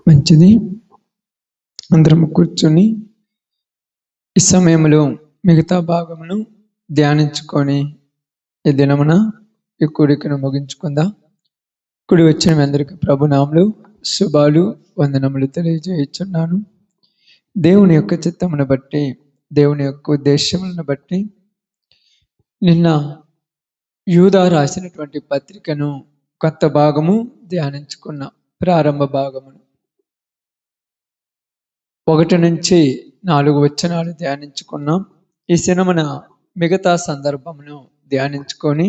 మంచిది. అందరం కూర్చొని ఈ సమయంలో మిగతా భాగమును ధ్యానించుకొని ఈ దినమున ఈ కూడికను ముగించుకుందాం. కూడి వచ్చిన మీ అందరికీ ప్రభునామములు శుభాలు వందనములు తెలియజేయుచున్నాను. దేవుని యొక్క చిత్తమును బట్టి, దేవుని యొక్క ఉద్దేశములను బట్టి నిన్న యూదా రాసినటువంటి పత్రికను కొత్త భాగము ధ్యానించుకున్నాం. ప్రారంభ భాగమును 1 నుంచి 4 వచనాలు ధ్యానించుకున్నాం. ఈ సినమున మిగతా సందర్భమును ధ్యానించుకొని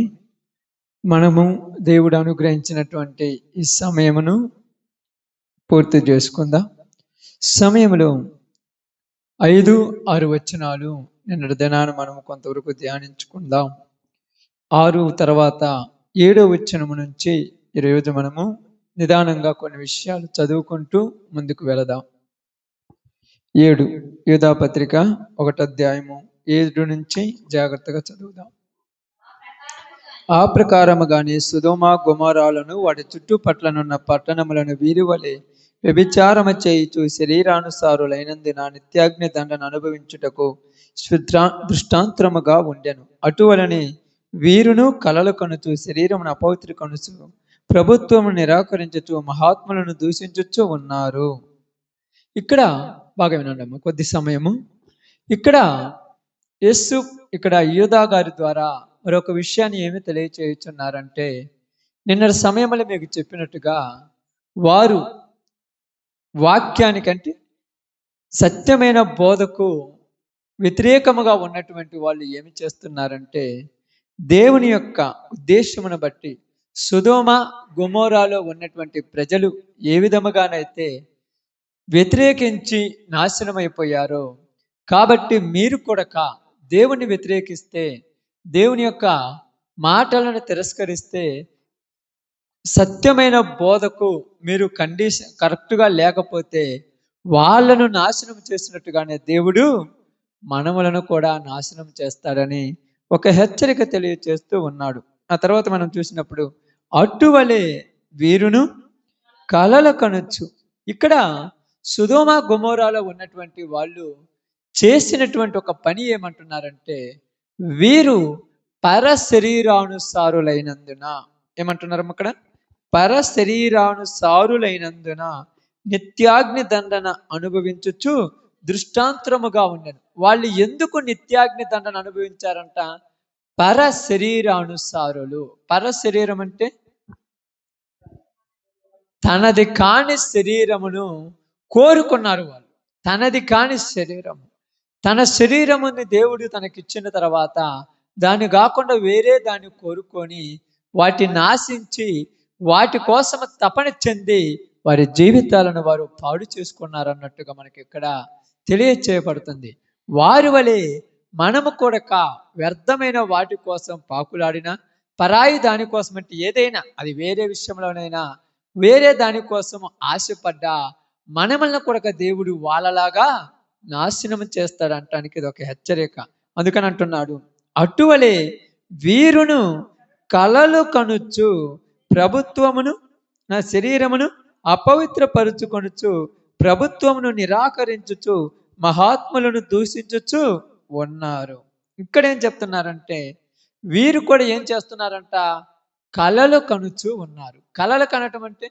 మనము దేవుడు అనుగ్రహించినటువంటి ఈ సమయమును పూర్తి చేసుకుందాం. సమయంలో 5, 6 వచనాలు నిన్నటి దినాన్ని మనము కొంతవరకు ధ్యానించుకుందాం. 6 తర్వాత 7వ వచనము నుంచి ఈరోజు మనము నిదానంగా కొన్ని విషయాలు చదువుకుంటూ ముందుకు వెళదాం. 7 యూదా పత్రిక 1వ అధ్యాయము 7 నుంచి జాగ్రత్తగా చదువుదాం. ఆ ప్రకారముగానే సొదొమ గొమొర్రాలను వాటి చుట్టుపట్లనున్న పట్టణములను వీరి వలె వ్యభిచారము చేయుచు శరీరానుసారులైనందున నిత్యాగ్ని దండన అనుభవించుటకు దృష్టాంతరముగా ఉండెను. అటువలనే వీరును కలలు కనుచు శరీరమును అపవిత్రకొనుచు ప్రభుత్వమును నిరాకరించుచు మహాత్ములను దూషించుచు ఉన్నారు. ఇక్కడ బాగా వినండి కొద్ది సమయము. ఇక్కడ యేసు ఇక్కడ యూదా గారి ద్వారా మరొక విషయాన్ని ఏమి తెలియచేయుచున్నారంటే, నిన్నటి సమయంలో మీకు చెప్పినట్టుగా వారు వాక్యానికంటే సత్యమైన బోధకు వ్యతిరేకముగా ఉన్నటువంటి వాళ్ళు ఏమి చేస్తున్నారంటే, దేవుని యొక్క ఉద్దేశమును బట్టి సొదొమ గొమొర్రాలో ఉన్నటువంటి ప్రజలు ఏ విధముగానైతే వ్యతిరేకించి నాశనమైపోయారో, కాబట్టి మీరు కూడా దేవుని వ్యతిరేకిస్తే, దేవుని యొక్క మాటలను తిరస్కరిస్తే, సత్యమైన బోధకు మీరు కరెక్ట్గా లేకపోతే వాళ్ళను నాశనం చేసినట్టుగానే దేవుడు మనములను కూడా నాశనం చేస్తాడని ఒక హెచ్చరిక తెలియచేస్తూ ఉన్నాడు. ఆ తర్వాత మనం చూసినప్పుడు అటువలే వీరును కలలు కనొచ్చు. ఇక్కడ సొదొమ గొమొర్రాలో ఉన్నటువంటి వాళ్ళు చేసినటువంటి ఒక పని ఏమంటున్నారంటే, వీరు పరశరీరానుసారులైనందున ఏమంటున్నారు అక్కడ? పరశరీరానుసారులైనందున నిత్యాగ్ని దండన అనుభవించుచు దృష్టాంతరముగా ఉండను. వాళ్ళు ఎందుకు నిత్యాగ్ని దండన అనుభవించారంట? పరశరీరానుసారులు. పరశరీరం అంటే తనది కాని శరీరమును కోరుకున్నారు వాళ్ళు. తనది కాని శరీరము, తన శరీరముని దేవుడు తనకిచ్చిన తర్వాత దాన్ని కాకుండా వేరే దాన్ని కోరుకొని వాటిని నాశించి వాటి కోసం తపన చెంది వారి జీవితాలను వారు పాడు చేసుకున్నారన్నట్టుగా మనకి ఇక్కడ తెలియచేయబడుతుంది. వారి వలె మనము కూడా వ్యర్థమైన వాటి కోసం పాకులాడిన, పరాయి దానికోసం అంటే ఏదైనా అది వేరే విషయంలోనైనా వేరే దానికోసం ఆశపడ్డా మనమల్ని కూడా దేవుడు వాళ్ళలాగా నాశనం చేస్తాడంటానికి ఇది ఒక హెచ్చరిక. అందుకని అంటున్నాడు, అటువలే వీరును కలలు కనుచు ప్రభుత్వమును నా శరీరమును అపవిత్రపరుచుకొనుచు ప్రభుత్వమును నిరాకరించుచు మహాత్ములను దూషించుచు ఉన్నారు. ఇక్కడ ఏం చెప్తున్నారంటే, వీరు కూడా ఏం చేస్తున్నారంట? కలలు కనుచు ఉన్నారు. కలలు కనటం అంటే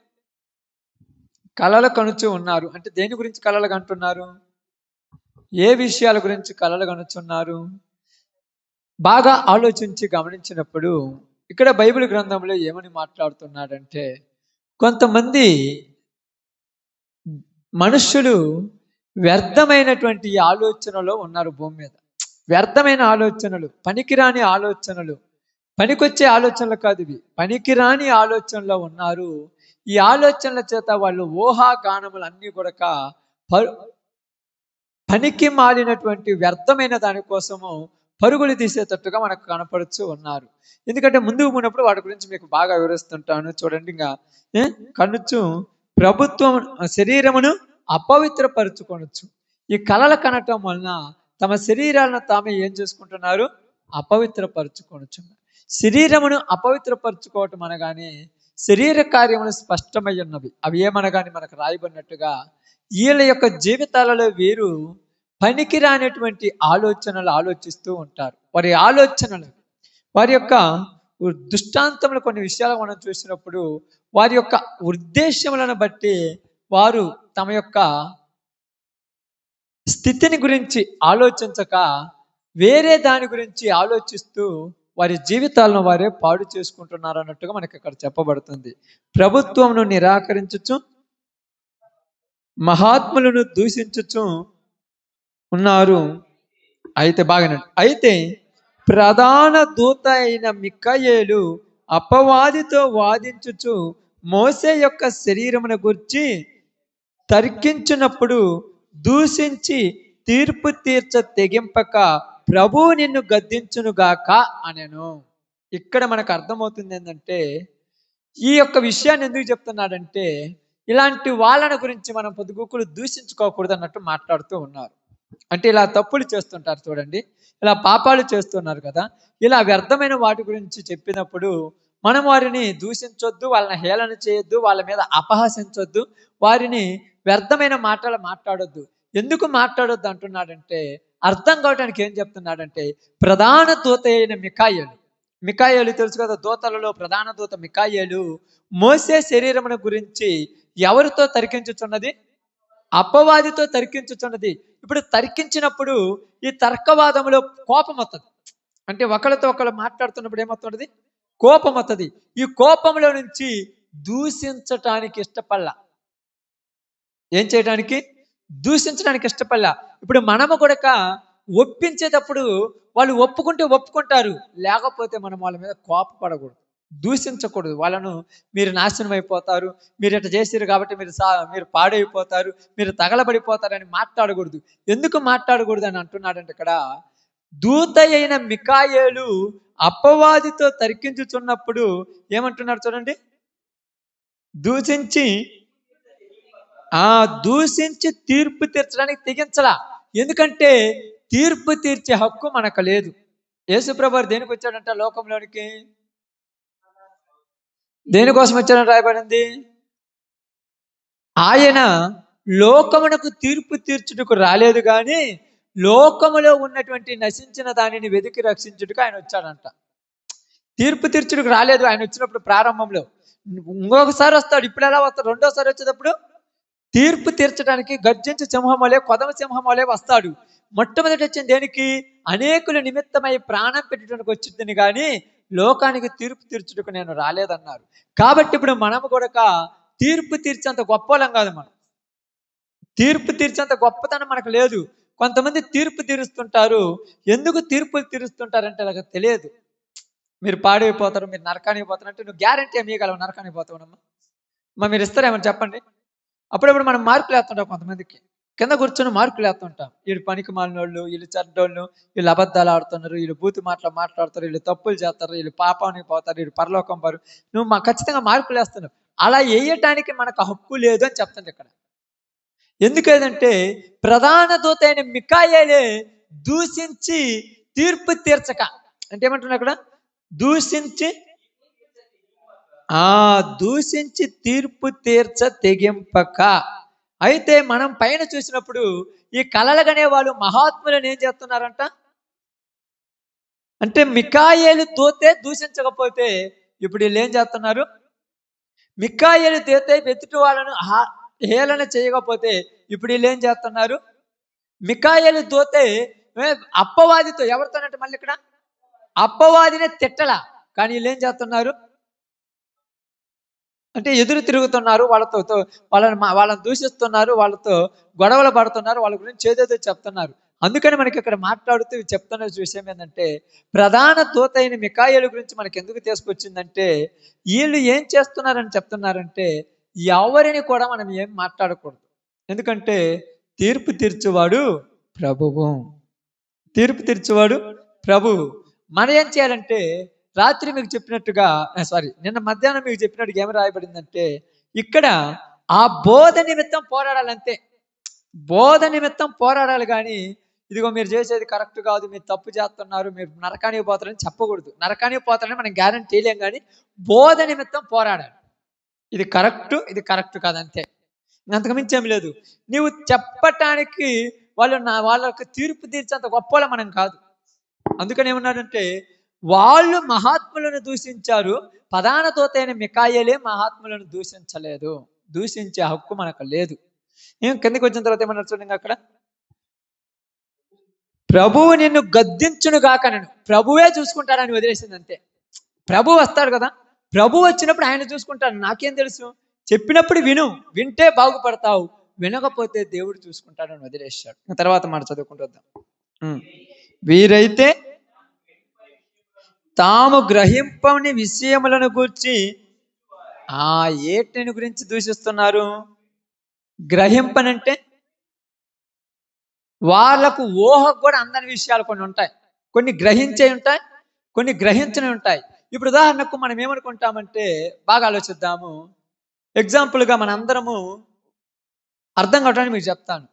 కలలు కనుచు ఉన్నారు అంటే దేని గురించి కలలు కంటున్నారు? ఏ విషయాల గురించి కలలు కనుచున్నారు? బాగా ఆలోచించి గమనించినప్పుడు ఇక్కడ బైబిల్ గ్రంథంలో ఏమని మాట్లాడుతున్నాడంటే, కొంతమంది మనుషులు వ్యర్థమైనటువంటి ఆలోచనలో ఉన్నారు భూమి మీద. వ్యర్థమైన ఆలోచనలు, పనికిరాని ఆలోచనలు, పనికొచ్చే ఆలోచనలు కాదు ఇవి, పనికిరాని ఆలోచనలో ఉన్నారు. ఈ ఆలోచనల చేత వాళ్ళు ఊహాగానములు అన్నీ కూడా పనికి మాలినటువంటి వ్యర్థమైన దానికోసము పరుగులు తీసేటట్టుగా మనకు కనపడుతూ ఉన్నారు. ఎందుకంటే ముందుకు పోయినప్పుడు వాటి గురించి మీకు బాగా వివరిస్తుంటాను. చూడండి, ఇంకా కనుచు ప్రభుత్వం శరీరమును అపవిత్రపరుచుకొనొచ్చు. ఈ కలలు కనటం వలన తమ శరీరాలను తామే ఏం చేసుకుంటున్నారు? అపవిత్రపరుచుకొనొచ్చు. శరీరమును అపవిత్రపరుచుకోవటం అనగానే శరీర కార్యములు స్పష్టమై ఉన్నవి. అవి ఏమనగాని మనకు రాయబడినట్టుగా వీళ్ళ యొక్క జీవితాలలో వీరు పనికిరానటువంటి ఆలోచనలు ఆలోచిస్తూ ఉంటారు. వారి ఆలోచనలు, వారి యొక్క దృష్టాంతములు, కొన్ని విషయాలు మనం చూసినప్పుడు వారి యొక్క ఉద్దేశములను బట్టి వారు తమ యొక్క స్థితిని గురించి ఆలోచించక వేరే దాని గురించి ఆలోచిస్తూ వారి జీవితాలను వారే పాడు చేసుకుంటున్నారు అన్నట్టుగా మనకి ఇక్కడ చెప్పబడుతుంది. ప్రభుత్వమును నిరాకరించుచు మహాత్ములను దూషించుచు ఉన్నారు. అయితే బాగానే, అయితే ప్రధాన దూత అయిన మిఖాయేలు అపవాదితో వాదించుచు మోసే యొక్క శరీరమును గురించి తర్కించినప్పుడు దూషించి తీర్పు తీర్చ తెగింపక ప్రభువు నిన్ను గద్దించునుగాక అనెను. ఇక్కడ మనకు అర్థమవుతుంది ఏంటంటే, ఈ యొక్క విషయాన్ని ఎందుకు చెప్తున్నాడంటే, ఇలాంటి వాళ్ళని గురించి మనం పొద్దుగుకులు దూషించుకోకూడదు అన్నట్టు మాట్లాడుతూ ఉన్నారు. అంటే ఇలా తప్పులు చేస్తుంటారు చూడండి, ఇలా పాపాలు చేస్తున్నారు కదా, ఇలా వ్యర్థమైన వాటి గురించి చెప్పినప్పుడు మనం వారిని దూషించొద్దు, వాళ్ళని హేళన చేయొద్దు, వాళ్ళ మీద అపహసించొద్దు, వారిని వ్యర్థమైన మాటలు మాట్లాడొద్దు. ఎందుకు మాట్లాడొద్దు అంటున్నాడంటే, అర్థం కావడానికి ఏం చెప్తున్నాడంటే, ప్రధాన దూత అయిన మిఖాయేలు తెలుసు కదా, దూతలలో ప్రధాన దూత మిఖాయేలు మోసే శరీరమును గురించి ఎవరితో తర్కించుచున్నది? అపవాదితో తర్కించుచున్నది. ఇప్పుడు తర్కించినప్పుడు ఈ తర్కవాదములో కోపం వస్తుంది. అంటే ఒకరితో ఒకరు మాట్లాడుతున్నప్పుడు ఏమవుతున్నది? కోపం వస్తుంది. ఈ కోపంలో నుంచి దూషించటానికి ఇష్టపడలా. ఏం చేయడానికి? దూషించడానికి ఇష్టపడలా. ఇప్పుడు మనము కూడా ఒప్పించేటప్పుడు వాళ్ళు ఒప్పుకుంటే ఒప్పుకుంటారు, లేకపోతే మనం వాళ్ళ మీద కోపపడకూడదు, దూషించకూడదు. వాళ్ళను మీరు నాశనం అయిపోతారు, మీరు ఇట్లా చేసారు కాబట్టి మీరు పాడైపోతారు, మీరు తగలబడిపోతారని మాట్లాడకూడదు. ఎందుకు మాట్లాడకూడదు అని అంటున్నాడంటే, ఇక్కడ దూత అయిన మిఖాయేలు అపవాదితో తర్కించుచున్నప్పుడు ఏమంటున్నాడు చూడండి, దూషించి తీర్పు తీర్చడానికి తెగించలా. ఎందుకంటే తీర్పు తీర్చే హక్కు మనకు లేదు. యేసుప్రభు దేనికి వచ్చాడంట లోకంలోనికి? దేనికోసం వచ్చాడని రాయబడింది? ఆయన లోకమునకు తీర్పు తీర్చుటకు రాలేదు, కానీ లోకములో ఉన్నటువంటి నశించిన దానిని వెతికి రక్షించుటకు ఆయన వచ్చాడంట. తీర్పు తీర్చుటకు రాలేదు ఆయన వచ్చినప్పుడు ప్రారంభంలో. ఇంకొకసారి వస్తాడు. ఇప్పుడు ఎలా వస్తాడు? రెండోసారి వచ్చేటప్పుడు తీర్పు తీర్చడానికి గర్జించే సింహం వలె, కొదమ సింహం వలె వస్తాడు. మొట్టమొదటి వచ్చింది దేనికి? అనేకుల నిమిత్తమై ప్రాణం పెట్టడానికి వచ్చిందని, కానీ లోకానికి తీర్పు తీర్చుటకు నేను రాలేదన్నారు. కాబట్టి ఇప్పుడు మనము కూడా తీర్పు తీర్చేంత గొప్పలం కాదు. మనం తీర్పు తీర్చేంత గొప్పతనం మనకు లేదు. కొంతమంది తీర్పు తీరుస్తుంటారు. ఎందుకు తీర్పులు తీరుస్తుంటారంటే నాకు తెలియదు. మీరు పాడైపోతారు, మీరు నరకానికి పోతారు అంటే నువ్వు గ్యారంటీ ఏమి ఇవ్వగలవు? నరకానికి పోతావునమ్మా, మీరు ఇస్తారేమని చెప్పండి. అప్పుడప్పుడు మనం మార్కులు వేస్తుంటాం. కొంతమందికి కింద కూర్చొని మార్కులు వేస్తుంటాం. వీళ్ళు పనికి మాలినోళ్ళు, వీళ్ళు చెడ్డోళ్ళు, వీళ్ళు అబద్ధాలు ఆడుతున్నారు, వీళ్ళు బూతి మాటలు మాట్లాడతారు, వీళ్ళు తప్పులు చేస్తారు, వీళ్ళు పాపానికి పోతారు, వీళ్ళు పరలోకం పారు. నువ్వు ఖచ్చితంగా మార్కులు వేస్తున్నావు. అలా వేయటానికి మనకు హక్కు లేదు అని చెప్తుంది ఇక్కడ. ఎందుకంటే ప్రధాన దూత అయిన మిఖాయేలే దూషించి తీర్పు తీర్చక, అంటే ఏమంటున్నా అక్కడ? దూషించి తీర్పు తీర్చ తెగింపక. అయితే మనం పైన చూసినప్పుడు ఈ కలలుగనే వాళ్ళు మహాత్ములను ఏం చేస్తున్నారంట అంటే, మిఖాయేలు దూతే దూషించకపోతే ఇప్పుడు వీళ్ళు ఏం చేస్తున్నారు? మిఖాయేలు దూతే ఎదుటి వాళ్ళను హేళన చేయకపోతే ఇప్పుడు వీళ్ళు ఏం చేస్తున్నారు? మిఖాయేలు దూతే అప్పవాదితో, ఎవరితోనంటే మళ్ళీ ఇక్కడ అప్పవాదినే తిట్టలా, కానీ వీళ్ళు ఏం చేస్తున్నారు అంటే ఎదురు తిరుగుతున్నారు, వాళ్ళని దూషిస్తున్నారు, వాళ్ళతో గొడవలు పడుతున్నారు, వాళ్ళ గురించి ఏదేదో చెప్తున్నారు. అందుకని మనకి ఇక్కడ మాట్లాడుతూ చెప్తున్న విషయం ఏంటంటే, ప్రధాన దూత అయిన మిఖాయేలు గురించి మనకి ఎందుకు తీసుకొచ్చిందంటే, వీళ్ళు ఏం చేస్తున్నారని చెప్తున్నారంటే, ఎవరిని కూడా మనం ఏం మాట్లాడకూడదు. ఎందుకంటే తీర్పు తీర్చువాడు ప్రభువు. తీర్పు తీర్చువాడు ప్రభువు. మనం ఏం చేయాలంటే, రాత్రి మీకు చెప్పినట్టుగా, నిన్న మధ్యాహ్నం మీకు చెప్పినట్టుగా ఏమి రాయబడిందంటే, ఇక్కడ ఆ బోధ నిమిత్తం పోరాడాలంతే. బోధ నిమిత్తం పోరాడాలి, కానీ ఇదిగో మీరు చేసేది కరెక్ట్ కాదు, మీరు తప్పు చేస్తున్నారు, మీరు నరకానికి పోతారని చెప్పకూడదు. నరకానికి పోతారని మనం గ్యారెంటీ చేయలేం, కానీ బోధ నిమిత్తం పోరాడాలి. ఇది కరెక్ట్ కాదు, అంతే. అంతకుమించి ఏం లేదు. నీవు చెప్పటానికి వాళ్ళకి తీర్పు తీర్చేంత గొప్ప మనం కాదు. అందుకని ఏమన్నాడంటే, వాళ్ళు మహాత్ములను దూషించారు, ప్రధాన దూతైన మికాయేలే మహాత్ములను దూషించలేదు. దూషించే హక్కు మనకు లేదు. ఏం కిందకి వచ్చిన తర్వాత ఏమన్నారు చూడండి, అక్కడ ప్రభువు నిన్ను గద్దించును గాక, నేను ప్రభువే చూసుకుంటాడని వదిలేసింది అంతే. ప్రభు వస్తాడు కదా, ప్రభు వచ్చినప్పుడు ఆయన చూసుకుంటాడు. నాకేం తెలుసు, చెప్పినప్పుడు వింటే బాగుపడతావు, వినకపోతే దేవుడు చూసుకుంటాడని వదిలేశాడు. తర్వాత మాట చదువుకుంటూ వద్దాం. వీరైతే తాము గ్రహింపని విషయములను గూర్చి ఏటిని గురించి దూషిస్తున్నారు. గ్రహింపనంటే వాళ్ళకు ఊహకు కూడా అందని విషయాలు కొన్ని ఉంటాయి, కొన్ని గ్రహించే ఉంటాయి, కొన్ని గ్రహించని ఉంటాయి. ఇప్పుడు ఉదాహరణకు మనం ఏమనుకుంటామంటే, బాగా ఆలోచిద్దాము. ఎగ్జాంపుల్గా మన అందరము అర్థం కావడానికి మీకు చెప్తాను.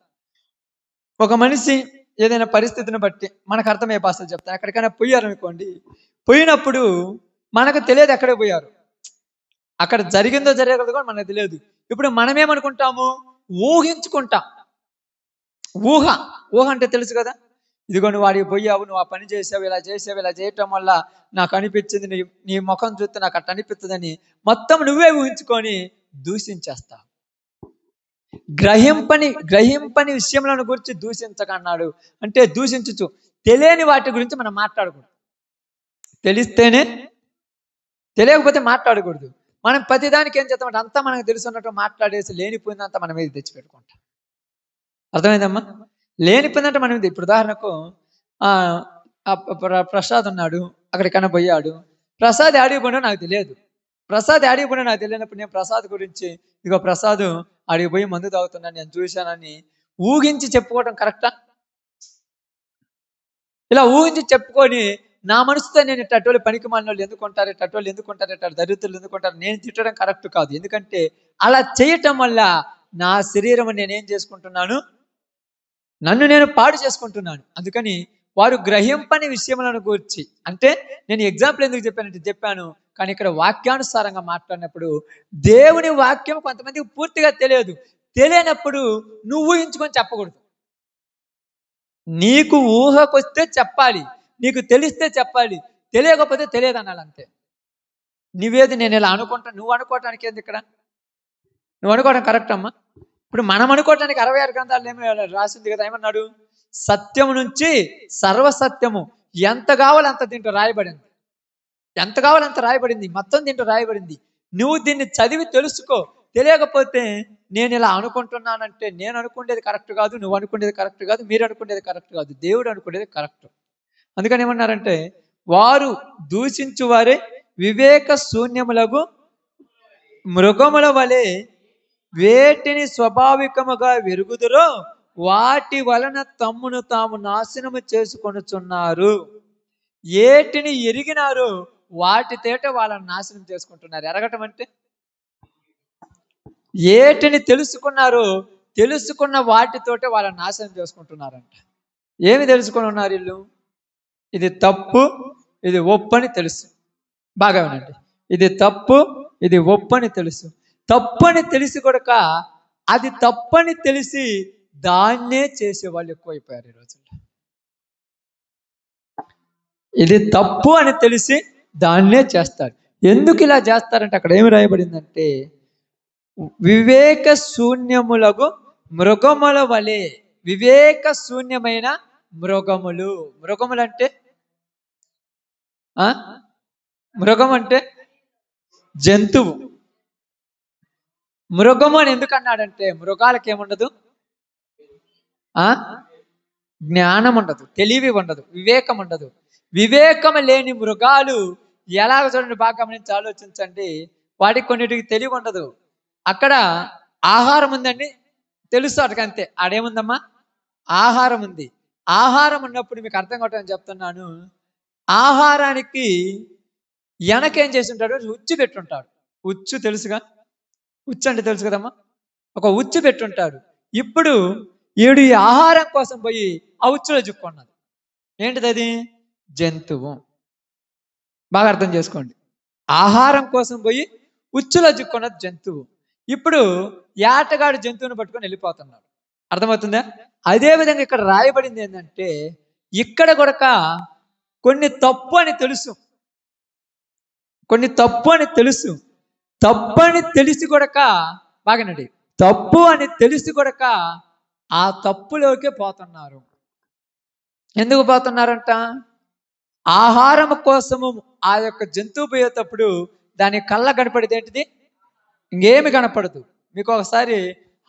ఒక మనిషి ఏదైనా పరిస్థితిని బట్టి మనకు అర్థమయ్యే భాషలు చెప్తాను. ఎక్కడికైనా పోయారు అనుకోండి, పోయినప్పుడు మనకు తెలియదు ఎక్కడ పోయారు, అక్కడ జరిగిందో జరగదు కూడా మనకు తెలియదు. ఇప్పుడు మనమేమనుకుంటాము, ఊహించుకుంటాం. ఊహ అంటే తెలుసు కదా, ఇదిగో నువ్వు వాడికి పోయావు, నువ్వు ఆ పని చేసావు, ఇలా చేసావు, ఇలా చేయటం వల్ల నాకు అనిపించింది, నీ ముఖం చూస్తే నాకు అట్ట అనిపిస్తుందని మొత్తం నువ్వే ఊహించుకొని దూషించేస్తావు. గ్రహింపని విషయములను గురించి దూషించకన్నాడు. అంటే దూషించచ్చు, తెలియని వాటి గురించి మనం మాట్లాడకూడదు. తెలిస్తేనే, తెలియకపోతే మాట్లాడకూడదు. మనం ప్రతిదానికి ఏం చేస్తామంటే అంతా మనకు తెలుసున్నట్టు మాట్లాడేసి లేనిపోయిందంతా మన మీద తెచ్చిపెట్టుకుంటాం. అర్థమైందమ్మా? లేనిపోయిందంటే మనం ఇది. ఇప్పుడు ఉదాహరణకు ప్రసాద్ ఉన్నాడు, అక్కడికన్నా పోయాడు. ప్రసాద్ ఆడిపోయినా నాకు తెలియదు. నాకు తెలియనప్పుడు నేను ప్రసాద్ గురించి, ఇదిగో ప్రసాద్ ఆడికి పోయి మందు తాగుతున్నాను, నేను చూశానని ఊహించి చెప్పుకోవడం కరెక్టా? ఇలా ఊహించి చెప్పుకొని నా మనసుతో నేను టట్టోళ్ళు పనికి మాలిన వాళ్ళు ఎందుకుంటారు, టట్టోళ్ళు ఎందుకుంటారు, దరిద్రులు ఎందుకుంటారు, నేను తిట్టడం కరెక్ట్ కాదు. ఎందుకంటే అలా చేయటం వల్ల నా శరీరం నేనేం చేసుకుంటున్నాను, నన్ను నేను పాడు చేసుకుంటున్నాను. అందుకని వారు గ్రహింపని విషయములను గూర్చి, అంటే నేను ఎగ్జాంపుల్ ఎందుకు చెప్పానంటే చెప్పాను, కానీ ఇక్కడ వాక్యానుసారంగా మాట్లాడినప్పుడు దేవుని వాక్యం కొంతమందికి పూర్తిగా తెలియనప్పుడు నువ్వు ఊహించుకొని చెప్పకూడదు. నీకు ఊహకొస్తే చెప్పాలి, నీకు తెలిస్తే చెప్పాలి, తెలియకపోతే తెలియదు అనాలి, అంతే. నువ్వేది నేను ఇలా అనుకుంటా, నువ్వు అనుకోవటానికి ఏంది ఇక్కడ? నువ్వు అనుకోవడం కరెక్ట్ అమ్మా? ఇప్పుడు మనం అనుకోవటానికి 66 గ్రంథాలు ఏమి రాసింది కదా, ఏమన్నాడు? సత్యము నుంచి సర్వసత్యము ఎంత కావాలో అంత దీంట్లో రాయబడింది, ఎంత కావాలో అంత రాయబడింది, మొత్తం దీంట్లో రాయబడింది. నువ్వు దీన్ని చదివి తెలుసుకో. తెలియకపోతే నేను ఇలా అనుకుంటున్నానంటే, నేను అనుకునేది కరెక్ట్ కాదు, నువ్వు అనుకునేది కరెక్ట్ కాదు, మీరు అనుకునేది కరెక్ట్ కాదు, దేవుడు అనుకునేది కరెక్ట్. అందుకని ఏమన్నారంటే, వారు దూషించు వారే వివేక శూన్యములకు మృగముల వలె వేటిని స్వాభావికముగా వెరుగుదురో వాటి వలన తమ్మును తాము నాశనము చేసుకొనుచున్నారు. ఏటిని ఎరిగినారు వాటి తేట వాళ్ళని నాశనం చేసుకుంటున్నారు. ఎరగటం అంటే ఏటిని తెలుసుకున్న వాటితోటే వాళ్ళని నాశనం చేసుకుంటున్నారంట. ఏమి తెలుసుకొని ఉన్నారు వీళ్ళు? ఇది తప్పు, ఇది ఒప్పని తెలుసు. బాగా వినండి, ఇది తప్పు, ఇది ఒప్పని తెలుసు. తప్పని తెలిసి కొడక అది తప్పని తెలిసి దాన్నే చేసే వాళ్ళు ఎక్కువైపోయారు ఈ రోజుల్లో. ఇది తప్పు అని తెలిసి దాన్నే చేస్తారు. ఎందుకు ఇలా చేస్తారంటే అక్కడ ఏమి రాయబడిందంటే, వివేక శూన్యములకు మృగముల వలె. వివేక శూన్యమైన మృగములు. మృగములు అంటే జంతువు. మృగము అని ఎందుకు అన్నాడంటే, మృగాలకు ఏముండదు, జ్ఞానం ఉండదు, తెలివి ఉండదు, వివేకం ఉండదు. వివేకం లేని మృగాలు ఎలాగ చూడండి, బాగా గమనించి ఆలోచించండి. వాటికి కొన్నిటికి తెలివి ఉండదు. అక్కడ ఆహారం ఉందండి, తెలుసు అటుకంతే. ఆడేముందమ్మా, ఆహారం ఉంది. ఆహారం ఉన్నప్పుడు మీకు అర్థం కావటం చెప్తున్నాను. ఆహారానికి వెనకేం చేసి ఉంటాడు, ఉచ్చు పెట్టుంటాడు. ఉచ్చు తెలుసుగా, ఉచ్చు అంటే తెలుసు కదమ్మా, ఒక ఉచ్చు పెట్టుంటాడు. ఇప్పుడు ఈడు ఈ ఆహారం కోసం పోయి ఆ ఉచ్చులో చిక్కుకున్నది. ఏంటిది అది? జంతువు. బాగా అర్థం చేసుకోండి. ఆహారం కోసం పోయి ఉచ్చులో చిక్కున్న జంతువు. ఇప్పుడు ఏటగాడు జంతువుని పట్టుకొని వెళ్ళిపోతున్నాడు. అర్థమవుతుందా? అదే విధంగా ఇక్కడ రాయబడింది ఏంటంటే, ఇక్కడ కూడా కొన్ని తప్పు అని తెలుసు, కొన్ని తప్పు అని తెలుసు. తప్పు అని తెలిసి కూడా బాగానండి, తప్పు అని తెలిసి కూడా ఆ తప్పులోకే పోతున్నారు. ఎందుకు పోతున్నారంట? ఆహారం కోసము ఆ యొక్క జంతువు పోయేటప్పుడు దాని కళ్ళ కనపడేది ఏంటిది? ఇంకేమి కనపడదు. మీకు ఒకసారి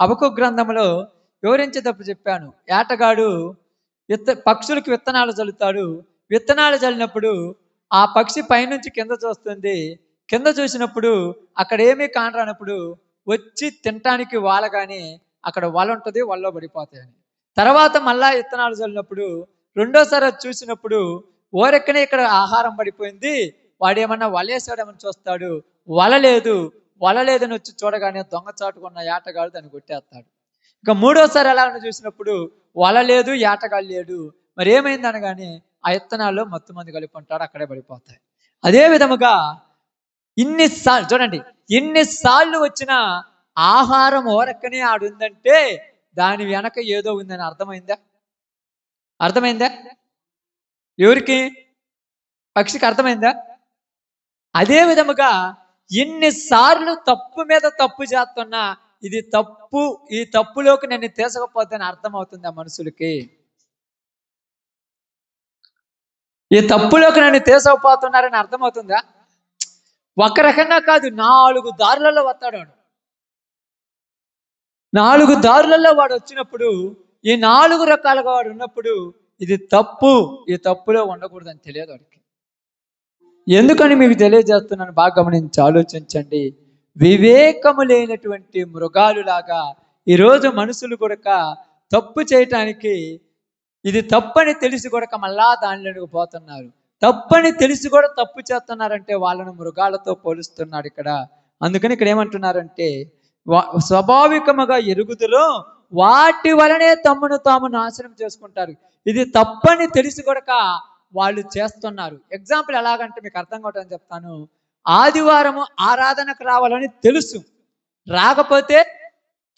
హబక్కు గ్రంథంలో వివరించేటప్పుడు చెప్పాను. ఏటగాడు పక్షులకు విత్తనాలు చల్లుతాడు. విత్తనాలు చల్లినప్పుడు ఆ పక్షి పైనుంచి కింద చూస్తుంది. కింద చూసినప్పుడు అక్కడ ఏమీ కానరానప్పుడు వచ్చి తినటానికి వాలగానే అక్కడ వల ఉంటుంది, వలలో పడిపోతాయని. తర్వాత మళ్ళా విత్తనాలు చల్లినప్పుడు రెండోసారి అది చూసినప్పుడు ఓరెక్కనే ఇక్కడ ఆహారం పడిపోయింది, వాడేమన్నా వలేసాడేమని చూస్తాడు, వల లేదు. వల లేదని వచ్చి చూడగానే దొంగచాటుకున్న ఏటగాడు దాన్ని కొట్టేస్తాడు. ఇక మూడోసారి ఎలా చూసినప్పుడు వల లేదు, ఏటగాడు లేడు. మరి ఏమైంది అనగానే ఆ విత్తనాల్లో మొత్తం మంది కలిపి ఉంటాడు, అక్కడే పడిపోతాయి. అదే విధముగా ఇన్నిసార్లు చూడండి, ఎన్నిసార్లు వచ్చిన ఆహారం ఓరక్కనే ఆడుందంటే దాని వెనక ఏదో ఉందని అర్థమైందా? అర్థమైందా? ఎవరికి? పక్షికి అర్థమైందా? అదే విధముగా ఎన్నిసార్లు తప్పు మీద తప్పు చేస్తున్నా ఇది తప్పు, ఈ తప్పులోకి నన్ను తీసుకపోద్దని అర్థమవుతుంది ఆ మనుషులకి. ఈ తప్పులోకి నన్ను తీసుకుపోతున్నారని అర్థమవుతుందా? ఒక రకంగా కాదు, 4 దారులలో వస్తాడు. 4 దారులలో వాడు వచ్చినప్పుడు, ఈ 4 రకాలుగా వాడు ఉన్నప్పుడు ఇది తప్పు, ఈ తప్పులో ఉండకూడదని తెలియదు వాడికి. ఎందుకని మీకు తెలియజేస్తున్నాను, బాగా గమనించి ఆలోచించండి. వివేకము లేనటువంటి మృగాలులాగా ఈరోజు మనుషులు కూడా తప్పు చేయటానికి, ఇది తప్పని తెలిసి కూడా మళ్ళా దానిలోకి పోతున్నారు. తప్పని తెలిసి కూడా తప్పు చేస్తున్నారంటే వాళ్ళను మృగాలతో పోలుస్తున్నాడు ఇక్కడ. అందుకని ఇక్కడ ఏమంటున్నారంటే, స్వాభావికముగా ఎరుగుదురో వాటి వలనే తమ్మును తాము నాశనం చేసుకుంటారు. ఇది తప్పని తెలిసి కూడా వాళ్ళు చేస్తున్నారు. ఎగ్జాంపుల్ ఎలాగంటే మీకు అర్థం కావటం చెప్తాను. ఆదివారము ఆరాధనకు రావాలని తెలుసు, రాకపోతే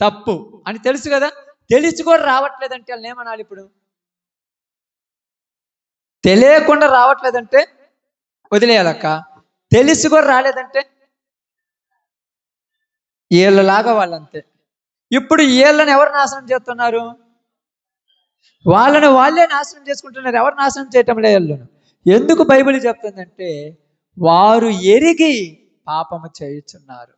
తప్పు అని తెలుసు కదా. తెలిసి కూడా రావట్లేదంటే వాళ్ళు ఏమనాలి? ఇప్పుడు తెలియకుండా రావట్లేదంటే వదిలేయాలక్క. తెలిసి కూడా రాలేదంటే వీళ్ళలాగా వాళ్ళంతే. ఇప్పుడు వీళ్ళని ఎవరు నాశనం చేస్తున్నారు? వాళ్ళని వాళ్ళే నాశనం చేసుకుంటున్నారు. ఎవరు నాశనం చేయటం లే వీళ్ళను. ఎందుకు బైబిల్ చెప్తుందంటే, వారు ఎరిగి పాపము చేయుచున్నారు.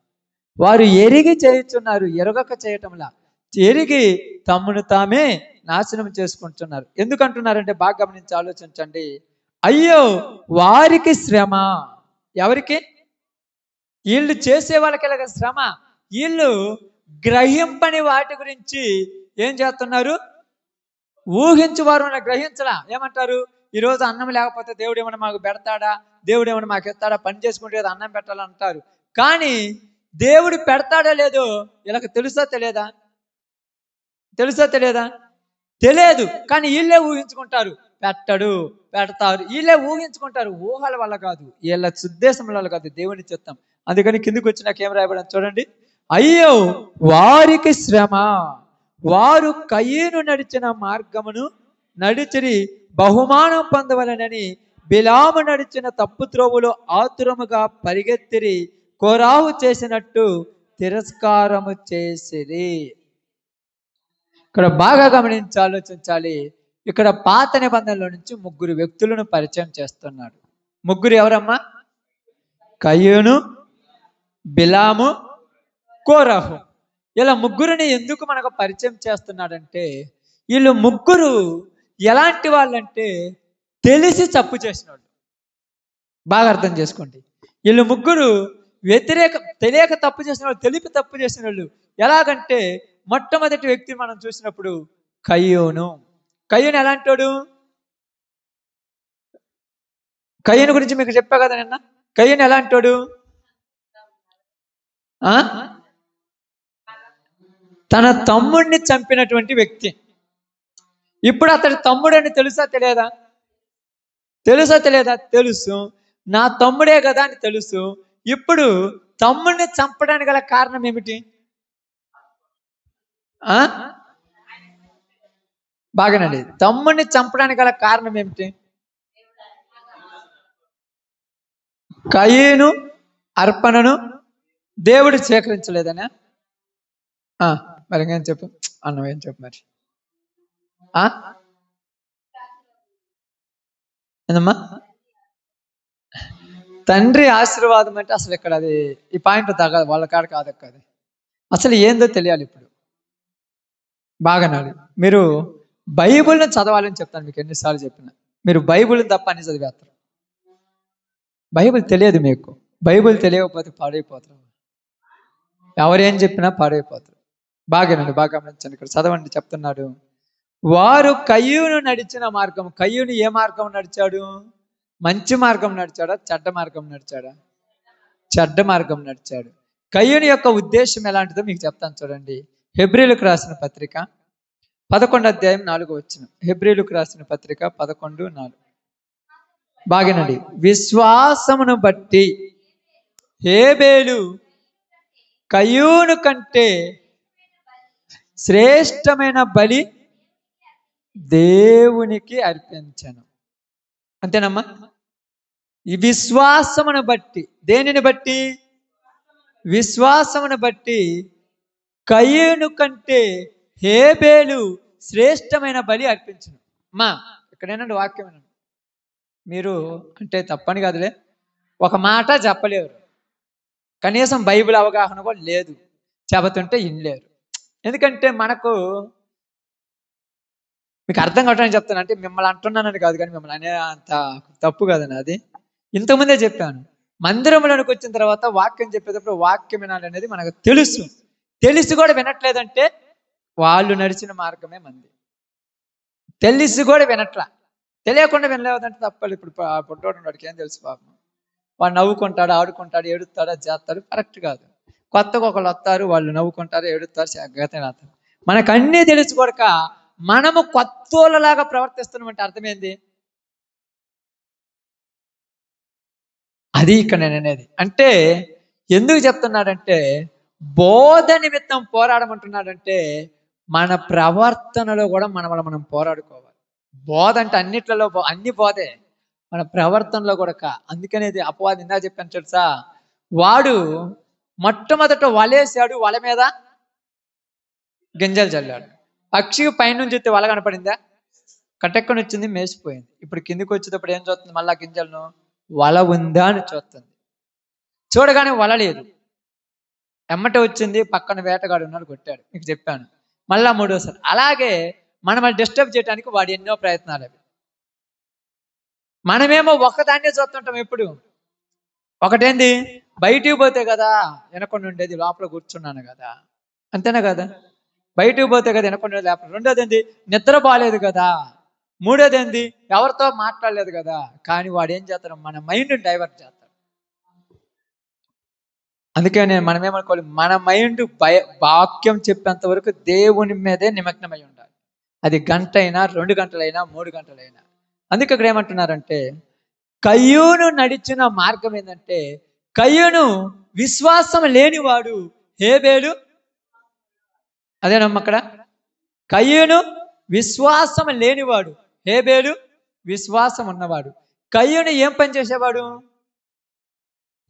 వారు ఎరిగి చేయుచున్నారు, ఎరగక చేయటంలా. ఎరిగి తమ్మును తామే నాశనం చేసుకుంటున్నారు. ఎందుకంటున్నారంటే బాగా గమనించి ఆలోచించండి. అయ్యో వారికి శ్రమ. ఎవరికి? వీళ్ళు చేసే వాళ్ళకి ఎలాగ శ్రమ. వీళ్ళు గ్రహింపని వాటి గురించి ఏం చేస్తున్నారు? ఊహించు వారు గ్రహించలా. ఏమంటారు? ఈరోజు అన్నం లేకపోతే దేవుడు ఏమన్నా మాకు పెడతాడా, దేవుడు ఏమన్నా మాకు ఇస్తాడా, పని చేసుకుంటే అన్నం పెట్టాలంటారు. కానీ దేవుడు పెడతాడో లేదో వీళ్ళకి తెలుసా తెలియదా? తెలుసా తెలియదా? తెలియదు. కానీ వీళ్ళే ఊహించుకుంటారు, పెట్టడు పెడతారు. వీళ్ళే ఊహించుకుంటారు. ఊహల వల్ల కాదు, వీళ్ళ ఉద్దేశం వల్ల కాదు, దేవుని చిత్తం. అందుకని కిందికి వచ్చి నాకు ఏం రాయబడింది చూడండి. అయ్యో వారికి శ్రమ, వారు కయీను నడిచిన మార్గమును నడిచిరి బహుమానం పొందవలనని బిలాము నడిచిన తప్పు త్రోవులో ఆతురముగా పరిగెత్తిరి, కోరాహు చేసినట్టు తిరస్కారము చేసిరి. ఇక్కడ బాగా గమనించి ఆలోచించాలి. ఇక్కడ పాత నిబంధనలో నుంచి 3 వ్యక్తులను పరిచయం చేస్తున్నాడు. 3 ఎవరమ్మా? కయీను, బిలాము, కోరాహు. ఇలా 3 ఎందుకు మనకు పరిచయం చేస్తున్నాడంటే, వీళ్ళు 3 ఎలాంటి వాళ్ళంటే తెలిసి తప్పు చేసిన వాళ్ళు. బాగా అర్థం చేసుకోండి. వీళ్ళు 3 తెలియక తప్పు చేసిన వాళ్ళు, తెలిపి తప్పు చేసిన వాళ్ళు. ఎలాగంటే మొట్టమొదటి వ్యక్తి మనం చూసినప్పుడు కయీను. కయీను ఎలాంటోడు? కయీను గురించి మీకు చెప్పా కదా నిన్న. కయీను ఎలాంటోడు? తన తమ్ముడిని చంపినటువంటి వ్యక్తి. ఇప్పుడు అతడి తమ్ముడని తెలుసా తెలియదా? తెలుసా తెలియదా? తెలుసు. నా తమ్ముడే కదా అని తెలుసు. ఇప్పుడు తమ్ముడిని చంపడానికి గల కారణం ఏమిటి? బాగానండి. తమ్ముడిని చంపడానికి గల కారణం ఏమిటి? కయీను అర్పణను దేవుడు స్వీకరించలేదనా? మరి ఇంకేం చెప్పు అన్నం, ఏం చెప్పు మరి. ఏందమ్మా? తండ్రి ఆశీర్వాదం అంటే అసలు ఇక్కడ అది ఈ పాయింట్ తగ్గదు, వాళ్ళ కాడ కాదు. అది అసలు ఏందో తెలియాలి. ఇప్పుడు బాగానాలి. మీరు బైబిల్ని చదవాలని చెప్తాను మీకు ఎన్నిసార్లు చెప్పినా. మీరు బైబిల్ని తప్ప అన్ని చదివేస్తారు. బైబిల్ తెలియదు మీకు. బైబిల్ తెలియకపోతే పాడైపోతారు. ఎవరేం చెప్పినా పాడైపోతారు. బాగానండి, బాగా గమనించండి. ఇక్కడ చదవండి, చెప్తున్నాడు. వారు కయ్యూను నడిచిన మార్గం. కయ్యూను ఏ మార్గం నడిచాడు? మంచి మార్గం నడిచాడా, చెడ్డ మార్గం నడిచాడా? చెడ్డ మార్గం నడిచాడు. కయ్యూని యొక్క ఉద్దేశం ఎలాంటిదో మీకు చెప్తాను చూడండి. హెబ్రీలకు రాసిన పత్రిక 11:4. హెబ్రీలకు రాసిన పత్రిక 11:4. బాగానండి. విశ్వాసమును బట్టి హేబేలు కయ్యూను కంటే శ్రేష్టమైన బలి దేవునికి అర్పించను. అంతేనమ్మా? ఈ విశ్వాసమును బట్టి, దేనిని బట్టి? విశ్వాసమును బట్టి కయ్యూను కంటే హేబేలు శ్రేష్టమైన బలి అర్పించను. అమ్మా ఇక్కడేనండి వాక్యం. మీరు అంటే తప్పని కాదులే, ఒక మాట చెప్పలేరు, కనీసం బైబిల్ అవగాహన కూడా లేదు, చెబుతుంటే ఇనలేరు. ఎందుకంటే మనకు మీకు అర్థం కావడానికి చెప్తాను. అంటే మిమ్మల్ని అంటున్నానని కాదు, కానీ మిమ్మల్ని అనే అంత తప్పు కదని. అది ఇంతకుముందే చెప్పాను. మందిరంలోనికి వచ్చిన తర్వాత వాక్యం చెప్పేటప్పుడు వాక్యం వినాలి అనేది మనకు తెలుసు. తెలిసి కూడా వినట్లేదంటే వాళ్ళు నడిచిన మార్గమే మంది. తెలిసి కూడా వినట్లా, తెలియకుండా వినలేదంటే తప్పదు. ఇప్పుడు పుట్టోడు వాడికి ఏం తెలుసు పాపం? వాడు నవ్వుకుంటాడు, ఆడుకుంటాడు, ఏడుస్తాడు, అది చేస్తాడు. కరెక్ట్ కాదు. కొత్తగా ఒకళ్ళు వస్తారు, వాళ్ళు నవ్వుకుంటారు, ఏడుస్తారు, గతారు. మనకు అన్నీ తెలుసు కొడక మనము కొత్తోళ్ళలాగా ప్రవర్తిస్తున్నామంటే అర్థమైంది. అది ఇక్కడ నేను అనేది. అంటే ఎందుకు చెప్తున్నాడంటే బోధ నిమిత్తం పోరాడమంటున్నాడంటే మన ప్రవర్తనలో కూడా మనం పోరాడుకోవాలి. బోధ అంటే అన్నిట్లలో అన్ని బోధే, మన ప్రవర్తనలో కూడా. అందుకనేది అపవాది ఇందా చెప్పాను తెలుసా, వాడు మొట్టమొదట వలేసాడు, వల మీద గింజలు చల్లాడు. పక్షికి పైనుంచి చూస్తే వల కనపడిందా? కట్టెక్కని వచ్చింది, మేసిపోయింది. ఇప్పుడు కిందికి వచ్చేటప్పుడు ఏం చూస్తుంది? మళ్ళా గింజలను వల ఉందా అని చూస్తుంది. చూడగానే వల లేదు, ఎమ్మట వచ్చింది, పక్కన వేటగాడు ఉన్నాడు, కొట్టాడు. మీకు చెప్పాను. మళ్ళా మూడోసారి. అలాగే మనల్ని డిస్టర్బ్ చేయడానికి వాడు ఎన్నో ప్రయత్నాలు. అవి మనమేమో ఒక్కదాన్నే చూస్తుంటాం. ఎప్పుడు ఒకటేంది, బయటికి పోతే కదా వెనకుండా ఉండేది, లోపల కూర్చున్నాను కదా, అంతేనా కదా? బయటికి పోతే కదా వెనకుండా లోపల. రెండోది ఏంది, నిద్ర బాలేదు కదా. మూడోది ఏంది, ఎవరితో మాట్లాడలేదు కదా. కానీ వాడు ఏం చేస్తాడు? మన మైండ్ డైవర్ట్ చేస్తాడు. అందుకే మనమేమనుకోవాలి, మన మైండ్ వాక్యం చెప్పేంత వరకు దేవుని మీదే నిమగ్నమై ఉండాలి. అది గంట అయినా, 2 గంటలైనా, 3 గంటలైనా. అందుకే ఇక్కడ ఏమంటున్నారంటే కయ్యూను నడిచిన మార్గం ఏంటంటే, కయ్యూను విశ్వాసం లేనివాడు, హేబేలు అదేనమ్మ అక్కడ. కయ్యూను విశ్వాసం లేనివాడు, హేబేలు విశ్వాసం ఉన్నవాడు. కయ్యూను ఏం పని చేసేవాడు?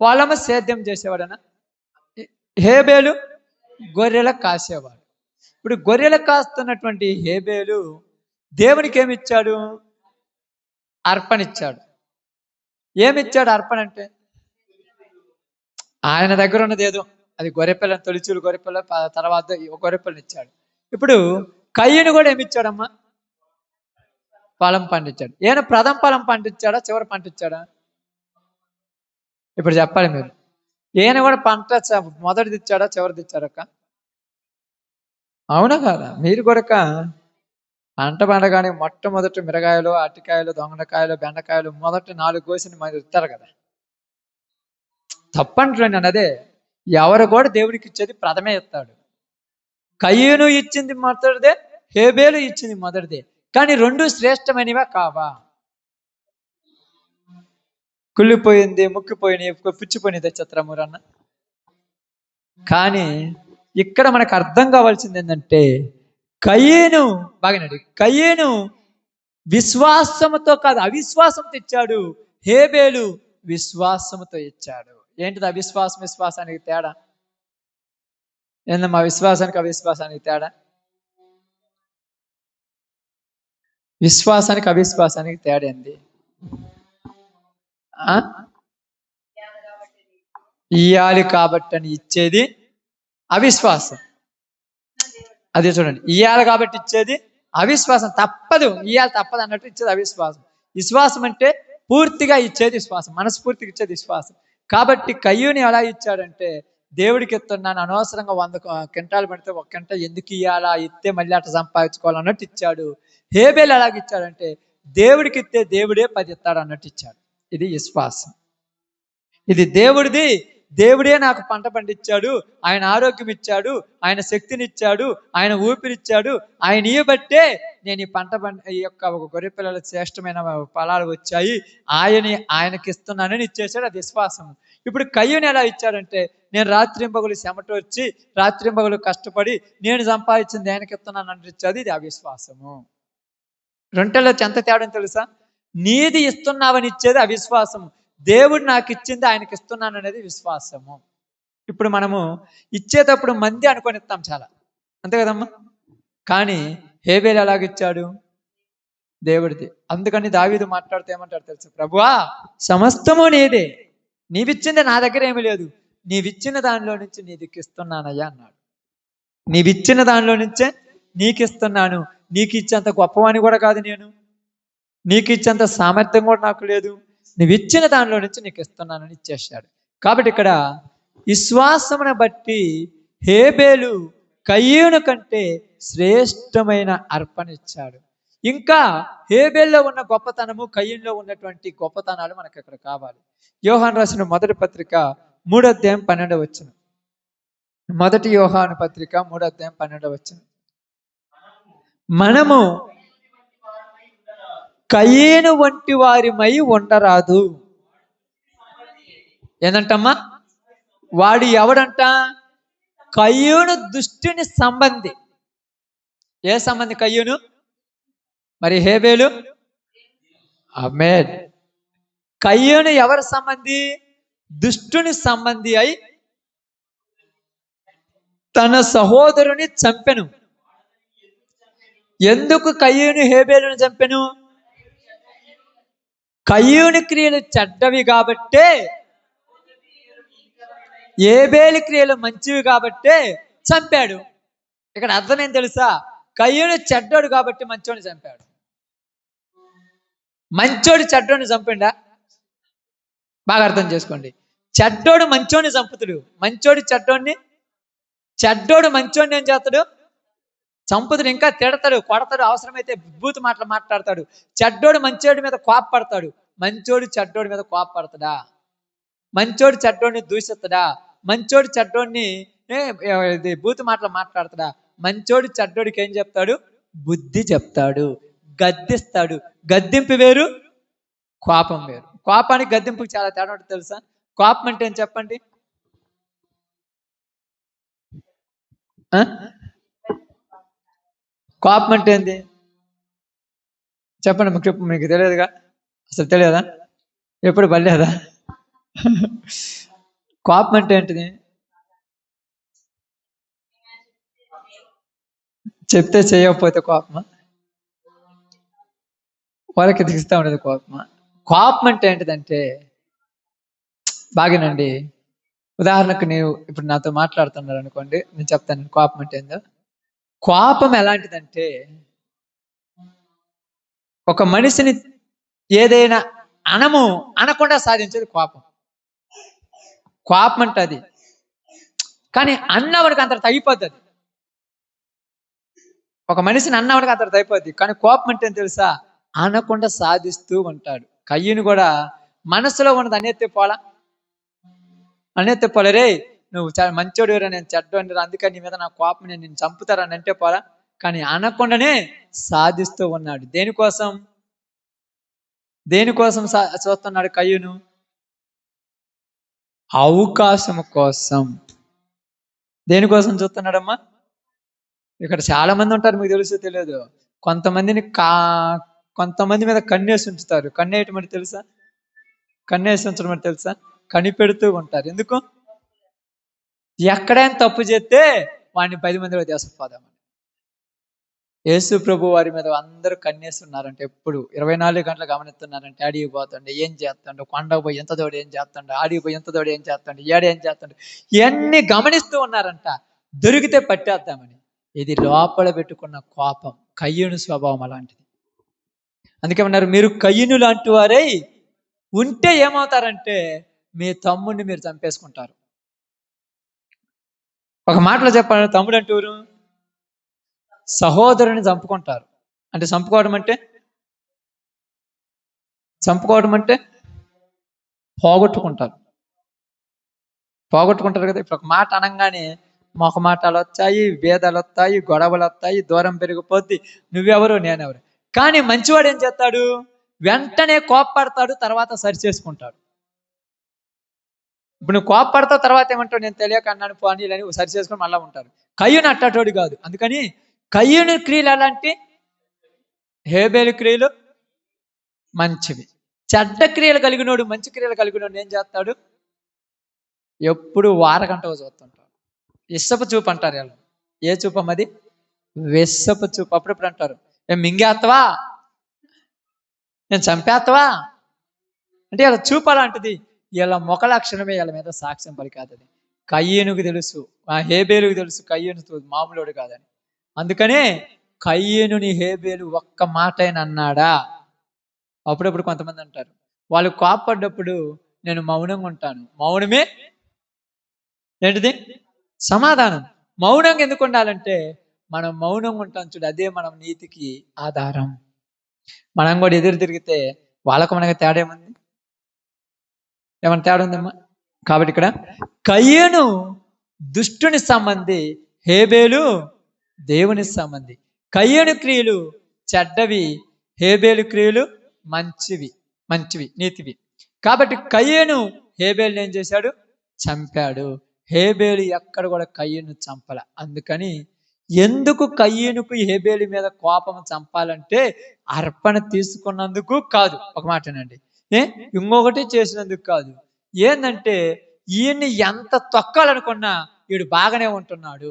పొలము సేద్యం చేసేవాడనా? హేబేలు గొర్రెల కాసేవాడు. ఇప్పుడు గొర్రెల కాస్తున్నటువంటి హేబేలు దేవునికి ఏమిచ్చాడు? అర్పణిచ్చాడు. ఏమిచ్చాడు అర్పణ అంటే? ఆయన దగ్గర ఉన్నది ఏదో, అది గొర్రెపిల్లని, తొలిచూలు గొర్రెపిల్ల, తర్వాత గొర్రెపిల్లని ఇచ్చాడు. ఇప్పుడు కయ్యూను కూడా ఏమిచ్చాడమ్మా? పొలం పండించాడు. ఈయన ప్రథమ పొలం పండించాడా, చివరి పండించాడా? ఇప్పుడు చెప్పాలి మీరు. ఈయన కూడా పంట మొదటిది ఇచ్చాడా, చివరిది ఇచ్చాడక్క? అవునా కాదా? మీరు కూడా పంట పండగానే మొట్టమొదటి మిరగాయలు, అరటికాయలు, దొంగకాయలు, బెండకాయలు మొదటి 4 కోసిని మరి ఇస్తారు కదా. తప్పంటున్నాను నేను. అదే ఎవరు కూడా దేవుడికి ఇచ్చేది ప్రథమే ఇస్తాడు. కయ్యూను ఇచ్చింది మొదటిదే, హేబేలు ఇచ్చింది మొదటిదే. కానీ 2 శ్రేష్టమైనవా కావా? కుళ్ళిపోయింది, ముక్కిపోయినాయి, పుచ్చిపోయినది చిత్రమూరన్న. కానీ ఇక్కడ మనకు అర్థం కావాల్సింది ఏంటంటే కయ్యేను బాగానండి, కయ్యేను విశ్వాసముతో కాదు అవిశ్వాసంతో ఇచ్చాడు, హేబేలు విశ్వాసముతో ఇచ్చాడు. ఏంటిది అవిశ్వాసం విశ్వాసానికి తేడా? ఏందమ్మా విశ్వాసానికి అవిశ్వాసానికి తేడా? విశ్వాసానికి అవిశ్వాసానికి తేడా ఏంది? ఇయ్యాలి కాబట్టి అని ఇచ్చేది అవిశ్వాసం. అదే చూడండి, ఇయ్యాలి కాబట్టి ఇచ్చేది అవిశ్వాసం. తప్పదు, ఇయ్యాలి తప్పదు అన్నట్టు ఇచ్చేది అవిశ్వాసం. విశ్వాసం అంటే పూర్తిగా ఇచ్చేది విశ్వాసం, మనస్ఫూర్తిగా ఇచ్చేది విశ్వాసం. కాబట్టి కయ్యూని ఎలా ఇచ్చాడంటే, దేవుడికి ఇస్తున్నాను, అనవసరంగా 100 క్వింటాలు పడితే 1 క్వింటా ఎందుకు ఇయ్యాలా, ఇస్తే మళ్ళీ అట్లా సంపాదించుకోవాలన్నట్టు ఇచ్చాడు. హేబేలు ఎలాగ ఇచ్చాడంటే, దేవుడికి ఇస్తే దేవుడే 10 ఇస్తాడు అన్నట్టు ఇచ్చాడు. ఇది విశ్వాసం. ఇది దేవుడిది, దేవుడే నాకు పంట పండించాడు, ఆయన ఆరోగ్యం ఇచ్చాడు, ఆయన శక్తినిచ్చాడు, ఆయన ఊపిరిచ్చాడు, ఆయన ఇయ్యబట్టే నేను ఈ పంట ఈ యొక్క ఒక గొర్రె పిల్లల శ్రేష్టమైన ఫలాలు వచ్చాయి, ఆయనకి ఇస్తున్నానని ఇచ్చేసాడు. అది విశ్వాసం. ఇప్పుడు కయ్యూని ఎలా ఇచ్చాడంటే, నేను రాత్రింబగలు చెమట వచ్చి రాత్రింబగలు కష్టపడి నేను సంపాదించింది ఆయనకి ఇస్తున్నాను అని ఇచ్చేది. ఇది అవిశ్వాసము. రెంటలో ఎంత తేడా తెలుసా? నీది ఇస్తున్నావని ఇచ్చేది అవిశ్వాసము, దేవుడు నాకు ఇచ్చింది ఆయనకి ఇస్తున్నాను అనేది విశ్వాసము. ఇప్పుడు మనము ఇచ్చేటప్పుడు మంది అనుకొని ఇస్తాం చాలా, అంతే కదమ్మా. కానీ హేబేలు ఎలాగిచ్చాడు? దేవుడిది. అందుకని దావీదు మాట్లాడితే ఏమంటాడు తెలుసు? ప్రభువా సమస్తము నీదే, నీవిచ్చింది నా దగ్గర ఏమీ లేదు, నీవిచ్చిన దానిలో నుంచి నీకు ఇస్తున్నానయ్యా అన్నాడు. నీవిచ్చిన దానిలో నుంచే నీకు ఇస్తున్నాను. నీకు ఇచ్చేంత గొప్పవాణి కూడా కాదు నేను, నీకు ఇచ్చేంత సామర్థ్యం కూడా నాకు లేదు, నువ్వు ఇచ్చిన దానిలో నుంచి నీకు ఇస్తున్నానని ఇచ్చేసాడు. కాబట్టి ఇక్కడ విశ్వాసమును బట్టి హేబేలు కయ్యూను కంటే శ్రేష్టమైన అర్పణ ఇచ్చాడు. ఇంకా హేబేల్లో ఉన్న గొప్పతనము, కయ్యూనులో ఉన్నటువంటి గొప్పతనాలు మనకు ఇక్కడ కావాలి. యోహాను రాసిన మొదటి పత్రిక 3వ అధ్యాయం 12వ వచనం. మొదటి యోహాను పత్రిక 3వ అధ్యాయం 12వ వచనం. మనము కయ్యేను వంటి వారిమై ఉండరాదు. ఏంటంటమ్మా? వాడు ఎవడంట? కయ్యూను దుష్టుని సంబంధి. ఏ సంబంధి కయ్యూను? మరి హేబేలు? ఆమేన్. కయ్యూను ఎవరి సంబంధి? దుష్టుని సంబంధి అయి తన సహోదరుని చంపెను. ఎందుకు కయ్యూను హేబేలును చంపెను? కయ్యూని క్రియలు చెడ్డవి కాబట్టే, హేబేలు క్రియలు మంచివి కాబట్టే చంపాడు. ఇక్కడ అర్థం ఏం తెలుసా? కయ్యూను చెడ్డోడు కాబట్టి మంచోడిని చంపాడు. మంచోడు చెడ్డోడిని చంపిండా? బాగా అర్థం చేసుకోండి. చెడ్డోడు మంచోడిని చంపుతాడు, మంచోడు చెడ్డోడిని, చెడ్డోడు మంచోడిని ఏం చేస్తాడు? చంపుతాడు, ఇంకా తిడతాడు, కొడతాడు, అవసరమైతే బూతు మాటలు మాట్లాడతాడు. చెడ్డోడు మంచోడి మీద కోపపడతాడు, మంచోడు చెడ్డోడి మీద కోపపడతాడా? మంచోడు చెడ్డోడిని దూషిస్తాడా? మంచోడు చెడ్డోడిని బూతు మాటలు మాట్లాడతాడా? మంచోడు చెడ్డోడికి ఏం చెప్తాడు? బుద్ధి చెప్తాడు, గద్దిస్తాడు. గద్దింపు వేరు, కోపం వేరు. కోపానికి గద్దింపుకి చాలా తేడా ఉంటుంది తెలుసా? కోపం అంటే ఏం చెప్పండి? కోపం అంటే ఏంది చెప్పండి? మీకు తెలియదుగా, అసలు తెలియదా? ఎప్పుడు పడలేదా? కోపం అంటే ఏంటిది? చెప్తే చేయకపోతే కోపమా? వాళ్ళకి దిగుస్తూ ఉండదు కోపమా? కోపం అంటే ఏంటిదంటే, బాగానండి, ఉదాహరణకు నేను ఇప్పుడు నాతో మాట్లాడుతున్నారు అనుకోండి, నేను చెప్తాను కోపం అంటే ఏందో. కోపం ఎలాంటిదంటే, ఒక మనిషిని ఏదైనా అనకుండా సాధించేది కోపం. కోపం అంటే అది. కానీ అన్నవాడికి అంత అయిపోద్ది. ఒక మనిషిని అన్నవాడికి అంత అయిపోద్ది. కానీ కోపం అంటే ఏం తెలుసా? అనకుండా సాధిస్తూ ఉంటాడు. కయ్యూను కూడా మనసులో ఉన్నది అనేతే పోలా, రే నువ్వు చాలా మంచోడు, నేను చెడ్డోడు, అందుకని నీ మీద నా కోపం, నేను నిన్ను చంపుతారని అంటే పోలా. కానీ అనకుండానే సాధిస్తూ ఉన్నాడు. దేనికోసం చూస్తున్నాడు కయ్యూను? అవకాశం కోసం. దేనికోసం చూస్తున్నాడమ్మా? ఇక్కడ చాలా మంది ఉంటారు, మీకు తెలుసో తెలియదు. కొంతమందిని కొంతమంది మీద కన్నేసి ఉంచుతారు. కన్నేయటం అంటే తెలుసా? కన్నేసి ఉంచడం అంటే తెలుసా? కనిపెడుతూ ఉంటారు. ఎందుకు? ఎక్కడైనా తప్పు చేస్తే వాడిని 10 మందిలో తీసుకుపోదామని. యేసు ప్రభు వారి మీద అందరూ కన్నేస్తున్నారంటే, ఎప్పుడు 24 గంటలు గమనిస్తున్నారంటే, ఆడికి పోతాడు ఏం చేస్తాడు, కొండకు పోయి ఎంత దోడు ఏం చేస్తాడు, ఆడికి పోయి ఎంత దోడు ఏం చేస్తాడు, ఏడ ఏం చేస్తాడు, ఇవన్నీ గమనిస్తూ ఉన్నారంట, దొరికితే పట్టేద్దామని. ఇది లోపల పెట్టుకున్న కోపం, కయ్యూను స్వభావం అలాంటిది. అందుకే ఉన్నారు, మీరు కయ్యూను లాంటి వారై ఉంటే ఏమవుతారంటే మీ తమ్ముడిని మీరు చంపేసుకుంటారు. ఒక మాటలో చెప్పాలంటే తమ్ముడు అంటే ఎవరు? సహోదరుని చంపుకుంటారు. అంటే చంపుకోవడం అంటే పోగొట్టుకుంటారు కదా. ఇప్పుడు ఒక మాట అనగానే మొహమాటాలు వచ్చాయి, భేదాలు వస్తాయి, గొడవలు వస్తాయి, దూరం పెరిగిపోద్ది, నువ్వెవరు నేనెవరు. కానీ మంచివాడు ఏం చేస్తాడు? వెంటనే కోప్పడతాడు, తర్వాత సరి చేసుకుంటాడు. ఇప్పుడు నువ్వు కోప్పడతావు, తర్వాత ఏమంటావు, నేను తెలియక అన్నాను పోనీ అని సరి చేసుకుని మళ్ళీ ఉంటారు. కయ్యూను అట్టటోడు కాదు. అందుకని కయ్యూను క్రియలు ఎలాంటి? హేబేలు క్రియలు మంచివి. చెడ్డ క్రియలు కలిగినోడు, మంచి క్రియలు కలిగినోడు ఏం చేస్తాడు? ఎప్పుడు వారగంట చూస్తుంటాడు. విషపు చూపు అంటారు వాళ్ళు. ఏ చూపమ్మది? విషపు చూపు. అప్పుడప్పుడు అంటారు, ఏం మింగేత్తవా, నేను చంపేత్తవా అంటే ఇలా చూపు అలాంటిది. వీళ్ళ ముఖ లక్షణమే వీళ్ళ మీద సాక్ష్యం పలికాదది. కయ్యూనుకు తెలుసు, ఆ హేబేలుకు తెలుసు కయ్యూను మామూలుడు కాదని. అందుకనే కయ్యూనుని హేబేలు ఒక్క మాట అయినా అన్నాడా? అప్పుడప్పుడు కొంతమంది అంటారు, వాళ్ళు కోపడ్డప్పుడు నేను మౌనంగా ఉంటాను. మౌనమే ఏంటిది? సమాధానం. మౌనంగా ఎందుకు ఉండాలంటే మనం మౌనంగా ఉంటాం చూడు, అదే మనం నీతికి ఆధారం. మనం కూడా ఎదురు తిరిగితే వాళ్ళకు మనకి తేడా ఏముంది? ఏమన్నా తేడా ఉందమ్మా? కాబట్టి ఇక్కడ కయ్యూను దుష్టుని సంబంధి, హేబేలు దేవుని సంబంధి. కయ్యూను క్రియలు చెడ్డవి, హేబేలు క్రియలు మంచివి నీతివి. కాబట్టి కయ్యూను హేబేలుని ఏం చేశాడు? చంపాడు. హేబేలు ఎక్కడ కూడా కయ్యూను చంపల. అందుకని ఎందుకు కయ్యూనుకు హేబేలు మీద కోపం చంపాలంటే అర్పణ తీసుకున్నందుకు కాదు. ఒక మాటనండి, ఇంకొకటి చేసినందుకు కాదు. ఏంటంటే ఈయన్ని ఎంత తొక్కాలనుకున్నా వీడు బాగానే ఉంటున్నాడు.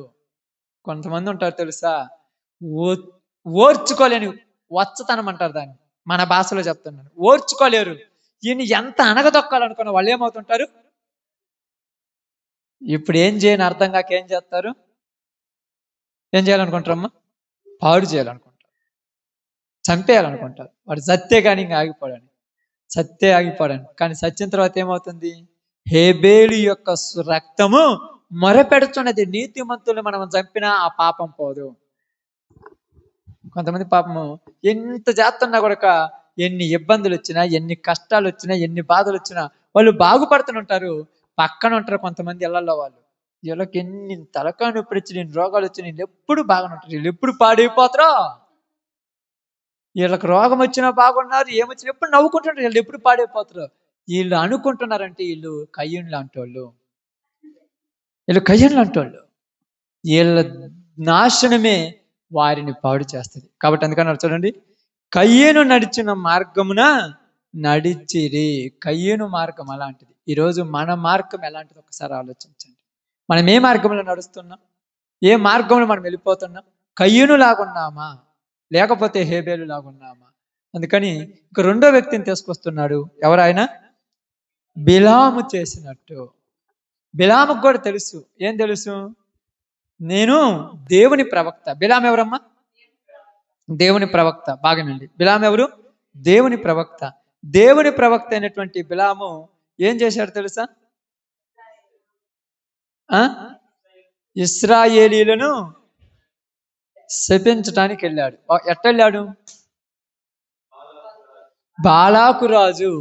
కొంతమంది ఉంటారు తెలుసా, ఓర్చుకోలేని వచ్చతనం అంటారు దాన్ని, మన భాషలో చెప్తున్నాను. ఓర్చుకోలేరు. ఈయన్ని ఎంత అనగదొక్కాలనుకున్న వాళ్ళు ఏమవుతుంటారు? ఇప్పుడు ఏం చేయని అర్థం కాక ఏం చేస్తారు? ఏం చేయాలనుకుంటారమ్మా? పాడు చేయాలనుకుంటారు, చంపేయాలనుకుంటారు. వాడు సత్తే కానీ ఇంకా ఆగిపోడని, సత్తే ఆగిపోడని. కానీ సత్యం తర్వాత ఏమవుతుంది? హేబేలు యొక్క రక్తము మొరపెడుతున్నది. నీతిమంతులు మనం చంపినా ఆ పాపం పోదు. కొంతమంది పాపము ఎంత చేస్తున్నా కూడా, ఎన్ని ఇబ్బందులు వచ్చినా, ఎన్ని కష్టాలు వచ్చినా, ఎన్ని బాధలు వచ్చినా వాళ్ళు బాగుపడుతుంటారు. పక్కన ఉంటారు కొంతమంది ఇళ్లలో వాళ్ళు, వీళ్ళకి ఎన్ని తలకాయ నొప్పి వచ్చి, నేను రోగాలు వచ్చి, నేను ఎప్పుడు బాగానే ఉంటారు, వీళ్ళు ఎప్పుడు పాడైపోతారో. వీళ్ళకి రోగం వచ్చినా బాగున్నారు, ఏమొచ్చినా ఎప్పుడు నవ్వుకుంటుంటారు, వీళ్ళు ఎప్పుడు పాడైపోతారు. వీళ్ళు అనుకుంటున్నారంటే వీళ్ళు కయ్యూను లాంటి వాళ్ళు, వీళ్ళ నాశనమే వారిని పాడు చేస్తుంది. కాబట్టి అందుకని చూడండి, కయ్యూను నడిచిన మార్గమున నడిచిరి. కయ్యూను మార్గం అలాంటిది. ఈరోజు మన మార్గం ఎలాంటిది ఒకసారి ఆలోచించండి. మనం ఏ మార్గంలో నడుస్తున్నాం? ఏ మార్గంలో మనం వెళ్ళిపోతున్నాం? కయ్యూను లాగున్నామా, లేకపోతే హేబేలు లాగున్నామా? అందుకని ఇక రెండో వ్యక్తిని తీసుకొస్తున్నాడు. ఎవరైనా? బిలాము చేసినట్టు. బిలాముకు కూడా తెలుసు. ఏం తెలుసు? నేను దేవుని ప్రవక్త. బిలాము ఎవరమ్మా? దేవుని ప్రవక్త. బాగానండి. బిలాము ఎవరు? దేవుని ప్రవక్త. దేవుని ప్రవక్త అయినటువంటి బిలాము ఏం చేశాడు తెలుసా? ఇశ్రాయేలీలను శపించటానికి వెళ్ళాడు. ఎట్టెళ్ళాడు? బాలాకు రాజు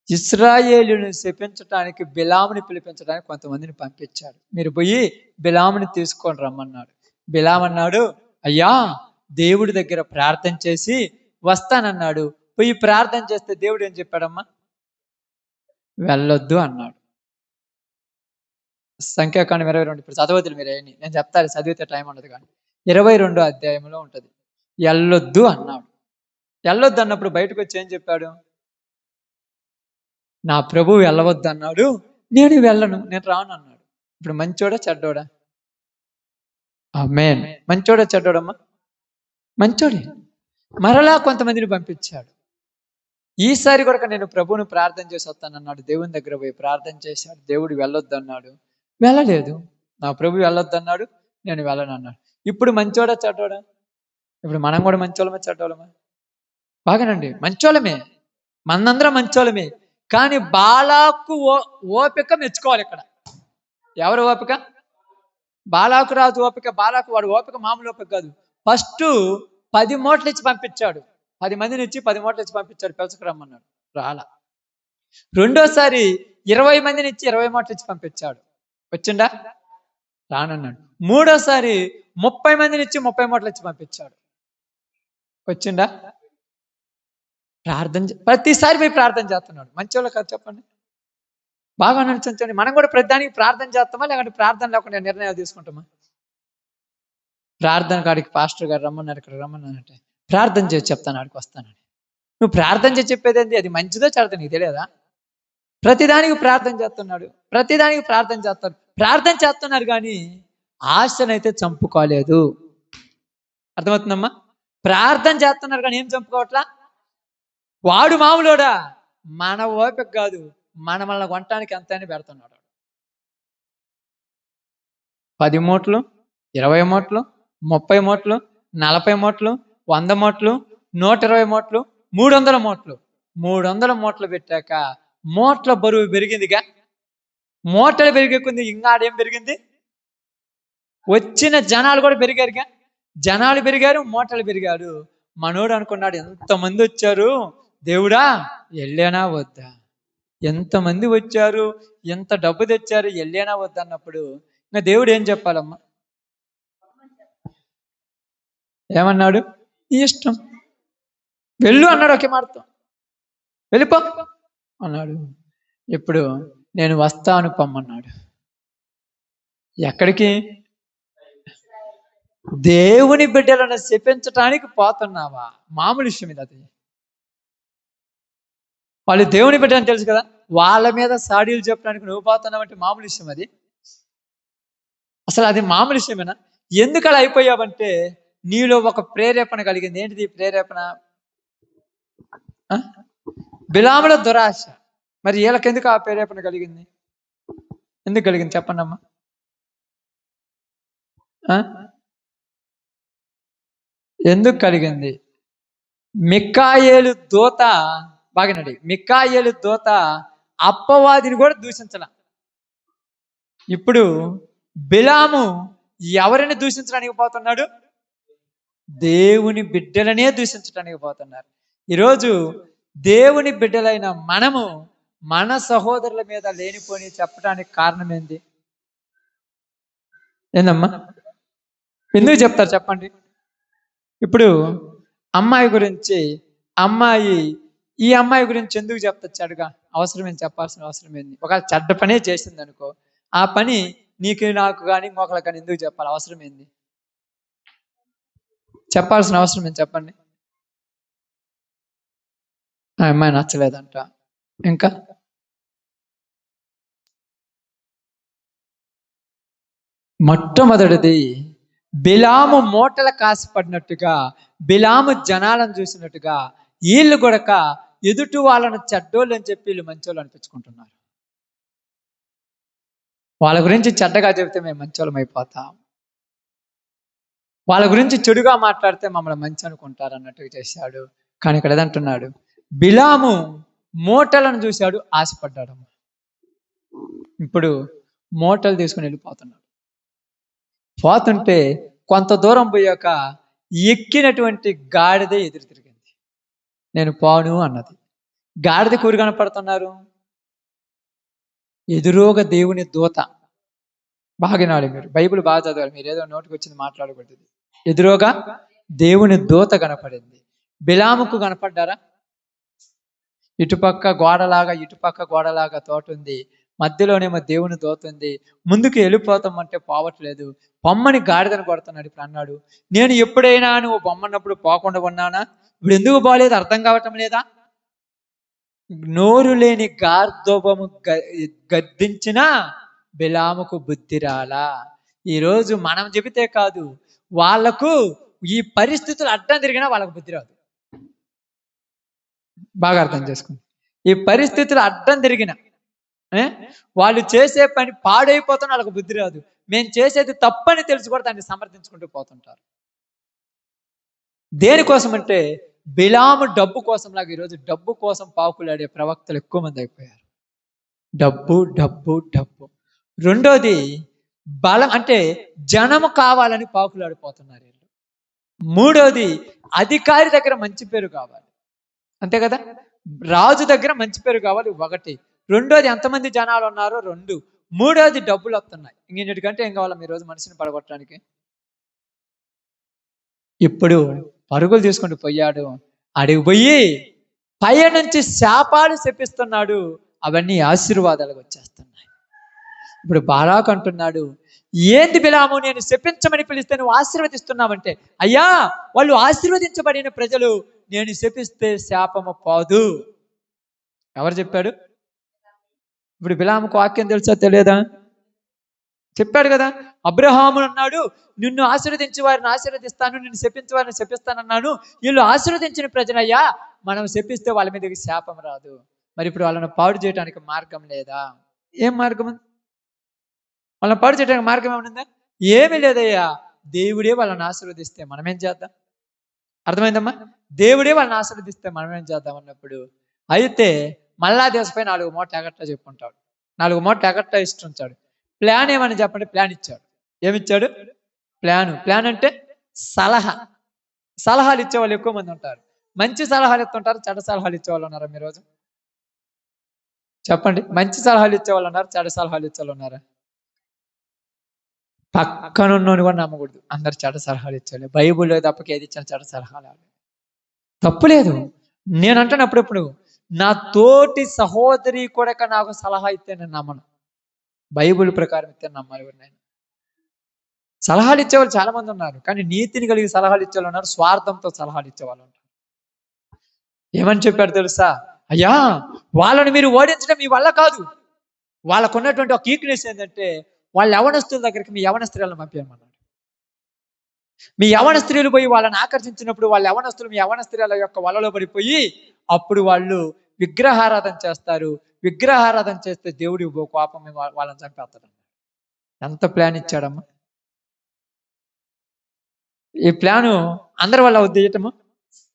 ఇశ్రాయేలుని శపించటానికి బిలాముని పిలిపించడానికి కొంతమందిని పంపించాడు. మీరు పోయి బిలాముని తీసుకొని రమ్మన్నాడు. బిలాము అన్నాడు, అయ్యా దేవుడి దగ్గర ప్రార్థన చేసి వస్తానన్నాడు. పోయి ప్రార్థన చేస్తే దేవుడు ఏం చెప్పాడమ్మా? వెళ్ళొద్దు అన్నాడు. సంఖ్యాకాండం 22. ఇప్పుడు చదవద్దు మీరు ఏమి, నేను చెప్తాను, చదివితే టైం ఉండదు. కానీ 22 అధ్యాయంలో ఉంటుంది. వెళ్ళొద్దు అన్నాడు. వెళ్ళొద్దు అన్నప్పుడు బయటకు వచ్చి ఏం చెప్పాడు? నా ప్రభువు వెళ్ళవద్దు అన్నాడు, నేను వెళ్ళను, నేను రాను అన్నాడు. ఇప్పుడు మంచోడా చెడ్డోడా? ఆమేన్. మంచోడా చెడ్డోడమ్మా? మంచోడే. మరలా కొంతమందిని పంపించాడు. ఈసారి కూడా నేను ప్రభువును ప్రార్థన చేసి వస్తానన్నాడు. దేవుని దగ్గర పోయి ప్రార్థన చేశాడు. దేవుడు వెళ్ళొద్దు అన్నాడు, వెళ్ళలేదు. నా ప్రభు వెళ్ళొద్దు అన్నాడు, నేను వెళ్ళను అన్నాడు. ఇప్పుడు మంచోడా చెడ్డోడా? ఇప్పుడు మనం కూడా మంచోళమా చెడ్డోళమా? బాగానండి, మంచోళమే, మనందరం మంచోళమే. కానీ బాలాకు ఓపిక మెచ్చుకోవాలి ఇక్కడ. ఎవరు ఓపిక? బాలాకు రాజు ఓపిక. బాలాకు వాడు ఓపిక మామూలు ఓపిక కాదు. ఫస్ట్ 10 మూటలు ఇచ్చి పంపించాడు. 10 మందిని ఇచ్చి 10 మూటలు ఇచ్చి పంపించాడు, పిలుచుకురమ్మన్నాడు, రాలా. రెండోసారి 20 మందిని ఇచ్చి 20 మూటలు ఇచ్చి పంపించాడు, వచ్చిండా? రానన్నాడు. మూడోసారి 30 మందిని ఇచ్చి 30 మూటలు ఇచ్చి పంపించాడు, వచ్చిండా? ప్రార్థన ప్రతిసారి పోయి ప్రార్థన చేస్తున్నాడు. మంచోళ్ళు కాదు చెప్పండి? బాగా నడిచండి. మనం కూడా ప్రతిదానికి ప్రార్థన చేస్తామా, లేకపోతే ప్రార్థన లేకుండా నిర్ణయాలు తీసుకుంటామా? ప్రార్థన కాడికి పాస్టర్ గారు రమ్మన్నారు, ఇక్కడ రమ్మన్నారంటే ప్రార్థన చేసి చెప్తాను, ఆడికి వస్తానని. నువ్వు ప్రార్థన చేసి చెప్పేది ఏంటి? అది మంచిదో చెడతా నీకు తెలియదా? ప్రతిదానికి ప్రార్థన చేస్తున్నాడు, ప్రతిదానికి ప్రార్థన చేస్తాడు. ప్రార్థన చేస్తున్నారు కానీ ఆశనైతే చంపుకోలేదు. అర్థమవుతుందమ్మా? ప్రార్థన చేస్తున్నారు కానీ ఏం చంపుకోవట్లా? వాడు మామూలోడా? మన ఓపిక కాదు, మనల్ని కొనటానికి ఎంతైనా పెడుతున్నాడు. 10 మూటలు, 20 మూటలు, 30 మూటలు, 40 మూటలు, 100 మూటలు, 120 మూటలు, 300 మూటలు. 300 మూటలు పెట్టాక మూటల బరువు పెరిగిందిగా. మూటలు పెరిగే కొంది ఇంకా ఆడేం పెరిగింది? వచ్చిన జనాలు కూడా పెరిగారుగా. జనాలు పెరిగారు, మూటలు పెరిగాడు. మనోడు అనుకున్నాడు, ఎంతమంది వచ్చారు దేవుడా, వెళ్ళానా వద్దా? ఎంతమంది వచ్చారు, ఎంత డబ్బు తెచ్చారు, వెళ్ళానా వద్దా అన్నప్పుడు ఇంకా దేవుడు ఏం చెప్పాలమ్మా? ఏమన్నాడు? నీ ఇష్టం, వెళ్ళు అన్నాడు. ఒకే మాటతో వెళ్ళిపో అన్నాడు. ఇప్పుడు నేను వస్తాను పొమ్మన్నాడు. ఎక్కడికి? దేవుని బిడ్డలను శపించటానికి పోతున్నావా? మామూలు విషయం ఇది. అది వాళ్ళు దేవుని బిడ్డ అని తెలుసు కదా, వాళ్ళ మీద సాడీలు చెప్పడానికి నువ్వు పోతున్నావు అంటే మామూలు విషయం అది? అసలు అది మామూలు విషయమేనా? ఎందుకు అలా అయిపోయావంటే నీలో ఒక ప్రేరేపణ కలిగింది. ఏంటిది ప్రేరేపణ? బిలాముల దురాశ. మరి వీళ్ళకెందుకు ఆ ప్రేరేపణ కలిగింది? ఎందుకు కలిగింది చెప్పండి అమ్మా? ఎందుకు కలిగింది? మిక్కాయేలు దూత, బాగానండి, మిక్కాయేలు దూత అప్పవాదిని కూడా దూషించాల. ఇప్పుడు బిలాము ఎవరిని దూషించడానికి పోతున్నాడు? దేవుని బిడ్డలనే దూషించడానికి పోతున్నారు. ఈరోజు దేవుని బిడ్డలైన మనము మన సహోదరుల మీద లేనిపోని చెప్పడానికి కారణం ఏంది? ఏందమ్మా? ఎందుకు చెప్తారు చెప్పండి? ఇప్పుడు అమ్మాయి గురించి ఈ అమ్మాయి గురించి ఎందుకు చెప్తా చెడుగా? అవసరమేం? చెప్పాల్సిన అవసరం ఏంది? ఒక చెడ్డ పనే చేసింది అనుకో, ఆ పని నీకు నాకు కానీ ఇంకొకరికి కానీ ఎందుకు చెప్పాలి? అవసరం ఏంది? చెప్పాల్సిన అవసరం ఏంది చెప్పండి? ఆ అమ్మాయి నచ్చలేదంట. ఇంకా మొట్టమొదటిది బిలాము మూటల కాసిపడినట్టుగా, బిలాము జనాలను చూసినట్టుగా వీళ్ళు కొడక ఎదుటి వాళ్ళను చెడ్డోళ్ళు అని చెప్పి వీళ్ళు మంచోళ్ళు అనిపించుకుంటున్నారు. వాళ్ళ గురించి చెడ్డగా చెబితే మేము మంచోళ్ళం అయిపోతాం, వాళ్ళ గురించి చెడుగా మాట్లాడితే మమ్మల్ని మంచి అనుకుంటారు అన్నట్టుగా చేశాడు. కానీ ఇక్కడ ఏదంటున్నాడు? బిలాము మూటలను చూశాడు, ఆశపడ్డాడు. ఇప్పుడు మూటలు తీసుకుని వెళ్ళిపోతున్నాడు. పోతుంటే కొంత దూరం పోయాక ఎక్కినటువంటి గాడిద ఎదురు తిరిగింది. నేను పోను అన్నది. గాడిద కూరు కనపడుతున్నారు, ఎదురుగా దేవుని దూత. బాగినాడు, మీరు బైబిల్ బాగా చదవాలి, మీరు ఏదో నోటికి వచ్చింది మాట్లాడకూడదు. ఎదురుగా దేవుని దూత కనపడింది. బిలాముకు కనపడ్డారా? ఇటుపక్క గోడలాగా ఇటుపక్క గోడలాగా తోట ఉంది. మధ్యలోనేమో దేవుని దోతుంది, ముందుకు వెళ్ళిపోతామంటే పోవట్లేదు, బొమ్మని గాడిదని కొడుతున్నాడు. ఇప్పుడు అన్నాడు, నేను ఎప్పుడైనా నువ్వు బొమ్మన్నప్పుడు పోకుండా ఉన్నానా? ఇప్పుడు ఎందుకు పోలేదు అర్థం కావటం లేదా? నోరు లేని గార్ధోబము గద్దించిన బిలాముకు బుద్ధి రాలా. ఈరోజు మనం చెబితే కాదు, వాళ్లకు ఈ పరిస్థితులు అడ్డం తిరిగినా వాళ్ళకు బుద్ధి రాదు. బాగా అర్థం చేసుకోండి. ఈ పరిస్థితులు అడ్డం తిరిగిన వాళ్ళు చేసే పని పాడైపోతున్న వాళ్ళకు బుద్ధి రాదు. మేము చేసేది తప్పని తెలిసి కూడా దాన్ని సమర్థించుకుంటూ పోతుంటారు. దేనికోసం అంటే బిలాము డబ్బు కోసం లాగా ఈరోజు డబ్బు కోసం పాకులాడే ప్రవక్తలు ఎక్కువ మంది అయిపోయారు. డబ్బు డబ్బు డబ్బు. రెండోది బలం, అంటే జనము కావాలని పాకులాడిపోతున్నారు వీళ్ళు. మూడోది అధికారి దగ్గర మంచి పేరు కావాలి, అంతే కదా. రాజు దగ్గర మంచి పేరు కావాలి ఒకటి. రెండోది ఎంతమంది జనాలు ఉన్నారో రెండు. మూడోది డబ్బులు వస్తున్నాయి. ఇంకెన్నిటికంటే ఏం కావాలా మీ రోజు మనిషిని పడగొట్టడానికి? ఇప్పుడు పరుగులు తీసుకుంటూ పోయాడు, అడిగి పోయి పై నుంచి శాపాలు శపిస్తున్నాడు, అవన్నీ ఆశీర్వాదాలకు వచ్చేస్తున్నాయి. ఇప్పుడు బారాకు అంటున్నాడు, ఏంది బిలాము, నేను శపించమని పిలిస్తే నువ్వు ఆశీర్వదిస్తున్నావంటే, అయ్యా వాళ్ళు ఆశీర్వదించబడిన ప్రజలు, నేను శపిస్తే శాపము పోదు. ఎవరు చెప్పాడు? ఇప్పుడు బిలాముకు వాక్యం తెలుసా తెలియదా? చెప్పాడు కదా. అబ్రహాము అన్నాడు, నిన్ను ఆశీర్వదించి వారిని ఆశీర్వదిస్తాను, నిన్ను శపించి వారిని శపిస్తానన్నాను. వీళ్ళు ఆశీర్వదించిన ప్రజలయ్యా, మనం శపిస్తే వాళ్ళ మీదకి శాపం రాదు. మరి ఇప్పుడు వాళ్ళని పాడు చేయడానికి మార్గం లేదా? ఏం మార్గం? వాళ్ళని పాడు చేయడానికి మార్గం ఏమనుందా? ఏమీ లేదయ్యా. దేవుడే వాళ్ళని ఆశీర్వదిస్తే మనమేం చేద్దాం? అర్థమైందమ్మా? దేవుడే వాళ్ళని ఆశీర్వదిస్తే మనమేం చేద్దాం అన్నప్పుడు, అయితే మళ్ళా దేశపై 4 మూటలు ఎగట్లా చెప్పుకుంటాడు. 4 మూటలు ఎగట్లా ఇస్తుంటాడు. ప్లాన్ ఏమని చెప్పండి? ప్లాన్ ఇచ్చాడు. ఏమిచ్చాడు? ప్లాన్ అంటే సలహా. సలహాలు ఇచ్చేవాళ్ళు ఎక్కువ మంది ఉంటారు. మంచి సలహాలు ఇస్తుంటారు, చెడ్డ సలహాలు ఇచ్చేవాళ్ళు ఉన్నారా మీ రోజు? చెప్పండి. మంచి సలహాలు ఇచ్చేవాళ్ళు ఉన్నారు, చెడ్డ సలహాలు ఇచ్చేవాళ్ళు ఉన్నారా? పక్కనున్నోని కూడా నమ్మకూడదు. అందరు చెడ్డ సలహాలు ఇచ్చేవాళ్ళు. బైబుల్లో తప్పకి ఏది ఇచ్చిన చెడ్డ సలహాలు. తప్పులేదు. నేనంటాను అప్పుడప్పుడు, నా తోటి సహోదరి కొడక నాకు సలహా ఇస్తే నేను నమ్మను. బైబుల్ ప్రకారం ఇస్తే నమ్మాలి. నేను సలహాలు ఇచ్చేవాళ్ళు చాలా మంది ఉన్నారు, కానీ నీతిని కలిగి సలహాలు ఇచ్చేవాళ్ళు ఉన్నారు, స్వార్థంతో సలహాలు ఇచ్చేవాళ్ళు ఉన్నారు. ఏమని చెప్పాడు తెలుసా? అయ్యా వాళ్ళని మీరు ఓడించడం మీ వల్ల కాదు. వాళ్ళకు ఉన్నటువంటి ఒక వీక్నెస్ ఏంటంటే, వాళ్ళ యవనస్తుల దగ్గరికి మీ యవన స్త్రీలను పంపించమన్నాడు. మీ యవన స్త్రీలు పోయి వాళ్ళని ఆకర్షించినప్పుడు వాళ్ళ యవనస్తులు మీ యవన స్త్రీల యొక్క వలలో పడిపోయి అప్పుడు వాళ్ళు విగ్రహారాధన చేస్తారు. విగ్రహారాధన చేస్తే దేవుడి కోపం వాళ్ళని చంపేస్తాడు. ఎంత ప్లాన్ ఇచ్చాడమ్మా! ఈ ప్లాను అందరి వల్ల ఉద్దేశము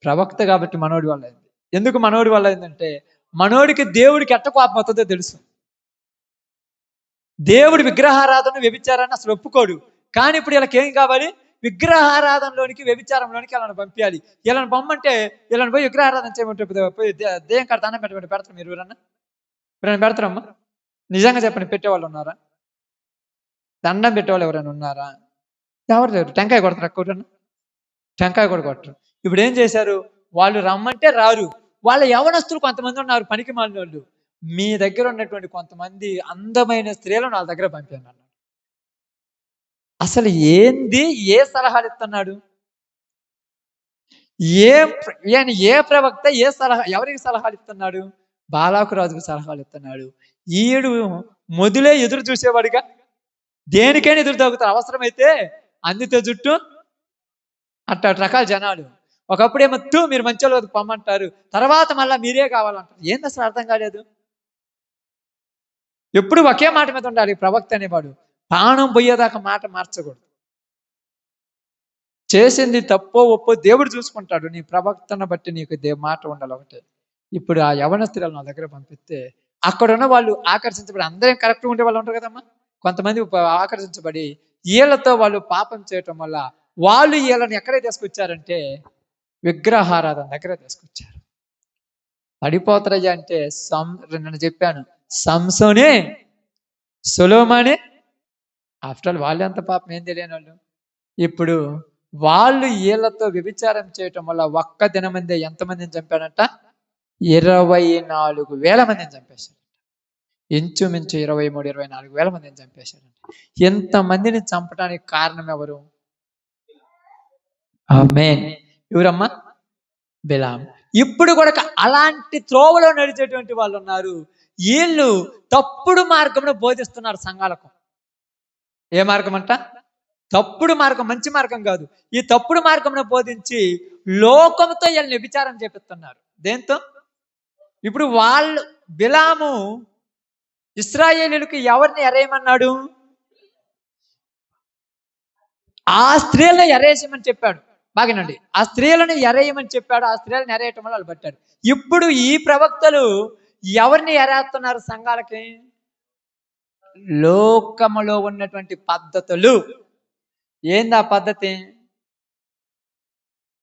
ప్రవక్త కాబట్టి మనోడి వల్ల అయింది. ఎందుకు మనోడి వల్ల అయిందంటే, మనోడికి దేవుడికి ఎట్ట కోపం అవుతుందో తెలుసు. దేవుడి విగ్రహారాధన వ్యభిచారాన్ని అసలు ఒప్పుకోడు. కానీ ఇప్పుడు వీళ్ళకి ఏం కావాలి? విగ్రహారాధనలోనికి వ్యభిచారంలోనికి వీళ్ళని పంపించాలి. వీళ్ళని పంపంటే వీళ్ళని పోయి విగ్రహారాధన చేయమంటే పోయి దేయం కాడ దండం పెట్టమంటే పెడతారు మీరు? ఎవరైనా పెడతారమ్మా? నిజంగా చెప్పండి, పెట్టేవాళ్ళు ఉన్నారా? దండం పెట్టేవాళ్ళు ఎవరైనా ఉన్నారా? ఎవరు లేరు. టెంకాయ కొడతారు. ఎక్కువ టెంకాయ కూడా కొట్టరు. ఇప్పుడు ఏం చేశారు? వాళ్ళు రమ్మంటే రారు. వాళ్ళ యవనస్తులు కొంతమంది ఉన్నారు, పనికి మాలిన వాళ్ళు. మీ దగ్గర ఉన్నటువంటి కొంతమంది అందమైన స్త్రీలను వాళ్ళ దగ్గర పంపాను అన్నాడు. అసలు ఏంది? ఏ సలహాలు ఇస్తున్నాడు? ఏ ప్రవక్త ఏ సలహా, ఎవరికి సలహాలు ఇస్తున్నాడు? బాలాకు రాజుకు సలహాలు ఇస్తున్నాడు. ఈడు మొదలే ఎదురు చూసేవాడిగా, దేనికైనా ఎదురు తగ్గుతారు. అవసరమైతే అందితే జుట్టు అట్ట రకాల జనాలు. ఒకప్పుడేమో మీరు మంచి వాళ్ళు పొమ్మంటారు, తర్వాత మళ్ళీ మీరే కావాలంటారు. ఏంది అసలు అర్థం కాలేదు. ఎప్పుడు ఒకే మాట మీద ఉండాలి ప్రవక్త అనేవాడు. ప్రాణం పోయేదాకా మాట మార్చకూడదు. చేసింది తప్పో ఒప్పో దేవుడు చూసుకుంటాడు. నీ ప్రవక్తను బట్టి నీకు మాట ఉండాలి ఒకటే. ఇప్పుడు ఆ యవన స్త్రీలను నా దగ్గర పంపిస్తే అక్కడ ఉన్న వాళ్ళు ఆకర్షించబడి, అందరం కరెక్ట్గా ఉండే వాళ్ళు ఉంటారు కదమ్మా, కొంతమంది ఆకర్షించబడి వీళ్ళతో వాళ్ళు పాపం చేయటం వల్ల వాళ్ళు వీళ్ళని ఎక్కడే తీసుకొచ్చారంటే విగ్రహారాధన దగ్గర తీసుకొచ్చారు. పడిపోతారయ్యా అంటే నేను చెప్పాను, సంసోనే సొలొమోనే ఆఫ్టర్ ఆల్ వాళ్ళు ఎంత పాపం ఏం తెలియని వాళ్ళు. ఇప్పుడు వాళ్ళు వీళ్ళతో వ్యభిచారం చేయటం వల్ల ఒక్క దినమందే ఎంతమందిని చంపాడంట? 24,000 మందిని చంపేశాడు. ఇంచుమించు 23-24 వేల మందిని చంపేశారండి. ఎంతమందిని చంపడానికి కారణం ఎవరు? ఆమేన్. ఎవరమ్మా? బిలాం. ఇప్పుడు కూడా అలాంటి త్రోవలో నడిచేటువంటి వాళ్ళు ఉన్నారు. వీళ్ళు తప్పుడు మార్గంలో బోధిస్తున్నారు సంఘాలకు. ఏ మార్గం అంట? తప్పుడు మార్గం, మంచి మార్గం కాదు. ఈ తప్పుడు మార్గంలో బోధించి లోకంతో వీళ్ళని వ్యభిచారం చేపిస్తున్నారు. దేంతో? ఇప్పుడు వాళ్ళు బిలాము ఇశ్రాయేలీయులకు ఎవరిని ఎరేయమన్నాడు? ఆ స్త్రీలను ఎరేయమని చెప్పాడు. బాగానండి, ఆ స్త్రీలను ఎరేయమని చెప్పాడు. ఆ స్త్రీలను ఎరేయటం వల్ల వాళ్ళు పట్టారు. ఇప్పుడు ఈ ప్రవక్తలు ఎవరిని ఎరేస్తున్నారు సంఘాలకి? లోకములో ఉన్నటువంటి పద్ధతులు. ఏంది ఆ పద్ధతి?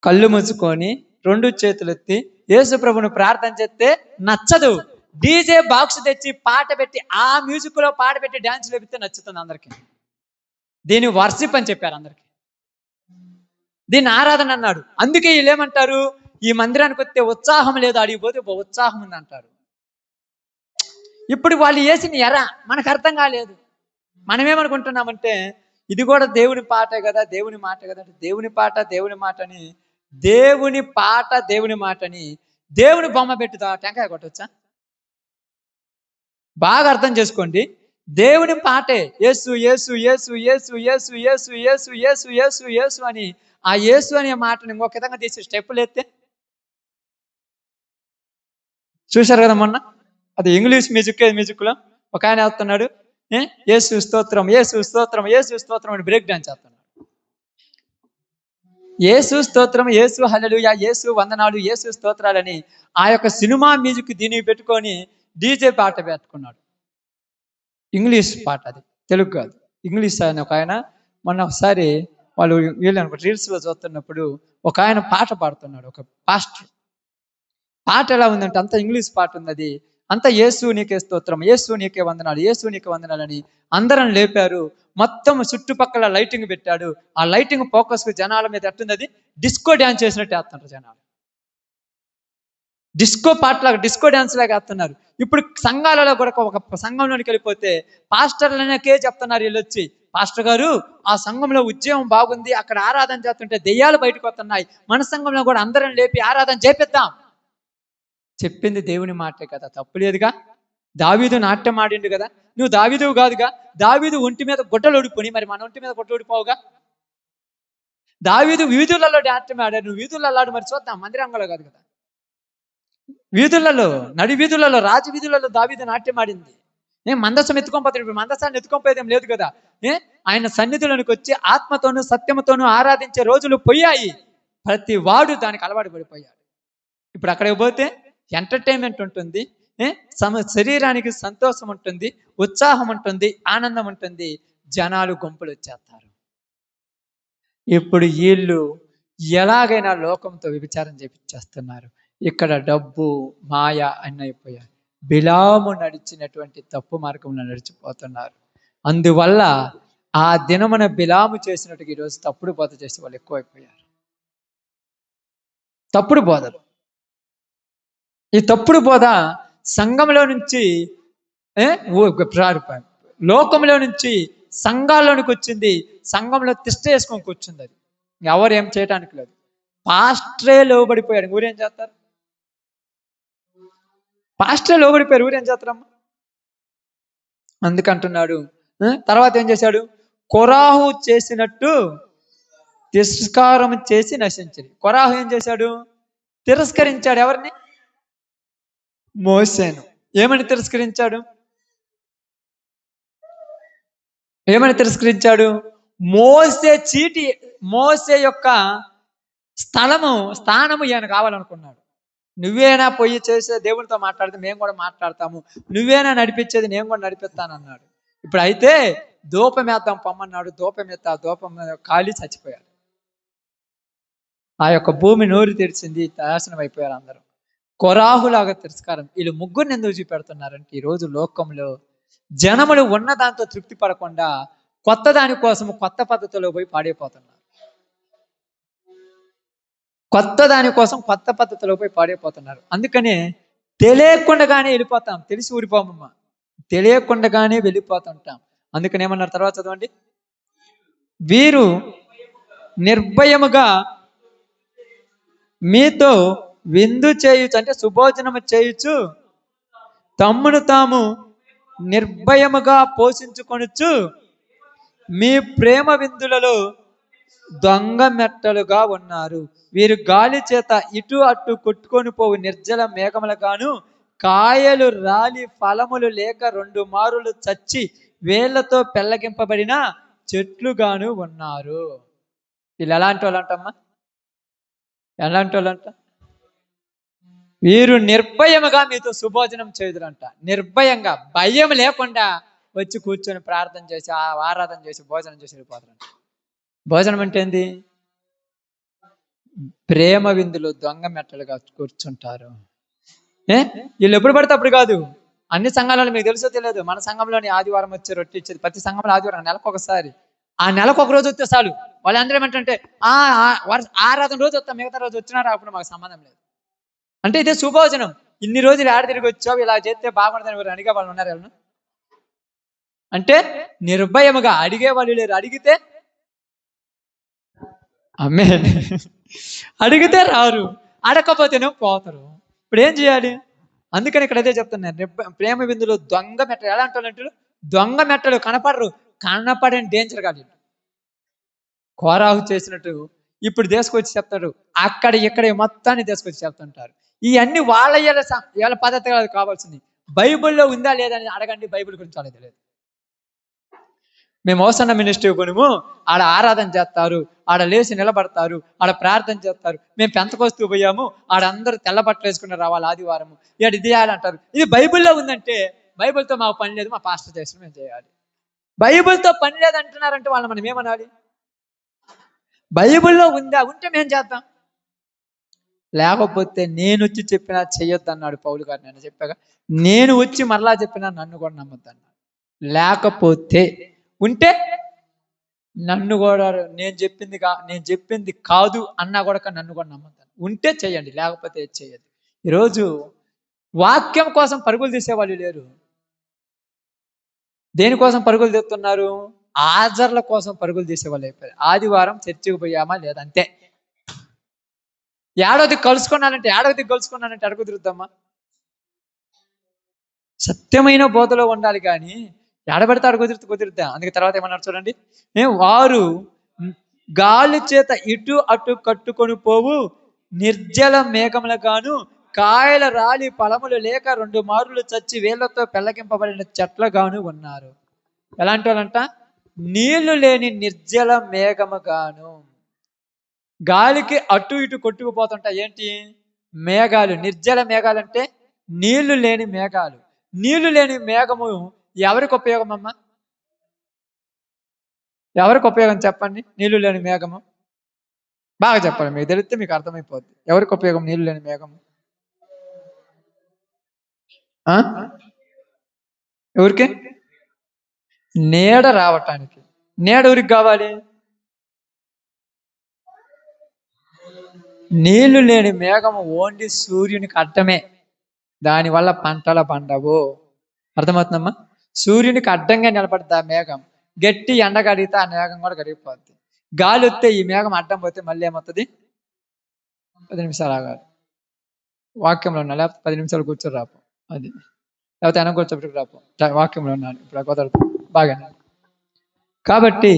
కళ్ళు మూసుకొని 2 చేతులు ఎత్తి యేసు ప్రభుని ప్రార్థన చేస్తే నచ్చదు. డీజే బాక్స్ తెచ్చి పాట పెట్టి ఆ మ్యూజిక్ లో పాట పెట్టి డాన్స్ లేపితే నచ్చుతుంది అందరికి. దీన్ని వర్షిప్ అని చెప్పారు అందరికి. దీన్ని ఆరాధన అన్నాడు. అందుకే వీళ్ళు ఏమంటారు? ఈ మందిరానికి వస్తే ఉత్సాహం లేదు, అడిగిపోతే ఉత్సాహం ఉంది అంటారు. ఇప్పుడు వాళ్ళు వేసిన ఎర మనకు అర్థం కాలేదు. మనమేమనుకుంటున్నామంటే ఇది కూడా దేవుని పాటే కదా, దేవుని మాట కదా. దేవుని పాట దేవుని మాటని, దేవుని పాట దేవుని మాటని దేవుని బొమ్మ పెట్టుదా టెంకాయ కొట్టొచ్చా? బాగా అర్థం చేసుకోండి. దేవుని పాటే యేసు యేసు యేసు యేసు యేసు యేసు యేసు యేసు యేసు యేసు అని, ఆ యేసు అనే మాటని ఇంకొక విధంగా తీసి స్టెప్పులు ఎత్తే చూశారు కదా మొన్న. అది ఇంగ్లీష్ మ్యూజిక్లో ఒక ఆయన వేస్తున్నాడు, యేసు స్తోత్రం యేసు స్తోత్రం యేసు స్తోత్రం అని బ్రేక్ డాన్స్ చేస్తున్నాడు. యేసు స్తోత్రం, యేసు హల్లెలూయా, యేసు వందనాలు, యేసు స్తోత్రాలని ఆ యొక్క సినిమా మ్యూజిక్ దీనికి పెట్టుకొని డీజే పాట పెట్టుకున్నాడు. ఇంగ్లీష్ పాట, అది తెలుగు కాదు, ఇంగ్లీష్. ఆయన ఒక ఆయన మొన్న ఒకసారి వాళ్ళు వీళ్ళు రీల్స్లో చూస్తున్నప్పుడు ఒక ఆయన పాట పాడుతున్నాడు, ఒక పాస్టర్. పాట ఎలా ఉందంటే అంత ఇంగ్లీష్ పాట ఉంది. అది అంత యేసు నీకే స్తోత్రం, యేసు నీకే వందనాలు, యేసు నీకే వందనాలని అందరం లేపారు. మొత్తం చుట్టుపక్కల లైటింగ్ పెట్టాడు. ఆ లైటింగ్ ఫోకస్ జనాల మీద ఎట్టుంది, అది డిస్కో డ్యాన్స్ చేసినట్టు వేస్తున్నారు జనాలు. డిస్కో పాటలాగా, డిస్కో డ్యాన్స్ లాగా వేస్తున్నారు. ఇప్పుడు సంఘాలలో కూడా ఒక సంఘంలోనికి వెళ్ళిపోతే పాస్టర్లకే చెప్తున్నారు వీళ్ళు వచ్చి, పాస్టర్ గారు ఆ సంఘంలో ఉద్యమం బాగుంది, అక్కడ ఆరాధన చేస్తుంటే దెయ్యాలు బయటకు వస్తున్నాయి, మన సంఘంలో కూడా అందరం లేపి ఆరాధన చేపిద్దాం. చెప్పింది దేవుని మాటే కదా, తప్పు లేదుగా. దావీదు నాట్యం ఆడిండు కదా, నువ్వు దావీదువు కాదుగా. దావీదు ఒంటి మీద గుడ్డలు ఓడిపోయి, మరి మన ఒంటి మీద గుడ్డ ఓడిపోవుగా. దావీదు వీధులలో నాట్యం ఆడాడు, నువ్వు వీధులలో ఆడు, మరి చూద్దాం, మందిరంగంలో కాదు కదా. వీధులలో, నడి వీధులలో, రాజ వీధులలో దావీదు నాట్యం ఆడింది. మందసం ఎత్తుకోపోతాడు. ఇప్పుడు మందసాన్ని ఎత్తుకోపోయేదేం లేదు కదా. ఆయన సన్నిధిలోనికి వచ్చి ఆత్మతోనూ సత్యముతోనూ ఆరాధించే రోజులు పోయాయి. ప్రతి వాడు దానికి అలవాటు పడిపోయాడు. ఇప్పుడు అక్కడికి పోతే ఎంటర్టైన్మెంట్ ఉంటుంది, శరీరానికి సంతోషం ఉంటుంది, ఉత్సాహం ఉంటుంది, ఆనందం ఉంటుంది, జనాలు గుంపులు వచ్చేస్తారు. ఇప్పుడు వీళ్ళు ఎలాగైనా లోకంతో వ్యభిచారం చేపిచ్చేస్తున్నారు. ఇక్కడ డబ్బు మాయ అన్నీ అయిపోయారు. బిలాము నడిచినటువంటి తప్పు మార్గంలో నడిచిపోతున్నారు. అందువల్ల ఆ దినమున బిలాము చేసినట్టుగా ఈరోజు తప్పుడు బోధ చేసే వాళ్ళు ఎక్కువైపోయారు. తప్పుడు బోధలు, ఈ తప్పుడు బోధ సంఘంలో నుంచి లోకంలో నుంచి సంఘాల్లోనికి వచ్చింది. సంఘంలో తిష్ట వేసుకొని కూర్చుంది. అది ఎవరు ఏం చేయడానికి లేదు. పాస్టరే లోబడిపోయాడు, ఊరేం చేస్తారు? పాస్టరే లోబడిపోయారు, ఊరేం చేస్తారమ్మా? అందుకంటున్నాడు. తర్వాత ఏం చేశాడు? కొరాహు చేసినట్టు తిరస్కారం చేసి నశించింది. కొరాహు ఏం చేశాడు? తిరస్కరించాడు. ఎవరిని? మోసేను. ఏమని తిరస్కరించాడు? ఏమని తిరస్కరించాడు? మోసే యొక్క స్థానము ఈయన కావాలనుకున్నాడు. నువ్వేనా పోయి చేసే దేవునితో మాట్లాడితే మేము కూడా మాట్లాడతాము, నువ్వేనా నడిపించేది నేను కూడా నడిపిస్తానన్నాడు. ఇప్పుడు అయితే ధూపమేద్దాం పొమ్మన్నాడు. ధూపం కాలి చచ్చిపోయాడు. ఆ యొక్క భూమి నోరు తెరిచింది, నాశనం అయిపోయారు అందరూ. కొరాహులాగా తిరస్కారం. వీళ్ళు ముగ్గురిని ఎందుకు చూపెడుతున్నారంటే ఈరోజు లోకంలో జనములు ఉన్న దాంతో తృప్తి పడకుండా కొత్త దాని కోసం కొత్త పద్ధతిలో పోయి పాడైపోతున్నారు. కొత్త దానికోసం కొత్త పద్ధతిలో పోయి పాడైపోతున్నారు. అందుకనే తెలియకుండానే వెళ్ళిపోతాం, తెలిసి ఊడిపోమమ్మా. తెలియకుండానే వెళ్ళిపోతుంటాం. అందుకని ఏమన్నారు తర్వాత చదవండి. వీరు నిర్భయముగా మీతో విందు చేయుచు, అంటే సుభోజనము చేయుచు తమ్మును తాము నిర్భయముగా పోషించుకొనుచు మీ ప్రేమ విందులలో దొంగ మెట్టలుగా ఉన్నారు. వీరు గాలి చేత ఇటు అటు కొట్టుకొని పోవు నిర్జల మేఘములుగాను, కాయలు రాలి ఫలములు లేక 2 మారులు చచ్చి వేళ్లతో పెళ్ళగింపబడిన చెట్లుగాను ఉన్నారు. వీళ్ళు ఎలాంటి వాళ్ళు అంటమ్మా? ఎలాంటి వాళ్ళు అంట? వీరు నిర్భయముగా మీతో సుభోజనం చేయుదురంట. నిర్భయంగా, భయం లేకుండా వచ్చి కూర్చొని ప్రార్థన చేసి ఆరాధన చేసి భోజనం చేసి వెళ్ళిపోతారంట. భోజనం అంటే ఏంది? ప్రేమ విందులు దొంగ మెట్టలుగా కూర్చుంటారు. వీళ్ళు ఎప్పుడు పడితే అప్పుడు కాదు. అన్ని సంఘాలలో మీకు తెలుసో తెలియదు, మన సంఘంలోని ఆదివారం వచ్చే రొట్టె ఇచ్చేది ప్రతి సంఘంలో ఆదివారం నెలకు ఒకసారి. ఆ నెలకు ఒక రోజు వస్తే చాలు. వాళ్ళందరూ ఏమంటే ఆరాధన రోజు వస్తాం, మిగతా రోజు వచ్చినారా అప్పుడు మాకు సంబంధం లేదు. అంటే ఇదే సుభోజనం. ఇన్ని రోజులు ఆడ తిరిగి వచ్చావు, ఇలా చేస్తే బాగుంటుందని ఎవరు అడిగే వాళ్ళు ఉన్నారు ఎవరు? అంటే నిర్భయముగా అడిగే వాళ్ళు లేరు. అడిగితే అమ్మే అడిగితే రారు, అడగకపోతేనే పోతారు. ఇప్పుడు ఏం చేయాలి? అందుకని ఇక్కడ అదే చెప్తున్నారు, ప్రేమ విందులో దొంగ మెట్టలు. ఎలా అంటారు? దొంగ మెట్టలు కనపడరు, కనపడని డేంజర్ కాదు. కోరాహు చేసినట్టు ఇప్పుడు తీసుకొచ్చి చెప్తాడు, అక్కడ ఇక్కడ మొత్తాన్ని తీసుకొచ్చి చెప్తుంటారు. ఇవన్నీ వాళ్ళ పద్ధతి కావాల్సింది. బైబిల్లో ఉందా లేదని అడగండి, బైబిల్ గురించి వాళ్ళకి తెలియదు. మేము హోసన్న మినిస్ట్రీ కొనుము, ఆడ ఆరాధన చేస్తారు, ఆడ లేచి నిలబడతారు, ఆడ ప్రార్థన చేస్తారు. మేము పెంతకొస్తూ పోయాము, ఆడందరూ తెల్ల బట్టలు వేసుకుని రావాలి ఆదివారము, ఇది చేయాలంటారు. ఇది బైబిల్లో ఉందంటే బైబిల్తో మాకు పని లేదు, మా పాస్టర్ చేసిన మేము చేయాలి. బైబిల్తో పని లేదంటున్నారంటే వాళ్ళని మనం ఏమనాలి? బైబిల్లో ఉందా? ఉంటే మేము చేద్దాం, లేకపోతే నేను వచ్చి చెప్పినా చెయ్యొద్దు అన్నాడు పౌలు గారు. నేను చెప్పాగా, నేను వచ్చి మరలా చెప్పినా నన్ను కూడా నమ్మొద్దు అన్నాడు. లేకపోతే ఉంటే నన్ను కూడా నేను చెప్పింది కాదు అన్నా కూడా నన్ను కూడా నమ్మద్దాను. ఉంటే చెయ్యండి, లేకపోతే చెయ్యదు. ఈరోజు వాక్యం కోసం పరుగులు తీసేవాళ్ళు లేరు. దేనికోసం పరుగులు తీస్తున్నారు? ఆజర్ల కోసం పరుగులు తీసేవాళ్ళు అయిపోయారు. ఆదివారం చర్చికి పోయామా లేదంతే. ఏడవది కలుసుకున్నానంటే అడుగు తిరుగుతామా? సత్యమైన బోధలో ఉండాలి కానీ ఎడబెడితే అడుగు కుదిరుతా. అందుకే తర్వాత ఏమన్నారు చూడండి, వారు గాలి చేత ఇటు అటు కట్టుకొని పోవు నిర్జల మేఘములుగాను, కాయల రాలి ఫలములు లేక 2 మారులు చచ్చి వేళ్లతో పెళ్ళగింపబడిన చెట్లుగాను ఉన్నారు. ఎలాంటి వాళ్ళంట? నీళ్లు లేని నిర్జల మేఘముగాను. గాలికి అటు ఇటు కొట్టుకుపోతుంటా. ఏంటి? మేఘాలు. నిర్జల మేఘాలు అంటే నీళ్లు లేని మేఘాలు. నీళ్లు లేని మేఘము ఎవరికి ఉపయోగం అమ్మా? ఎవరికి ఉపయోగం చెప్పండి? నీళ్లు లేని మేఘము బాగా చెప్పండి, మీకు తెలిస్తే మీకు అర్థమైపోద్ది. ఎవరికి ఉపయోగం నీళ్లు లేని మేఘము? ఎవరికి? నీడ రావటానికి. నీడ ఎవరికి కావాలి? నీళ్లు లేని మేఘము ఓన్లీ సూర్యునికి అడ్డమే, దానివల్ల పంటల పండవు. అర్థమవుతుందమ్మా? సూర్యునికి అడ్డంగా నిలబడుతుంది ఆ మేఘం. గట్టి ఎండ కడిగితే ఆ మేఘం కూడా కరిగిపోద్ది. గాలి వస్తే ఈ మేఘం అడ్డం పోతే మళ్ళీ ఏమవుతుంది? 10 నిమిషాలు ఆగాలి. వాక్యంలో ఉన్నా, లేకపోతే 10 నిమిషాలు కూర్చొని రాపు, అది లేకపోతే వెనక కూర్చోబెట్టుకు రాపు. వాక్యంలో ఉన్నాను ఇప్పుడు కుదరదు బాగా. కాబట్టి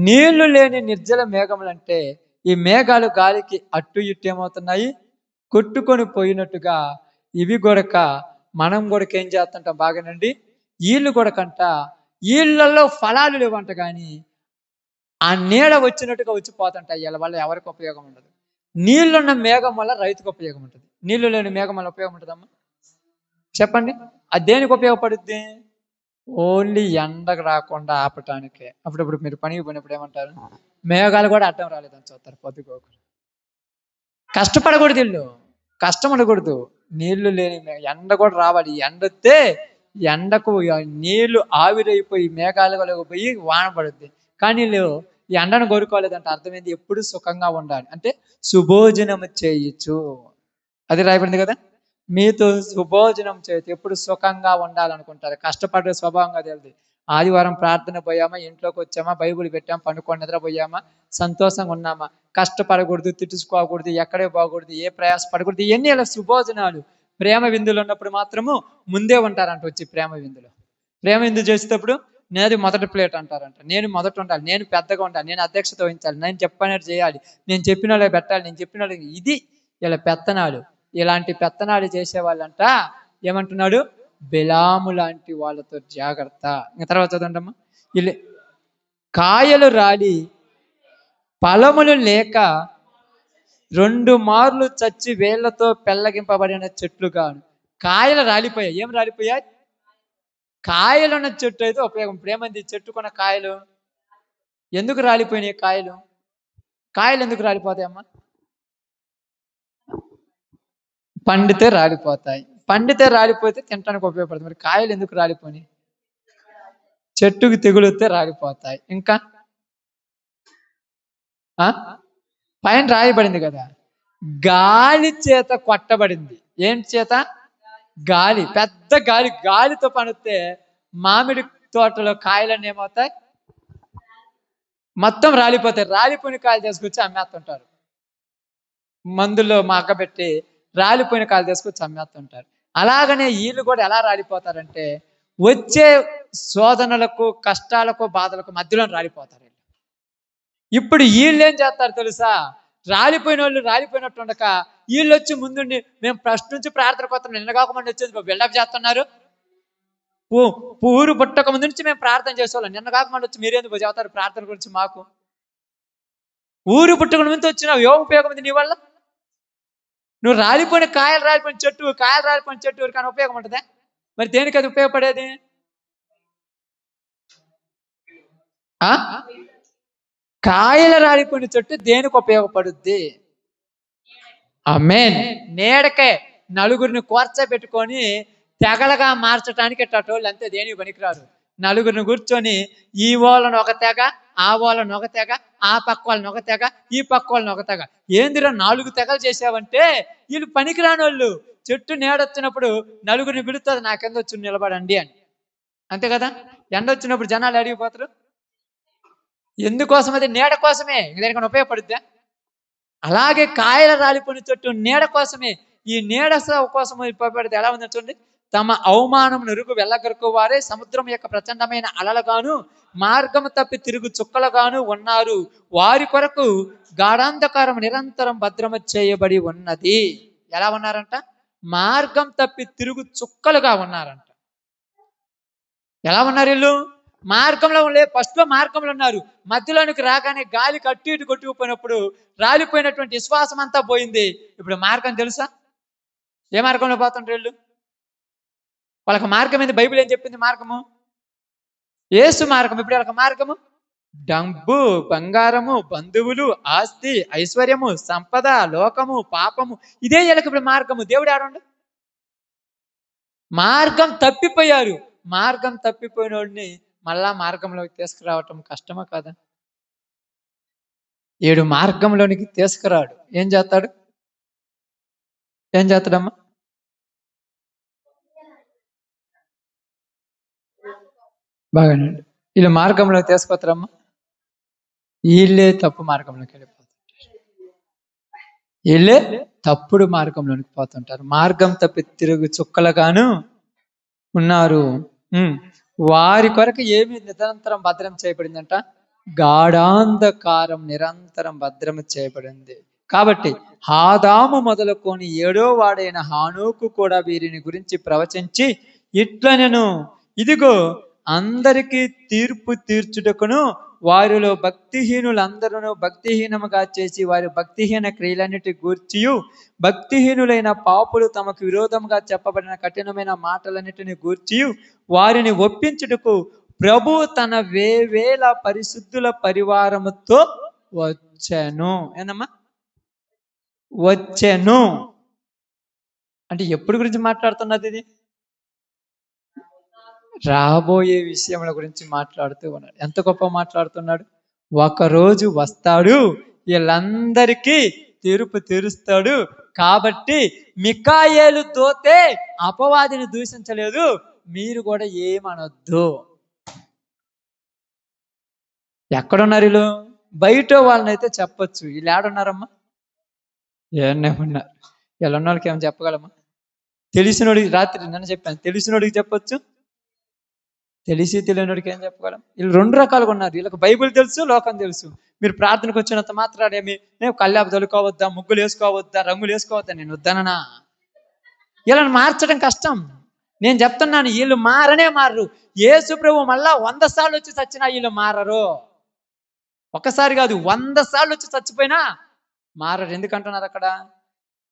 నీళ్లు లేని నిర్జల మేఘములు అంటే ఈ మేఘాలు గాలికి అట్టు ఇట్టు ఏమవుతున్నాయి? కొట్టుకొని పోయినట్టుగా ఇవి కొడక మనం కూడా ఏం చేస్తుంటాం బాగానండి, వీళ్ళు కొడకంట వీళ్ళల్లో ఫలాలు లేవంట, కానీ ఆ నీడ వచ్చినట్టుగా వచ్చిపోతుంటాయి. వీళ్ళ వల్ల ఎవరికి ఉపయోగం ఉండదు. నీళ్ళున్న మేఘం వల్ల రైతుకు ఉపయోగం ఉంటుంది. నీళ్లు లేని మేఘం వల్ల ఉపయోగం ఉంటుందమ్మా? చెప్పండి. అది దేనికి ఉపయోగపడుద్ది? ఓన్లీ ఎండకు రాకుండా ఆపటానికే. అప్పుడప్పుడు మీరు పనికి పోయినప్పుడు ఏమంటారు? మేఘాలు కూడా అడ్డం రాలేదని చూస్తారు. పొద్దుకోకూడదు, కష్టపడకూడదు, ఇల్లు కష్టపడకూడదు. నీళ్లు లేని ఎండ కూడా రావాలి. ఎండ వస్తే ఎండకు నీళ్లు ఆవిరైపోయి మేఘాలు పోయి వాన పడుద్ది. కానీ వీళ్ళు ఈ ఎండను కోరుకోలేదంటే అర్థమైంది, ఎప్పుడు సుఖంగా ఉండాలి అంటే సుభోజనము చేయొచ్చు. అది రాయబడింది కదా. మీతో సుభోజనం చేయదు. ఎప్పుడు సుఖంగా ఉండాలనుకుంటారు. కష్టపడే స్వభావంగా తెలియదు. ఆదివారం ప్రార్థన పోయామా, ఇంట్లోకి వచ్చామా, బైబిల్ పెట్టామా, పండుకొని నిద్రపోయామా, సంతోషంగా ఉన్నామా, కష్టపడకూడదు, తిట్టుకోకూడదు, ఎక్కడే పోకూడదు, ఏ ప్రయాసపడకూడదు, ఇవన్నీ ఇలా సుభోజనాలు. ప్రేమ విందులు ఉన్నప్పుడు మాత్రము ముందే ఉంటారంట. వచ్చి ప్రేమ విందులు, ప్రేమ విందు చేసేటప్పుడు నేది మొదటి ప్లేట్ అంటారంట. నేను మొదట ఉండాలి, నేను పెద్దగా ఉండాలి, నేను అధ్యక్షత వహించాలి, నేను చెప్పినట్టు చేయాలి, నేను చెప్పిన వాళ్ళే పెట్టాలి, నేను చెప్పిన వాళ్ళకి. ఇది ఇలా పెత్తనాలు. ఇలాంటి పెత్తనాలు చేసే వాళ్ళంట ఏమంటున్నాడు? బిలాము లాంటి వాళ్ళతో జాగ్రత్త. ఇంకా తర్వాత చదవండమ్మా. వీళ్ళు కాయలు రాలి ఫలములు లేక 2 మార్లు చచ్చి వేళ్లతో పెళ్ళగింపబడిన చెట్లుగాను. కాయలు రాలిపోయాయి. ఏం రాలిపోయాయి? కాయలున్న చెట్టు అయితే ఉపయోగం. ప్రేమంది చెట్టుకున్న కాయలు ఎందుకు రాలిపోయినాయి? కాయలు ఎందుకు రాలిపోతాయమ్మా? పండితే రాలిపోతాయి. పండితే రాలిపోతే తినడానికి ఉపయోగపడుతుంది. మరి కాయలు ఎందుకు రాలిపోయి? చెట్టుకి తెగులుతే రాలిపోతాయి. ఇంకా పైన రాయబడింది కదా, గాలి చేత కొట్టబడింది. ఏంటి చేత? గాలి. పెద్ద గాలి. గాలితో పనిస్తే మామిడి తోటలో కాయలన్నీ ఏమవుతాయి? మొత్తం రాలిపోతాయి. రాలిపోయిన కాయలు తీసుకొచ్చి అమ్మేస్తుంటారు. మందుల్లో మగ్గబెట్టి రాలిపోయిన కాయలు తీసుకొచ్చి అమ్మేస్తుంటారు. అలాగనే వీళ్ళు కూడా ఎలా రాలిపోతారంటే వచ్చే శోధనలకు, కష్టాలకు, బాధలకు మధ్యలో రాలిపోతారు. ఇప్పుడు వీళ్ళు ఏం చేస్తారు తెలుసా? రాలిపోయిన వాళ్ళు రాలిపోయినట్టు ఉండక వీళ్ళు వచ్చి ముందుండి మేము ఫస్ట్ నుంచి ప్రార్థన పోతున్నాం, నిన్న కాకుండా వచ్చేది బిల్డప్ చేస్తున్నారు. ఊరు పుట్టక ముందు నుంచి మేము ప్రార్థన చేసేవాళ్ళం, నిన్న కాకుండా వచ్చి మీరేందుకు చెబుతారు ప్రార్థన గురించి? మాకు ఊరు పుట్టక ముందు వచ్చినావు, ఏం ఉపయోగం ఉంది నీ వల్ల? నువ్వు రాలిపోయిన కాయలు రాలిపోయిన చెట్టు ఎవరికైనా ఉపయోగం ఉంటుందా? మరి దేనికి అది ఉపయోగపడేది? కాయలు రాలిపోయిన చెట్టు దేనికి ఉపయోగపడుద్ది? ఆమేన్. నీడకే నలుగురిని కూర్చోబెట్టుకొని తెగలుగా మార్చడానికి టటోళ్ళు అంతే, దేనికి పనికిరారు. నలుగురిని కూర్చొని ఈ వాళ్ళని ఒక తెగ, ఆ వాళ్ళని ఒక తెగ, ఆ పక్క వాళ్ళని ఒక తెగ, ఈ పక్క వాళ్ళని ఒక తెగ. ఏందిరా 4 తెగలు చేసావంటే వీళ్ళు పనికిరాని వాళ్ళు. చెట్టు నీడొచ్చినప్పుడు నలుగురిని పిలుస్తుంది, నా కింద వచ్చి నిలబడండి అని. అంతే కదా? ఎండ వచ్చినప్పుడు జనాలు అడిగిపోతారు. ఎందుకోసం? అది నీడ కోసమే. దేనికన్నా ఉపయోగపడుద్దా? అలాగే కాయలు రాలిపోయిన చెట్టు నీడ కోసమే. ఈ నీడ కోసం ఉపయోగపడితే ఎలా ఉందని చూడండి. తమ అవమానం నురుగు వెళ్ళగరుకు వారే సముద్రం యొక్క ప్రచండమైన అలలుగాను మార్గము తప్పి తిరుగు చుక్కలుగాను ఉన్నారు. వారి కొరకు గాఢాంధకారం నిరంతరం భద్రము చేయబడి ఉన్నది. ఎలా ఉన్నారంట? మార్గం తప్పి తిరుగు చుక్కలుగా ఉన్నారంట. ఎలా ఉన్నారు వీళ్ళు? మార్గంలో ఫస్ట్ లో మార్గంలో ఉన్నారు. మధ్యలోనికి రాగానే గాలి కట్టి ఇటు కొట్టుకుపోయినప్పుడు రాలిపోయినటువంటి విశ్వాసం అంతా పోయింది. ఇప్పుడు మార్గం తెలుసా? ఏ మార్గంలో పోతుంటారు వీళ్ళు? వాళ్ళకి మార్గం ఏంది? బైబిల్ ఏం చెప్పింది? మార్గము యేసు మార్గం. ఇప్పుడు వాళ్ళకి మార్గము డబ్బు, బంగారము, బంధువులు, ఆస్తి, ఐశ్వర్యము, సంపద, లోకము, పాపము. ఇదే వీళ్ళకి ఇప్పుడు మార్గము. దేవుడు ఆడండి. మార్గం తప్పిపోయారు. మార్గం తప్పిపోయిన వాడిని మళ్ళా మార్గంలోకి తీసుకురావటం కష్టమా కాదా? 7 మార్గంలోనికి తీసుకురాడు. ఏం చేస్తాడమ్మా? బాగానండి. వీళ్ళు మార్గంలో తీసుకొస్తారమ్మా, వీళ్ళే తప్పు మార్గంలోకి వెళ్ళిపోతారు. వీళ్ళే తప్పుడు మార్గంలోనికి పోతుంటారు. మార్గం తప్పి తిరుగు చుక్కలుగాను ఉన్నారు. వారి కొరకు ఏమి నిరంతరం భద్రం చేయబడిందంట? గాఢాంధకారం నిరంతరం భద్రం చేయబడింది. కాబట్టి ఆదాము మొదలుకొని 7వ వాడైన హానోకు కూడా వీరిని గురించి ప్రవచించి ఇట్లనెను, ఇదిగో అందరికీ తీర్పు తీర్చుటకును వారిలో భక్తిహీనులందరూ భక్తిహీనముగా చేసి వారి భక్తిహీన క్రియలన్నిటి గూర్చియు భక్తిహీనులైన పాపులు తమకు విరోధముగా చెప్పబడిన కఠినమైన మాటలన్నిటిని గూర్చియు వారిని ఒప్పించుటకు ప్రభు తన వేవేల పరిశుద్ధుల పరివారముతో వచ్చెను. ఏందమ్మా? వచ్చెను అంటే ఎప్పుడు గురించి మాట్లాడుతున్నది? ఇది రాబోయే విషయముల గురించి మాట్లాడుతూ ఉన్నాడు. ఎంత గొప్ప మాట్లాడుతున్నాడు! ఒకరోజు వస్తాడు, వీళ్ళందరికీ తీర్పు తీరుస్తాడు, కాబట్టి మికాయేలు దూతే అపవాదిని దూషించలేదు, మీరు కూడా ఏమనొద్దు. ఎక్కడున్నారు వీళ్ళు? బయట వాళ్ళనైతే చెప్పొచ్చు, వీళ్ళు ఏడున్నారమ్మా? ఏమన్నా ఉన్నారు. వీళ్ళు ఉన్న వాళ్ళకి ఏమైనా చెప్పగలమ్మా? తెలిసినోడికి, రాత్రి నన్ను చెప్పాను, తెలిసినోడికి చెప్పొచ్చు, తెలిసి తెలియనోడికి ఏం చెప్పగలం? వీళ్ళు రెండు రకాలుగా ఉన్నారు. వీళ్ళకి బైబిల్ తెలుసు, లోకం తెలుసు. మీరు ప్రార్థనకు వచ్చినంత మాత్రాడేమి నేను కల్లాపు తొలుకోవద్దా, ముగ్గులు వేసుకోవద్దా, రంగులు వేసుకోవద్దా, నేను వద్దానన్నా? వీళ్ళని మార్చడం కష్టం. నేను చెప్తున్నాను, వీళ్ళు మారనే మారరు. యేసు ప్రభు మళ్ళా 100 సార్లు వచ్చి చచ్చినా వీళ్ళు మారరు. ఒకసారి కాదు, 100 సార్లు వచ్చి చచ్చిపోయినా మారరు. ఎందుకంటున్నారు అక్కడ?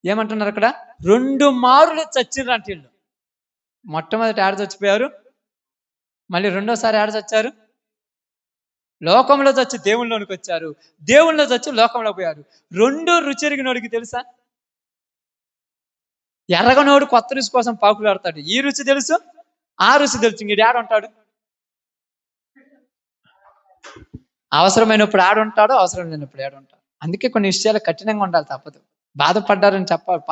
ఏమంటున్నారు అక్కడ? 2 మారులు చచ్చిర్రంట వీళ్ళు. మొట్టమొదటి ఆడ చచ్చిపోయారు, మళ్ళీ రెండోసారి ఆడ చచ్చారు. లోకంలో చచ్చి దేవుళ్ళలోనికి వచ్చారు, దేవుళ్ళలో చచ్చి లోకంలో పోయారు. 2 రుచెరిగినోడికి తెలుసా? ఎర్రగనోడు కొత్త రుచి కోసం పాకులు ఆడతాడు. ఈ రుచి తెలుసు, ఆ రుచి తెలుసు, ఇంక ఆడ ఉంటాడు. అవసరమైనప్పుడు ఆడుంటాడు, అవసరం లేనప్పుడు ఆడుంటాడు. అందుకే కొన్ని విషయాలు కఠినంగా ఉండాలి, తప్పదు. బాధపడ్డారని చెప్పాలి.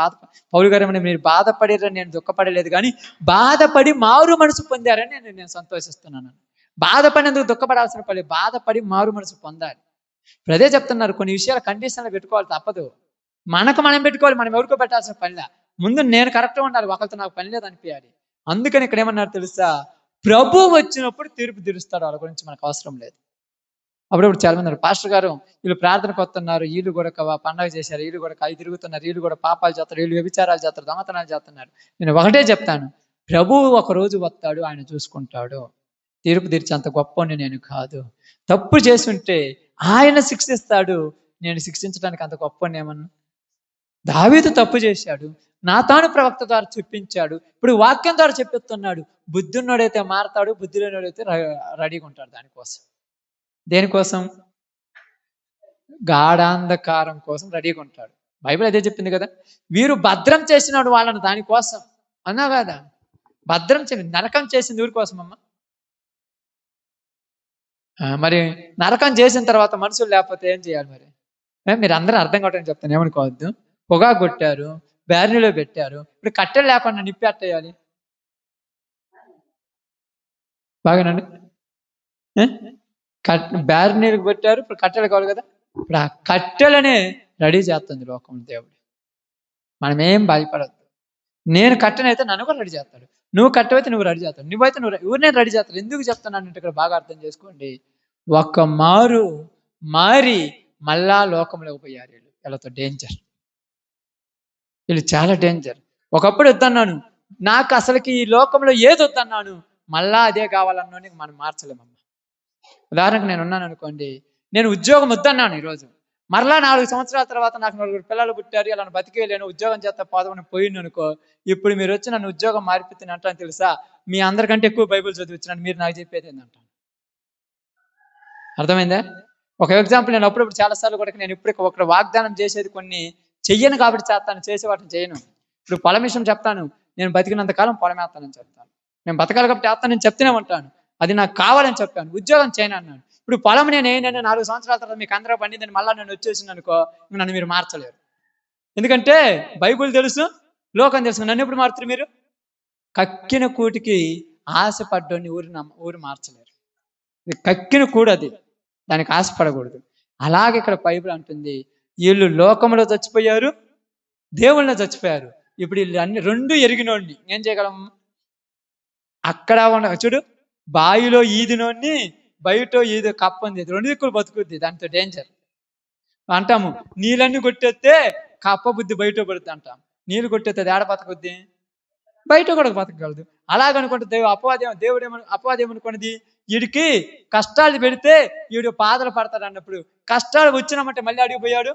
పౌలు గారు ఏమన్నా, మీరు బాధపడిరని నేను దుఃఖపడలేదు, కానీ బాధపడి మారు మనసు పొందారని నేను సంతోషిస్తున్నాను. బాధపడినందుకు దుఃఖపడాల్సిన పని, బాధపడి మారు మనసు పొందాలి. ఇప్పుడు అదే చెప్తున్నారు, కొన్ని విషయాలు కండిషన్లు పెట్టుకోవాలి, తప్పదు. మనకు మనం పెట్టుకోవాలి, మనం ఎవరికో పెట్టాల్సిన పనిలా. ముందు నేను కరెక్ట్గా ఉండాలి, ఒకరితో నాకు పని లేదు అనిపించాలి. అందుకని ఇక్కడ ఏమన్నారు తెలుసా? ప్రభు వచ్చినప్పుడు తీర్పు తీరుస్తాడు, వాళ్ళ గురించి మనకు అవసరం లేదు. అప్పుడప్పుడు చాలా మంది పాస్టర్ గారు వీళ్ళు ప్రార్థనకు వస్తున్నారు, వీళ్ళు కూడా పండగ చేశారు, వీళ్ళు కూడా కై తిరుగుతున్నారు, వీళ్ళు కూడా పాపాలు చేస్తారు, వీళ్ళు వ్యభిచారాలు చేస్తారు, దొంగతనాలు చేస్తున్నారు. నేను ఒకటే చెప్తాను, ప్రభువు ఒక రోజు వస్తాడు, ఆయన చూసుకుంటాడు. తీర్పు తీర్చేంత గొప్పని నేను కాదు. తప్పు చేసి ఉంటే ఆయన శిక్షిస్తాడు, నేను శిక్షించడానికి అంత గొప్పని ఏమన్నా? దావీదు తప్పు చేశాడు, నాతాను ప్రవక్త ద్వారా చెప్పించాడు, ఇప్పుడు వాక్యం ద్వారా చెప్పిస్తున్నాడు. బుద్ధి ఉన్నోడైతే మారతాడు, బుద్ధి లేనివాడైతే రెడీగా ఉంటాడు. దానికోసం, దేనికోసం? గాఢాంధకారం కోసం రెడీగా ఉంటాడు. బైబిల్ అదే చెప్పింది కదా, వీరు భద్రం చేసినాడు వాళ్ళని దానికోసం అన్నా కదా. భద్రం చేసి నరకం చేసింది ఊరి కోసం అమ్మ. మరి నరకం చేసిన తర్వాత మనుషులు లేకపోతే ఏం చేయాలి? మరి మీరు అందరూ అర్థం కావటం చెప్తాను, ఏమనుకోవద్దు. పొగా కొట్టారు, బ్యారిలో పెట్టారు, ఇప్పుడు కట్టెలు లేకుండా నిప్పి అట్టేయాలి. బాగానండి, బ్యారినీలకు పెట్టారు, ఇప్పుడు కట్టెలు కావాలి కదా. ఇప్పుడు ఆ కట్టెలనే రెడీ చేస్తుంది లోకం దేవుడు. మనం ఏం భయపడద్దు. నేను కట్టెనైతే నన్ను కూడా రెడీ చేస్తాడు, నువ్వు కట్టెవైతే నువ్వు రెడీ చేస్తాడు, నువ్వైతే ఎవరినే రెడీ చేస్తాడు. ఎందుకు చెప్తున్నాను అంటే ఇక్కడ బాగా అర్థం చేసుకోండి. ఒక్క మారు మారి మళ్ళా లోకంలోకి పోయారు వీళ్ళు. వీళ్ళతో డేంజర్, వీళ్ళు చాలా డేంజర్. ఒకప్పుడు వద్దన్నాను, నాకు అసలుకి ఈ లోకంలో ఏది వద్దన్నాను, మళ్ళా అదే కావాలన్నా మనం మార్చలేమమ్మా. ఉదాహరణకు నేను ఉన్నాను అనుకోండి, నేను ఉద్యోగం వద్దన్నాను ఈరోజు, మరలా 4 సంవత్సరాల తర్వాత నాకు 4 పిల్లలు పుట్టారు, ఇలా బతికేయలేను, ఉద్యోగం చేస్తా పోదామని పోయింది అనుకో. ఇప్పుడు మీరు వచ్చి నన్ను ఉద్యోగం మారిపోతుంది అంటాను తెలుసా, మీ అందరికంటే ఎక్కువ బైబిల్ చదివించినాను, మీరు నాకు చెప్పేది ఏంటంటాను. అర్థమైందా? ఒక ఎగ్జాంపుల్, నేను అప్పుడప్పుడు చాలాసార్లు కూడా నేను ఇప్పుడు ఒక వాగ్దానం చేసేది కొన్ని చెయ్యను కాబట్టి చేస్తాను, చేసే వాటిని చేయను. ఇప్పుడు పొలం విషయం చెప్తాను, నేను బతికినంత కాలం పొలం వేస్తానని చెప్తాను. నేను బతకాలి కాబట్టి వేస్తాను, నేను చెప్తూనే ఉంటాను. అది నాకు కావాలని చెప్పాను, ఉద్యోగం చేయను అన్నాను. ఇప్పుడు పొలం నేను ఏంటంటే 4 సంవత్సరాల తర్వాత మీకు అందరూ పండిందని మళ్ళీ నేను వచ్చేసింది అనుకో, నన్ను మీరు మార్చలేరు. ఎందుకంటే బైబుల్ తెలుసు, లోకం తెలుసు. నన్ను ఎప్పుడు మారుతారు మీరు? కక్కిన కూటికి ఆశపడ్డోని ఊరు మార్చలేరు. ఇది కక్కిన కూడది, దానికి ఆశపడకూడదు. అలాగే ఇక్కడ బైబిల్ అంటుంది, వీళ్ళు లోకంలో చచ్చిపోయారు, దేవుళ్ళలో చచ్చిపోయారు. ఇప్పుడు వీళ్ళు అన్ని 2 ఎరిగినోడిని ఏం చేయగలం? అక్కడ చూడు, బావిలో ఈదినోడిని బయట ఈది కప్పంది, 2 దిక్కులు బతుకుద్ది. దాంతో డేంజర్ అంటాము. నీళ్ళన్నీ కొట్టేస్తే కప్ప బుద్ధి బయట పడుద్ది అంటాం. నీళ్ళు కొట్టేస్తే ఏడ బతకుద్ది? బయట కూడా బతకగలదు. అలాగనుకుంటే అపవాది ఏమనుకున్నది, వీడికి కష్టాలు పెడితే వీడు బాధలు పడతాడు అన్నప్పుడు, కష్టాలు వచ్చినామంటే మళ్ళీ అడిగిపోయాడు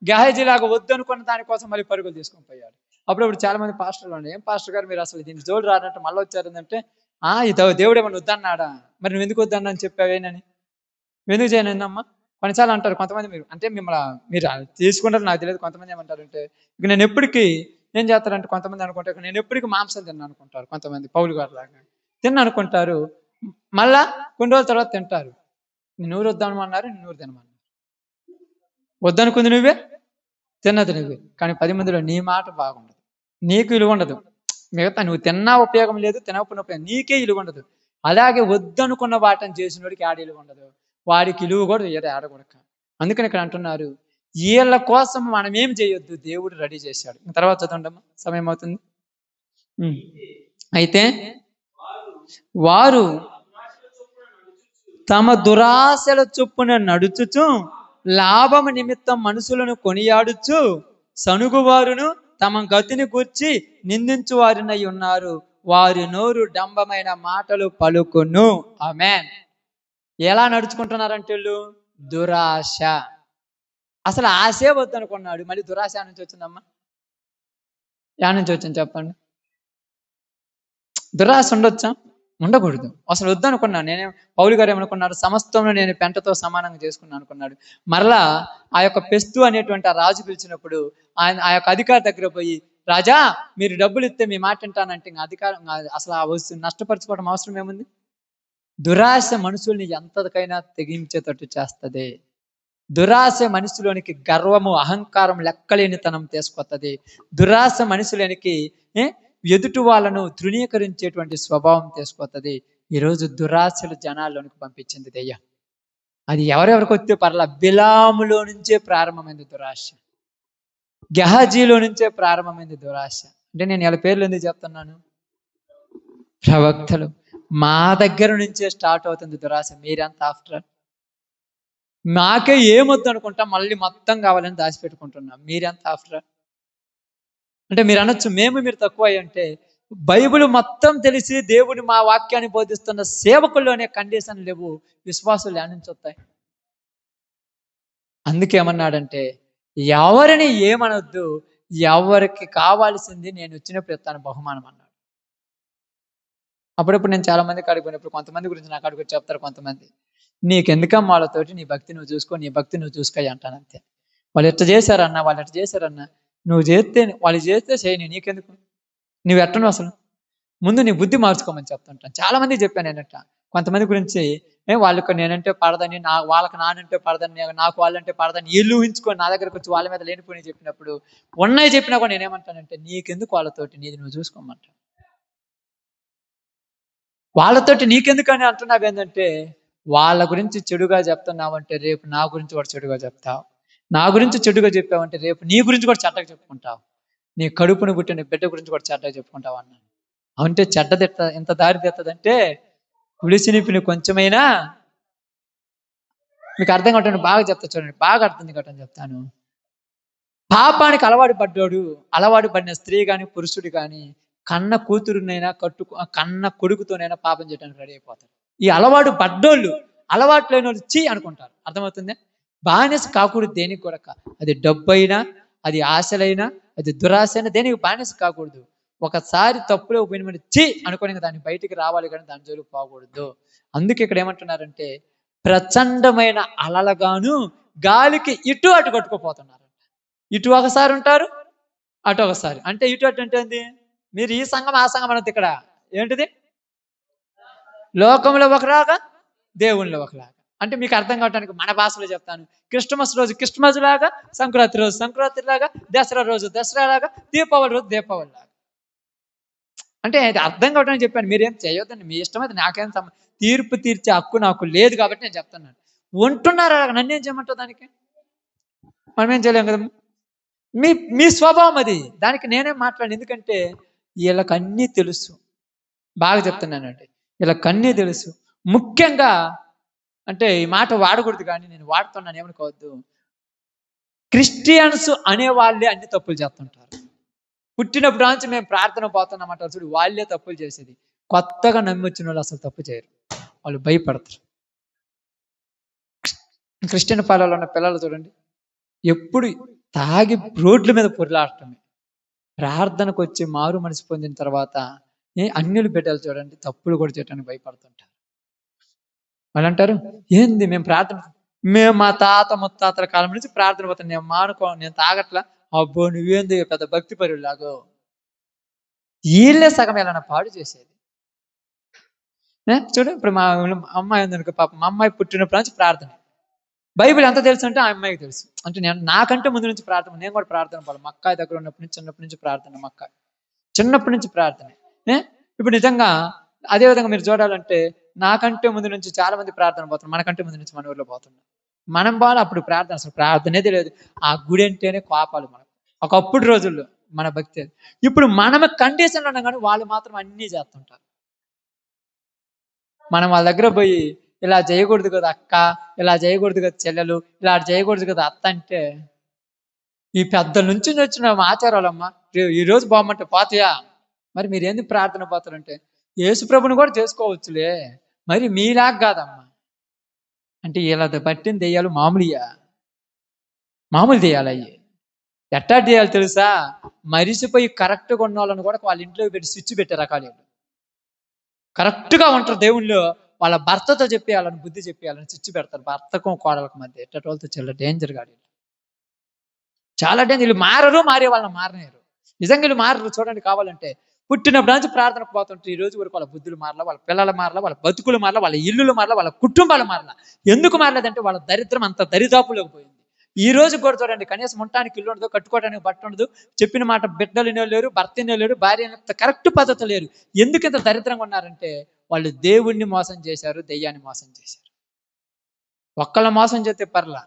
గెహజీలాగా వద్దు అనుకున్న దానికోసం మళ్ళీ పరుగులు తీసుకొని పోయాడు. అప్పుడప్పుడు చాలా మంది పాస్టర్లు ఉన్నాయి, ఏం పాస్టర్ గారు మీరు అసలు దీన్ని జోడు రానంటే మళ్ళీ వచ్చారు అంటే, దేవుడు ఏమన్నా వద్దన్నాడా, మరి నువ్వు ఎందుకు వద్దన్నా అని చెప్పావేనని, ఎందుకు చేయనమ్మా కొన్నిసార్లు అంటారు కొంతమంది. మీరు అంటే మీరు తీసుకుంటారు నాకు తెలియదు. కొంతమంది ఏమంటారంటే, ఇక నేను ఎప్పటికీ ఏం చేస్తారంటే, కొంతమంది అనుకుంటారు నేను ఎప్పటికీ మాంసం తిన్నాను అనుకుంటారు. కొంతమంది పౌలు గారు లాగా తిన్నా అనుకుంటారు, మళ్ళా కొన్ని రోజుల తర్వాత తింటారు. నేను ఊరు వద్దామన్నారు, నేను ఊరు తినమన్నారు. వద్దనుకుంది నువ్వే, తిన్నది నువ్వే, కానీ 10 మందిలో నీ మాట బాగుండదు, నీకు విలువ ఉండదు. మిగతా నువ్వు తిన్నా ఉపయోగం లేదు, తినకపోయినా ఉపయోగం, నీకే విలువ ఉండదు. అలాగే వద్దనుకున్న వాటిని చేసినోడికి ఆడ విలువ ఉండదు, వాడికి విలువ కూడా ఏదో ఆడకూడక. అందుకని ఇక్కడ అంటున్నారు, వీళ్ళ కోసం మనం ఏం చేయొద్దు, దేవుడు రెడీ చేశాడు. తర్వాత చదవండమ్మా, సమయం అవుతుంది. ఉమ్. అయితే వారు తమ దురాశల చొప్పున నడుచుచు లాభము నిమిత్తం మనుషులను కొనియాడుచు సనుగువారును తమ గతిని గూర్చి నిందించు వారినై ఉన్నారు. వారి నోరు డంబమైన మాటలు పలుకును. ఆమేన్. ఎలా నడుచుకుంటున్నారంటే వీళ్ళు దురాశ. అసలు ఆశే వద్దనుకున్నాడు, మళ్ళీ దురాశ నుంచి వచ్చిందమ్మా, యా నుంచి వచ్చింది చెప్పండి? దురాశ ఉండొచ్చా? ఉండకూడదు. అసలు వద్దనుకున్నాను. పౌలు గారు ఏమనుకున్నాడు? సమస్తంలో నేను పెంటతో సమానంగా చేసుకున్నాను అనుకున్నాడు. మరలా ఆ యొక్క పెస్తు అనేటువంటి ఆ రాజు పిలిచినప్పుడు ఆయన ఆ యొక్క అధికారి దగ్గర పోయి, రాజా మీరు డబ్బులు ఇస్తే మీ మాట వింటానంటే ఇంకా అధికారం అసలు ఆ వస్తువు నష్టపరచుకోవడం అవసరం ఏముంది? దురాశ మనుషుల్ని ఎంతకైనా తెగించేటట్టు చేస్తుంది. దురాశ మనుషులోనికి గర్వము, అహంకారం, లెక్కలేనితనం తీసుకొస్తుంది. దురాశ మనుషులోనికి ఎదుటి వాళ్ళను తృణీకరించేటువంటి స్వభావం తీసుకొస్తుంది. ఈరోజు దురాశలు జనాల్లోనికి పంపించింది దెయ్యం. అది ఎవరెవరికి వస్తే పర్లా, బిలాములో నుంచే ప్రారంభమైంది దురాశ, గెహజీలో నుంచే ప్రారంభమైంది దురాశ. అంటే నేను ఇలా పేర్లు ఎందుకు చెప్తున్నాను? ప్రవక్తలు మా దగ్గర నుంచే స్టార్ట్ అవుతుంది దురాశ. మీరెంత ఆఫ్టర్ మాకే ఏమొద్దు అనుకుంటాం, మళ్ళీ మొత్తం కావాలని దాచిపెట్టుకుంటున్నాం. మీరెంత ఆఫ్టర్ అంటే మీరు అనొచ్చు మీరు తక్కువ అంటే, బైబిల్ మొత్తం తెలిసి దేవుని మా వాక్యాన్ని బోధిస్తున్న సేవకుల్లోనే కండిషన్ లేవు, విశ్వాసులు నుంచి వస్తాయి. అందుకేమన్నాడంటే ఎవరిని ఏమనొద్దు, ఎవరికి కావాల్సింది నేను వచ్చినప్పుడు ఇస్తాను బహుమానం అన్నాడు. అప్పుడప్పుడు నేను చాలా మంది కాడికి పోయినప్పుడు కొంతమంది గురించి నా కాడికి వచ్చి చెప్తారు కొంతమంది, నీకెందుకమ్మా వాళ్ళతోటి, నీ భక్తి నువ్వు చూసుకో, నీ భక్తి నువ్వు చూసుకోయి అంటాను అంతే. వాళ్ళు ఎట్లా చేశారన్నా, వాళ్ళు ఎట్లా చేశారన్నా, నువ్వు చేస్తే వాళ్ళు చేస్తే చేయని, నీకెందుకు, నువ్వు ఎట్టను అసలు, ముందు నీ బుద్ధి మార్చుకోమని చెప్తుంటాను. చాలా మంది చెప్పాను నేనట్లా. కొంతమంది గురించి వాళ్ళకి నేనంటే పడదని, వాళ్ళకి నానంటే పడదని, నాకు వాళ్ళంటే పడదని వీళ్ళు ఊహించుకొని నా దగ్గరకు వచ్చి వాళ్ళ మీద లేనిపోయి చెప్పినప్పుడు, ఉన్నాయి చెప్పినా కూడా నేనేమంటానంటే, నీకెందుకు వాళ్ళతోటి, నీది నువ్వు చూసుకోమంటా. వాళ్ళతోటి నీకెందుకు అని అంటున్నావు ఏంటంటే, వాళ్ళ గురించి చెడుగా చెప్తున్నావంటే రేపు నా గురించి కూడా చెడుగా చెప్తావు, నా గురించి చెడుగా చెప్పావంటే రేపు నీ గురించి కూడా చెడ్డగా చెప్పుకుంటావు, నీ కడుపును పుట్టిన బిడ్డ గురించి కూడా చెడ్డగా చెప్పుకుంటావు అన్నాను. అంటే చెడ్డది ఎంత దారి తెత్తదంటే, పులిసినిపిని కొంచెమైనా, మీకు అర్థం కావటం బాగా చెప్తా చూడండి, బాగా అర్థం కావటం చెప్తాను. పాపానికి అలవాటు పడిన స్త్రీ కానీ పురుషుడు కానీ కన్న కూతురునైనా కన్న కొడుకుతోనైనా పాపం చేయడానికి రెడీ అయిపోతారు. ఈ అలవాటు పడ్డోళ్ళు, అలవాటు లేని వాళ్ళు చీ అనుకుంటారు. అర్థమవుతుంది? బానిస కాకూడదు దేనికి కూడా. అది డబ్బు అయినా, అది ఆశలైనా, అది దురాశ అయినా దేనికి బానిస కాకూడదు. ఒకసారి తప్పులో పోయిన చీ అనుకోని దాన్ని బయటికి రావాలి, కానీ దాని జోలికి పోకూడదు. అందుకే ఇక్కడ ఏమంటున్నారంటే, ప్రచండమైన అలలుగాను గాలికి ఇటు అటు కొట్టుకుపోతున్నారు. ఇటు ఒకసారి ఉంటారు, అటు ఒకసారి. అంటే ఇటు అటు అంటే ఏంది? మీరు ఈ సంఘం ఆ సంఘం అన్నది ఇక్కడ ఏంటిది? లోకంలో ఒకలాగా, దేవుళ్ళు ఒకలాగా. అంటే మీకు అర్థం కావడానికి మన భాషలో చెప్తాను. క్రిస్టమస్ రోజు క్రిస్టమస్ లాగా, సంక్రాంతి రోజు సంక్రాంతి లాగా, దసరా రోజు దసరా లాగా, దీపావళి రోజు దీపావళి లాగా. అంటే అది అర్థం కావడానికి చెప్పాను. మీరేం చేయొద్దండి, మీ ఇష్టమైతే నాకేం తీర్పు తీర్చే హక్కు నాకు లేదు కాబట్టి నేను చెప్తున్నాను. ఉంటున్నారు అలాగా, నన్నేం చేయమంటావు దానికి? మనం ఏం చేయలేం కదా. మీ స్వభావం అది, దానికి నేనేం మాట్లాడను. ఎందుకంటే వీళ్ళకి అన్నీ తెలుసు. బాగా చెప్తున్నానండి, వీళ్ళకి అన్నీ తెలుసు. ముఖ్యంగా అంటే ఈ మాట వాడకూడదు, కానీ నేను వాడుతున్నాను, ఏమనుకోవద్దు. క్రిస్టియన్స్ అనే వాళ్ళే అన్ని తప్పులు చేస్తుంటారు. పుట్టినప్పుడు నుంచి మేము ప్రార్థన పోతున్నామంటారు చూడు, వాళ్ళే తప్పులు చేసేది. కొత్తగా నమ్మి వచ్చిన వాళ్ళు అసలు తప్పు చేయరు, వాళ్ళు భయపడతారు. క్రిస్టియన్ పాలలో ఉన్న పిల్లలు చూడండి, ఎప్పుడు తాగి రోడ్ల మీద పొరలాడటమే. ప్రార్థనకు వచ్చి మారు మనసు పొందిన తర్వాత అన్యులు బిడ్డలు చూడండి తప్పులు కూడా చేయడానికి భయపడుతుంటారు. వాళ్ళు అంటారు, ఏంది మేము మా తాత ముత్తాతల కాలం నుంచి ప్రార్థన పోతాను, నేను నేను తాగట్లా. అబ్బో నువ్వేంది పెద్ద భక్తి పరులాగో. వీళ్ళే సగం ఎలా పాడు చేసేది. చూడు ఇప్పుడు మా అమ్మాయి ఉందనుకో, పాప మా అమ్మాయి పుట్టినప్పటి నుంచి ప్రార్థన, బైబిల్ ఎంత తెలుసు అంటే ఆ అమ్మాయికి తెలుసు. అంటే నాకంటే ముందు నుంచి ప్రార్థన, నేను కూడా ప్రార్థన పడాలి. మా అక్కాయి దగ్గర చిన్నప్పటి నుంచి ప్రార్థన, మా అక్క చిన్నప్పటి నుంచి ప్రార్థన. ఇప్పుడు నిజంగా అదే విధంగా మీరు చూడాలంటే నాకంటే ముందు నుంచి చాలా మంది ప్రార్థన పోతున్నారు, మనకంటే ముందు నుంచి మన ఊర్లో పోతున్నారు. మనం బాగా అప్పుడు ప్రార్థన, అసలు ప్రార్థనేది లేదు. ఆ గుడి అంటేనే కోపాలు మనకు ఒకప్పుడు రోజుల్లో మన భక్తి. ఇప్పుడు మనం కండిషన్లో ఉన్నాం కానీ వాళ్ళు మాత్రం అన్నీ చేస్తుంటారు. మనం వాళ్ళ దగ్గర పోయి ఇలా చేయకూడదు కదా అక్క, ఇలా చేయకూడదు కదా చెల్లెలు, ఇలా చేయకూడదు కదా అత్త అంటే ఈ పెద్దల నుంచి వచ్చిన ఆచారాలమ్మా ఈ రోజు బాగుంటే పోతాయా? మరి మీరు ఎందుకు ప్రార్థన పోతారంటే యేసుప్రభుని కూడా చేసుకోవచ్చులే, మరి మీలాగా కాదమ్మా అంటే ఇలా పట్టిన దెయ్యాలు మామూలు దెయ్యాలు అయ్యి ఎట్టా చేయాలి తెలుసా? మరిసిపోయి కరెక్ట్గా ఉన్న వాళ్ళని కూడా వాళ్ళ ఇంట్లో పెట్టి స్విచ్ పెట్టే రకాలు. కరెక్ట్గా ఉంటారు దేవుళ్ళు, వాళ్ళ భర్తతో చెప్పేయాలని బుద్ధి చెప్పేయాలని స్విచ్ పెడతారు. భర్తకు కోడలకు మధ్య ఎట్టటోళ్ళతో చాలా డేంజర్ గాడి, చాలా డేంజర్. వీళ్ళు మారే వాళ్ళని మారనేరు. నిజంగా వీళ్ళు మారరు. చూడండి, కావాలంటే పుట్టినప్పుడు నుంచి ప్రార్థనకు పోతుంటే ఈ రోజు వరకు వాళ్ళ బుద్ధులు మారలా, వాళ్ళ పిల్లలు మారలా, వాళ్ళ బతుకులు మారలా, వాళ్ళ ఇల్లులు మారలా, వాళ్ళ కుటుంబాలు మారలా. ఎందుకు మారలేదంటే వాళ్ళ దరిద్రం అంత దరిదాపులోకి పోయింది. ఈ రోజు కూడా చూడండి, కనీసం ఉండటానికి ఇల్లు ఉండదు, కట్టుకోవడానికి బట్ట ఉండదు, చెప్పిన మాట బిడ్డలు లేరు, భర్త లేరు, భార్య కరెక్ట్ పద్ధతి లేరు. ఎందుకు ఇంత దరిద్రంగా ఉన్నారంటే వాళ్ళు దేవుణ్ణి మోసం చేశారు, దెయ్యాన్ని మోసం చేశారు. ఒక్కళ్ళ మోసం చేస్తే పర్లా,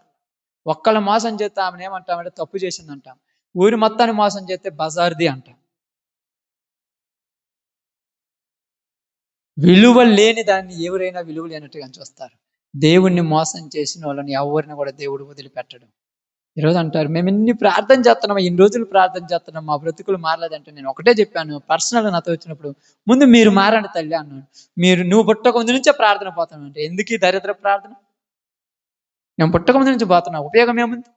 ఒక్కళ్ళ మోసం చేస్తే ఆమెను ఏమంటామంటే తప్పు చేసింది అంటాం. ఊరి మొత్తాన్ని మోసం చేస్తే బజార్ది అంటాం. విలువ లేని దాన్ని ఎవరైనా విలువ లేనట్టుగా చూస్తారు. దేవుణ్ణి మోసం చేసిన వాళ్ళని ఎవరిని కూడా దేవుడు వదిలిపెట్టడం. ఈరోజు అంటారు మేము ఇన్ని ప్రార్థన చేస్తున్నాం, ఇన్ని రోజులు ప్రార్థన చేస్తున్నాం, మా బ్రతుకులు మారలేదంటే నేను ఒకటే చెప్పాను పర్సనల్గా నాతో వచ్చినప్పుడు, ముందు మీరు మారండి తల్లి అన్నాను. నువ్వు పుట్టక ముందు నుంచే ప్రార్థన పోతాను అంటే ఎందుకు ఈ దరిద్ర ప్రార్థన? నేను పుట్టక ముందు నుంచి పోతున్నా, ఉపయోగం ఏముంది?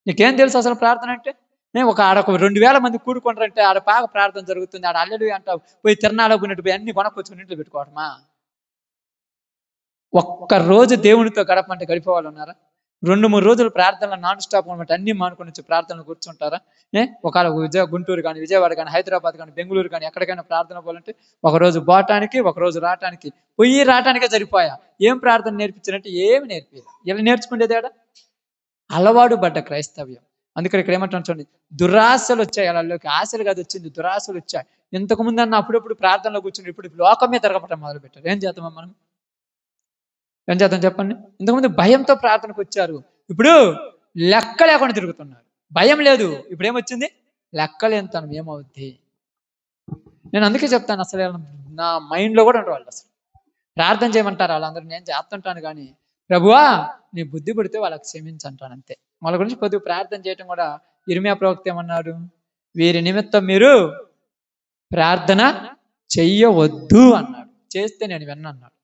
నీకేం తెలుసు అసలు ప్రార్థన అంటే? నేను ఆడొక 2000 మంది కూడుకుంటారంటే ఆడ బాగా ప్రార్థన జరుగుతుంది, ఆడ అల్లెలు అంటావు, పోయి తిరణాలో పోయినట్టు పోయి అన్ని కొనకొచ్చుకుని ఇంట్లో పెట్టుకోవటమా? ఒక్కరోజు దేవునితో గడపమంటే గడిపే వాళ్ళు ఉన్నారా? 2-3 రోజులు ప్రార్థనలు నాన్ స్టాప్ అనమాట, అన్ని మానుకొని వచ్చి ప్రార్థనలు కూర్చుంటారా? ఒకవేళ గుంటూరు కానీ, విజయవాడ కానీ, హైదరాబాద్ కానీ, బెంగళూరు కానీ ఎక్కడికైనా ప్రార్థన పోవాలంటే ఒకరోజు పోవటానికి, ఒకరోజు రావటానికి, పోయి రావటానికే సరిపోయా. ఏం ప్రార్థన నేర్పించారంటే ఏమి నేర్పించారు. ఇలా నేర్చుకునేదేడా? అలవాటు పడ్డ క్రైస్తవ్యం. అందుకని ఇక్కడ ఏమంటాను చూడండి, దురాశలు వచ్చాయి వాళ్ళలోకి. ఆశలు కాదు వచ్చింది, దురాశలు వచ్చాయి. ఇంతకుముందు అన్న అప్పుడప్పుడు ప్రార్థనలో కూర్చుని ఇప్పుడు లోకమే తిరగపటం మొదలు పెట్టారు. ఏం చేద్దామా మనం? ఏం చేద్దాం చెప్పండి? ఇంతకుముందు భయంతో ప్రార్థనకు వచ్చారు, ఇప్పుడు లెక్క లేకుండా తిరుగుతున్నారు. భయం లేదు, ఇప్పుడు ఏమొచ్చింది? లెక్కలేనితనం ఏమవుద్ది? నేను అందుకే చెప్తాను, అసలు నా మైండ్లో కూడా ఉండరు వాళ్ళు. అసలు ప్రార్థన చేయమంటారు వాళ్ళందరూ, నేను చేస్తుంటాను కానీ ప్రభువా నీ బుద్ధి పుడితే వాళ్ళకి క్షమించంటాను అంతే. వాళ్ళ గురించి కొద్దిగా ప్రార్థన చేయటం కూడా. ఇర్మియా ప్రవక్త ఏమన్నాడు? వీరి నిమిత్తం మీరు ప్రార్థన చెయ్యవద్దు అన్నాడు, చేస్తే నేను విన్నాడు.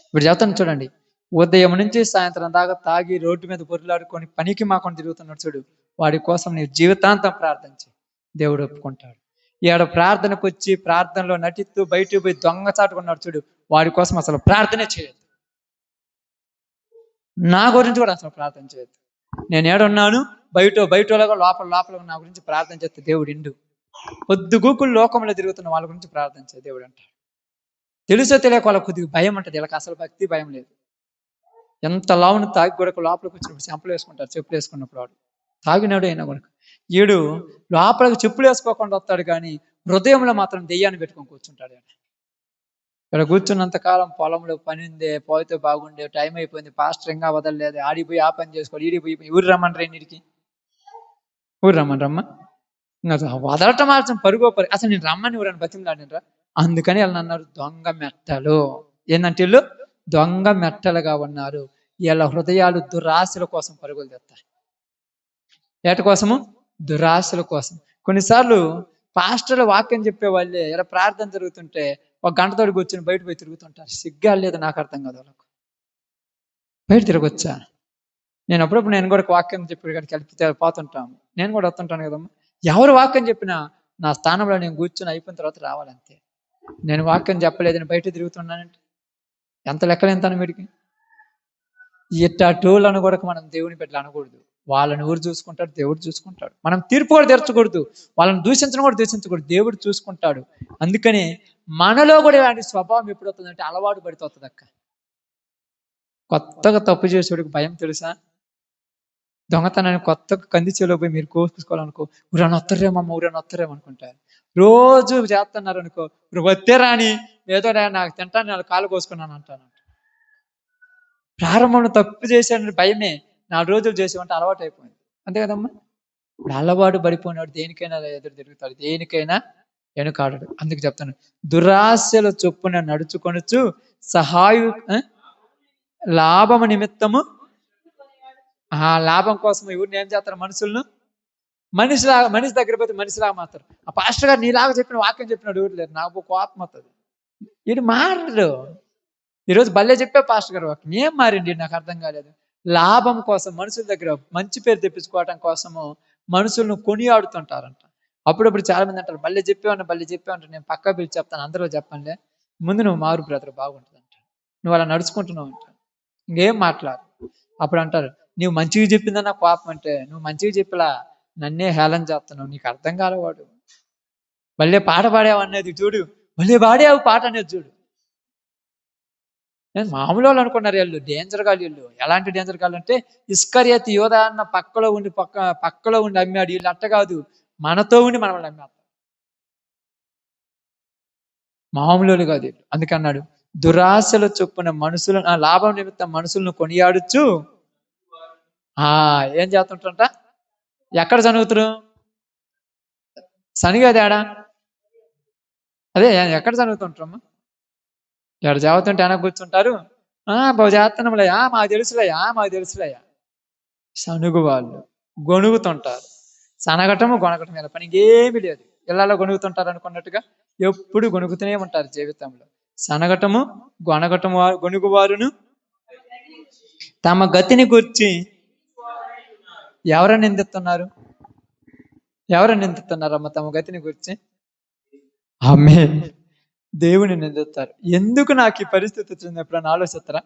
ఇప్పుడు చెప్తాను చూడండి, ఉదయం నుంచి సాయంత్రం దాకా తాగి రోడ్డు మీద పొరులాడుకొని పనికి మాకుండా తిరుగుతున్నాడు చూడు, వాడి కోసం నీ జీవితాంతం ప్రార్థన చేయి, దేవుడు ఒప్పుకుంటాడు. ఈడ ప్రార్థనకు వచ్చి ప్రార్థనలో నటిస్తూ బయటకు పోయి దొంగచాటుకున్నాడు చూడు, వాడి కోసం అసలు ప్రార్థనే చేయొద్దు. నా గురించి కూడా అసలు ప్రార్థన చేయొద్దు. నేను ఏడున్నాను బయటలాగా లోపల నా గురించి ప్రార్థన చేస్తే దేవుడు ఇండు. పొద్దుగూకులు లోకంలో తిరుగుతున్న వాళ్ళ గురించి ప్రార్థన చేయ దేవుడు అంటాడు. తెలుసో తెలియక వాళ్ళ కొద్దిగా భయం ఉంటుంది, వీళ్ళకి అసలు భక్తి భయం లేదు. ఎంత లావును తాగి కూడా లోపలికి వచ్చినప్పుడు చెంపలు వేసుకుంటారు, చెప్పులు వేసుకున్నప్పుడు వాడు తాగినాడు అయినా కూడా ఈడు లోపలికి చెప్పులు వేసుకోకుండా వస్తాడు కానీ హృదయంలో మాత్రం దెయ్యాన్ని పెట్టుకొని కూర్చుంటాడు. ఇక్కడ కూర్చున్నంత కాలం పొలంలో పని ఉందే, పోతే బాగుండే, టైం అయిపోయింది, పాస్టర్ ఇంకా వదలలేదు, ఆడిపోయి ఆ పని చేసుకోవాలి, ఈడిపోయి ఊరు రమ్మని ఇంటికి ఊరు రమ్మని ఇంకా వదలటం మాత్రం పరుగో అసలు నేను రమ్మని ఊరని బతిమలాడినరా. అందుకని వాళ్ళని అన్నారు దొంగ మెట్టలు. ఏంటంటే వీళ్ళు దొంగ మెట్టలుగా ఉన్నారు. వీళ్ళ హృదయాలు దురాశల కోసం పరుగులు తెస్తాయి. ఏట కోసము? దురాశల కోసం. కొన్నిసార్లు పాస్టర్లు వాక్యం చెప్పే వాళ్ళే ఇలా ప్రార్థన జరుగుతుంటే ఒక గంటతోటి కూర్చొని బయట పోయి తిరుగుతుంటారు. సిగ్గా లేదు, నాకు అర్థం కాదు వాళ్ళకు. బయట తిరగొచ్చా? నేను అప్పుడప్పుడు నేను కూడా వాక్యం చెప్పి కలిపి పోతుంటాము, నేను కూడా వస్తుంటాను కదమ్మా. ఎవరు వాక్యం చెప్పినా నా స్థానంలో నేను కూర్చొని అయిపోయిన తర్వాత రావాలంతే. నేను వాక్యం చెప్పలేదని బయట తిరుగుతున్నానంటే ఎంత లెక్కలేంతాను వీడికి. ఇట్టా టోళ్ళను కూడా మనం దేవుని పెట్టి అనకూడదు. వాళ్ళని ఊరు చూసుకుంటాడు, దేవుడు చూసుకుంటాడు. మనం తీర్పు కూడా తెరచకూడదు, వాళ్ళని దూషించడం కూడా దూషించకూడదు, దేవుడు చూసుకుంటాడు. అందుకని మనలో కూడా ఇలాంటి స్వభావం ఎప్పుడు వస్తుందంటే అలవాటు పడితే వస్తుంది అక్క. కొత్తగా తప్పు చేసేవాడికి భయం తెలుసా? దొంగతనాన్ని కొత్తగా కంది చేలో పోయి మీరు కోసుకోవాలనుకో, ఊరని వస్తారేమమ్మ, ఊరని వస్తారేమో అనుకుంటారు. రోజు చేస్తున్నారు అనుకో, వస్తే రాని ఏదో నాకు తింటాను, నేను కాలు కోసుకున్నాను అంటాను. ప్రారంభంలో తప్పు చేశాను భయమే, 4 రోజులు చేసేవంటే అలవాటు అయిపోయింది. అంతే కదమ్మా? ఇప్పుడు అలవాటు పడిపోయినాడు దేనికైనా ఎదురు తిరుగుతాడు, దేనికైనా వెనుకాడడు. అందుకు చెప్తాను, దురాశల చొప్పున నడుచుకొనుచు సహాయు లాభము నిమిత్తము, ఆ లాభం కోసం ఎవరిని ఏం చేస్తారు? మనుషులను మనిషి దగ్గర పోతే మనిషిలాగా మాత్రం. ఆ పాస్టర్ గారు నీలాగా చెప్పిన వాక్యం చెప్పినాడు ఎవరు లేరు, నాకు కోపం అవుతుంది. వీడు మారడు. ఈరోజు భలే చెప్పే పాస్టర్ గారు వాక్యం ఏం మారింది నాకు అర్థం కాలేదు. లాభం కోసం మనుషుల దగ్గర మంచి పేరు తెప్పించుకోవటం కోసము మనుషులను కొనియాడుతుంటారంట. అప్పుడప్పుడు చాలా మంది అంటారు, భలే చెప్పావంటే నేను పక్కా పిలిచి చెప్తాను, అందరూ చెప్పండి, ముందు నువ్వు మారు బ్రదర్, బాగుంటుంది అంట, నువ్వు అలా నడుచుకుంటున్నావు అంట, ఇంకేం మాట్లాడు. అప్పుడు అంటారు, నువ్వు మంచిగా చెప్పిందన్న కోపం, అంటే నువ్వు మంచిగా చెప్పలా, నన్నే హేళన చేస్తున్నావు, నీకు అర్థం కాలేవాడు. భలే పాట పాడావు అనేది చూడు, భలే పాడావు పాట అనేది చూడు. నేను మామూలు వాళ్ళు అనుకున్నారు, వీళ్ళు డేంజర్ గాళ్ళు. వీళ్ళు ఎలాంటి డేంజర్ గాళ్ళు అంటే, ఇస్కరియోతు యోధా అన్న పక్కలో ఉండి అమ్మాడు. వీళ్ళు అట్ట కాదు, మనతో ఉండి మనల్ని అమ్మేస్తారు. మామూలు కాదు వీళ్ళు. అందుకన్నాడు, దురాశల చొప్పున మనుషులను, లాభం నిమిత్తం మనుషులను కొనియాడుచు ఏం చేస్తుంటారంట? ఎక్కడ చదువుతారు? శనిగా తేడా అదే, ఎక్కడ చదువుతుంటారమ్మా? ఎక్కడ చదువుతుంటే వెనక కూర్చుంటారు, బాగు చేస్తున్నాంలయ్యా, మాకు తెలుసులయ్యా. సనుగు వాళ్ళు గొణుగుతుంటారు. సనగటము గొనగటం ఇలా పని ఇంకేమీ లేదు. ఇళ్లలో గొణుగుతుంటారు అనుకున్నట్టుగా ఎప్పుడు గొణుగుతూనే ఉంటారు జీవితంలో. సనగటము గొణుగువారును తమ గతిని గుర్చి ఎవరని నిందిస్తున్నారు? అమ్మ తమ గతిని గురించి? ఆమె దేవుని నిందిస్తారు. ఎందుకు నాకు ఈ పరిస్థితి వచ్చింది ఎప్పుడన్నా ఆలోచిస్తారా?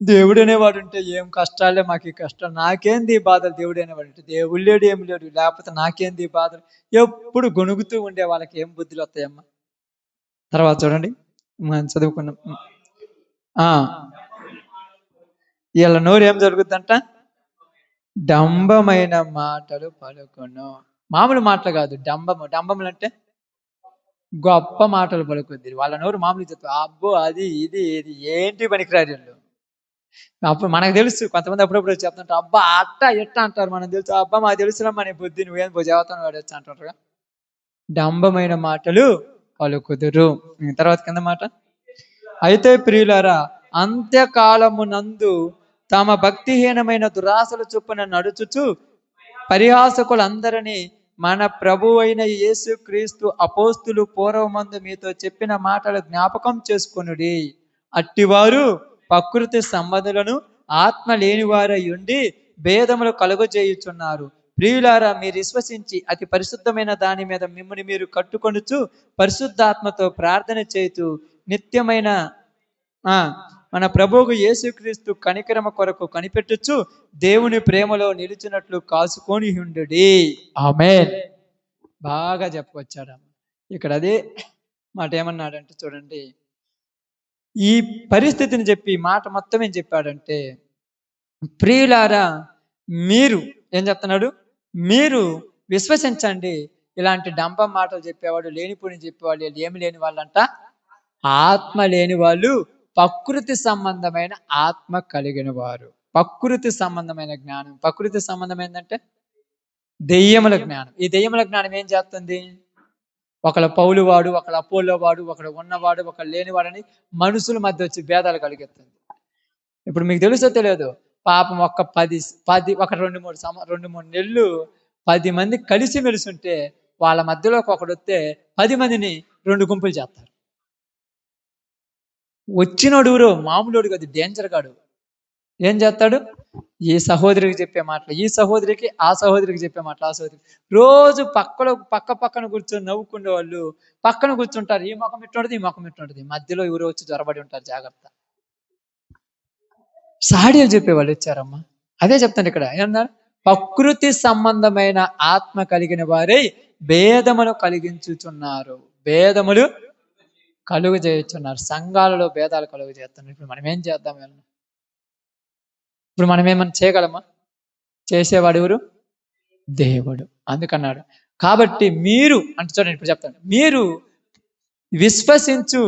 దేవుడు అనేవాడు ఉంటే ఏం కష్టాలే, మాకు ఈ కష్టాలు, నాకేంది బాధలు? దేవుడు అనేవాడు ఉంటే దేవుడు లేడు, ఏం లేడు, లేకపోతే నాకేంది బాధలు? ఎప్పుడు గొణుగుతూ ఉండే వాళ్ళకి ఏం బుద్ధులు వస్తాయమ్మా? తర్వాత చూడండి, మనం చదువుకున్నాం, వీళ్ళ నోరు ఏం జరుగుద్దంట? డంబమైన మాటలు పలుకును. మామూలు మాటలు కాదు, డంబములు అంటే గొప్ప మాటలు పలుకుద్ది. వాళ్ళ నోరు మామూలు చెప్తారు, అబ్బో అది ఇది ఏంటి పనికిరారు వీళ్ళు. అప్పుడు మనకు తెలుసు, కొంతమంది అప్పుడప్పుడు చెప్తుంటారు, అబ్బా అట్ట ఎట్ట అంటారు, మనకు తెలుసు, అబ్బా మాకు తెలుసులమ్మా నీ బుద్ధి, నువ్వేం చదువుతాను వాడచ్చు అంటారు. డంబమైన మాటలు పలుకుదురు. తర్వాత కింద మాట, అయితే ప్రియులారా, అంత్యకాలమునందు తమ భక్తిహీనమైన దురాశల చొప్పున నడుచుచు పరిహాసకులందరినీ మన ప్రభు అయిన యేసు క్రీస్తు అపోస్తులు పూర్వమందు మీతో చెప్పిన మాటలు జ్ఞాపకం చేసుకొనుడి. అట్టివారు ప్రకృతి సంబంధులను ఆత్మ లేనివారై ఉండి భేదములు కలుగజేయుచున్నారు. ప్రియులారా, మీరు విశ్వసించి అతి పరిశుద్ధమైన దాని మీద మిమ్మల్ని మీరు కట్టుకొనుచు పరిశుద్ధాత్మతో ప్రార్థన చేయుచు నిత్యమైన మన ప్రభువుకు యేసుక్రీస్తు కనికరమ కొరకు కనిపెట్టుచు దేవుని ప్రేమలో నిలిచినట్లు కాసుకొని ఉండుడి. ఆమేన్. బాగా చెప్పుకొచ్చాడు ఇక్కడ. అదే మాట ఏమన్నాడంటే చూడండి, ఈ పరిస్థితిని చెప్పి మాట మొత్తం ఏం చెప్పాడంటే, ప్రియులారా మీరు ఏం చెప్తున్నాడు? మీరు విశ్వసించండి. ఇలాంటి డంపం మాటలు చెప్పేవాడు, లేనిపోని చెప్పేవాళ్ళు, ఏమి లేని వాళ్ళంట, ఆత్మ లేని వాళ్ళు, ప్రకృతి సంబంధమైన ఆత్మ కలిగిన వారు. ప్రకృతి సంబంధమైన జ్ఞానం. ప్రకృతి సంబంధమైందంటే దెయ్యముల జ్ఞానం. ఈ దెయ్యముల జ్ఞానం ఏం చేస్తుంది? ఒకళ్ళ పౌలు వాడు, ఒకళ్ళ అపోలో వాడు, ఒకడు ఉన్నవాడు, ఒకళ్ళు లేనివాడని మనుషుల మధ్య వచ్చి భేదాలు కలిగిస్తుంది. ఇప్పుడు మీకు తెలుసో తెలియదు, పాపం ఒక 2-3 నెలలు 10 మంది కలిసి మెలిసి ఉంటే వాళ్ళ మధ్యలోకి ఒకడు వస్తే 10 మందిని 2 గుంపులు చేస్తారు. వచ్చినోడు మామూలుడు కాదు, డేంజర్ గాడు. ఏం చేస్తాడు? ఈ సహోదరికి చెప్పే మాటలు ఈ సహోదరికి, ఆ సహోదరికి చెప్పే మాటలు ఆ సహోదరికి. రోజు పక్కన కూర్చొని నవ్వుకునే వాళ్ళు పక్కన కూర్చుంటారు. ఈ ముఖం ఇట్టుంటది, ఈ ముఖం ఇట్టుంటది, మధ్యలో ఎవరో వచ్చి జ్వరబడి ఉంటారు. జాగ్రత్త. సాడీలు చెప్పేవాళ్ళు వచ్చారమ్మా. అదే చెప్తాను ఇక్కడ. ఏమన్నారు? ప్రకృతి సంబంధమైన ఆత్మ కలిగిన వారే భేదములు కలిగించుచున్నారు. భేదములు కలుగు చేయుచున్నారు. సంఘాలలో భేదాలు కలుగు చేస్తున్నారు. ఇప్పుడు మనం ఏం చేద్దాం? ఇప్పుడు మనం ఏమన్నా చేయగలమా? చేసేవాడు ఎవరు? దేవుడు. అందుకన్నాడు. కాబట్టి మీరు అంటే చూడండి, ఇప్పుడు చెప్తాను. మీరు విశ్వసించు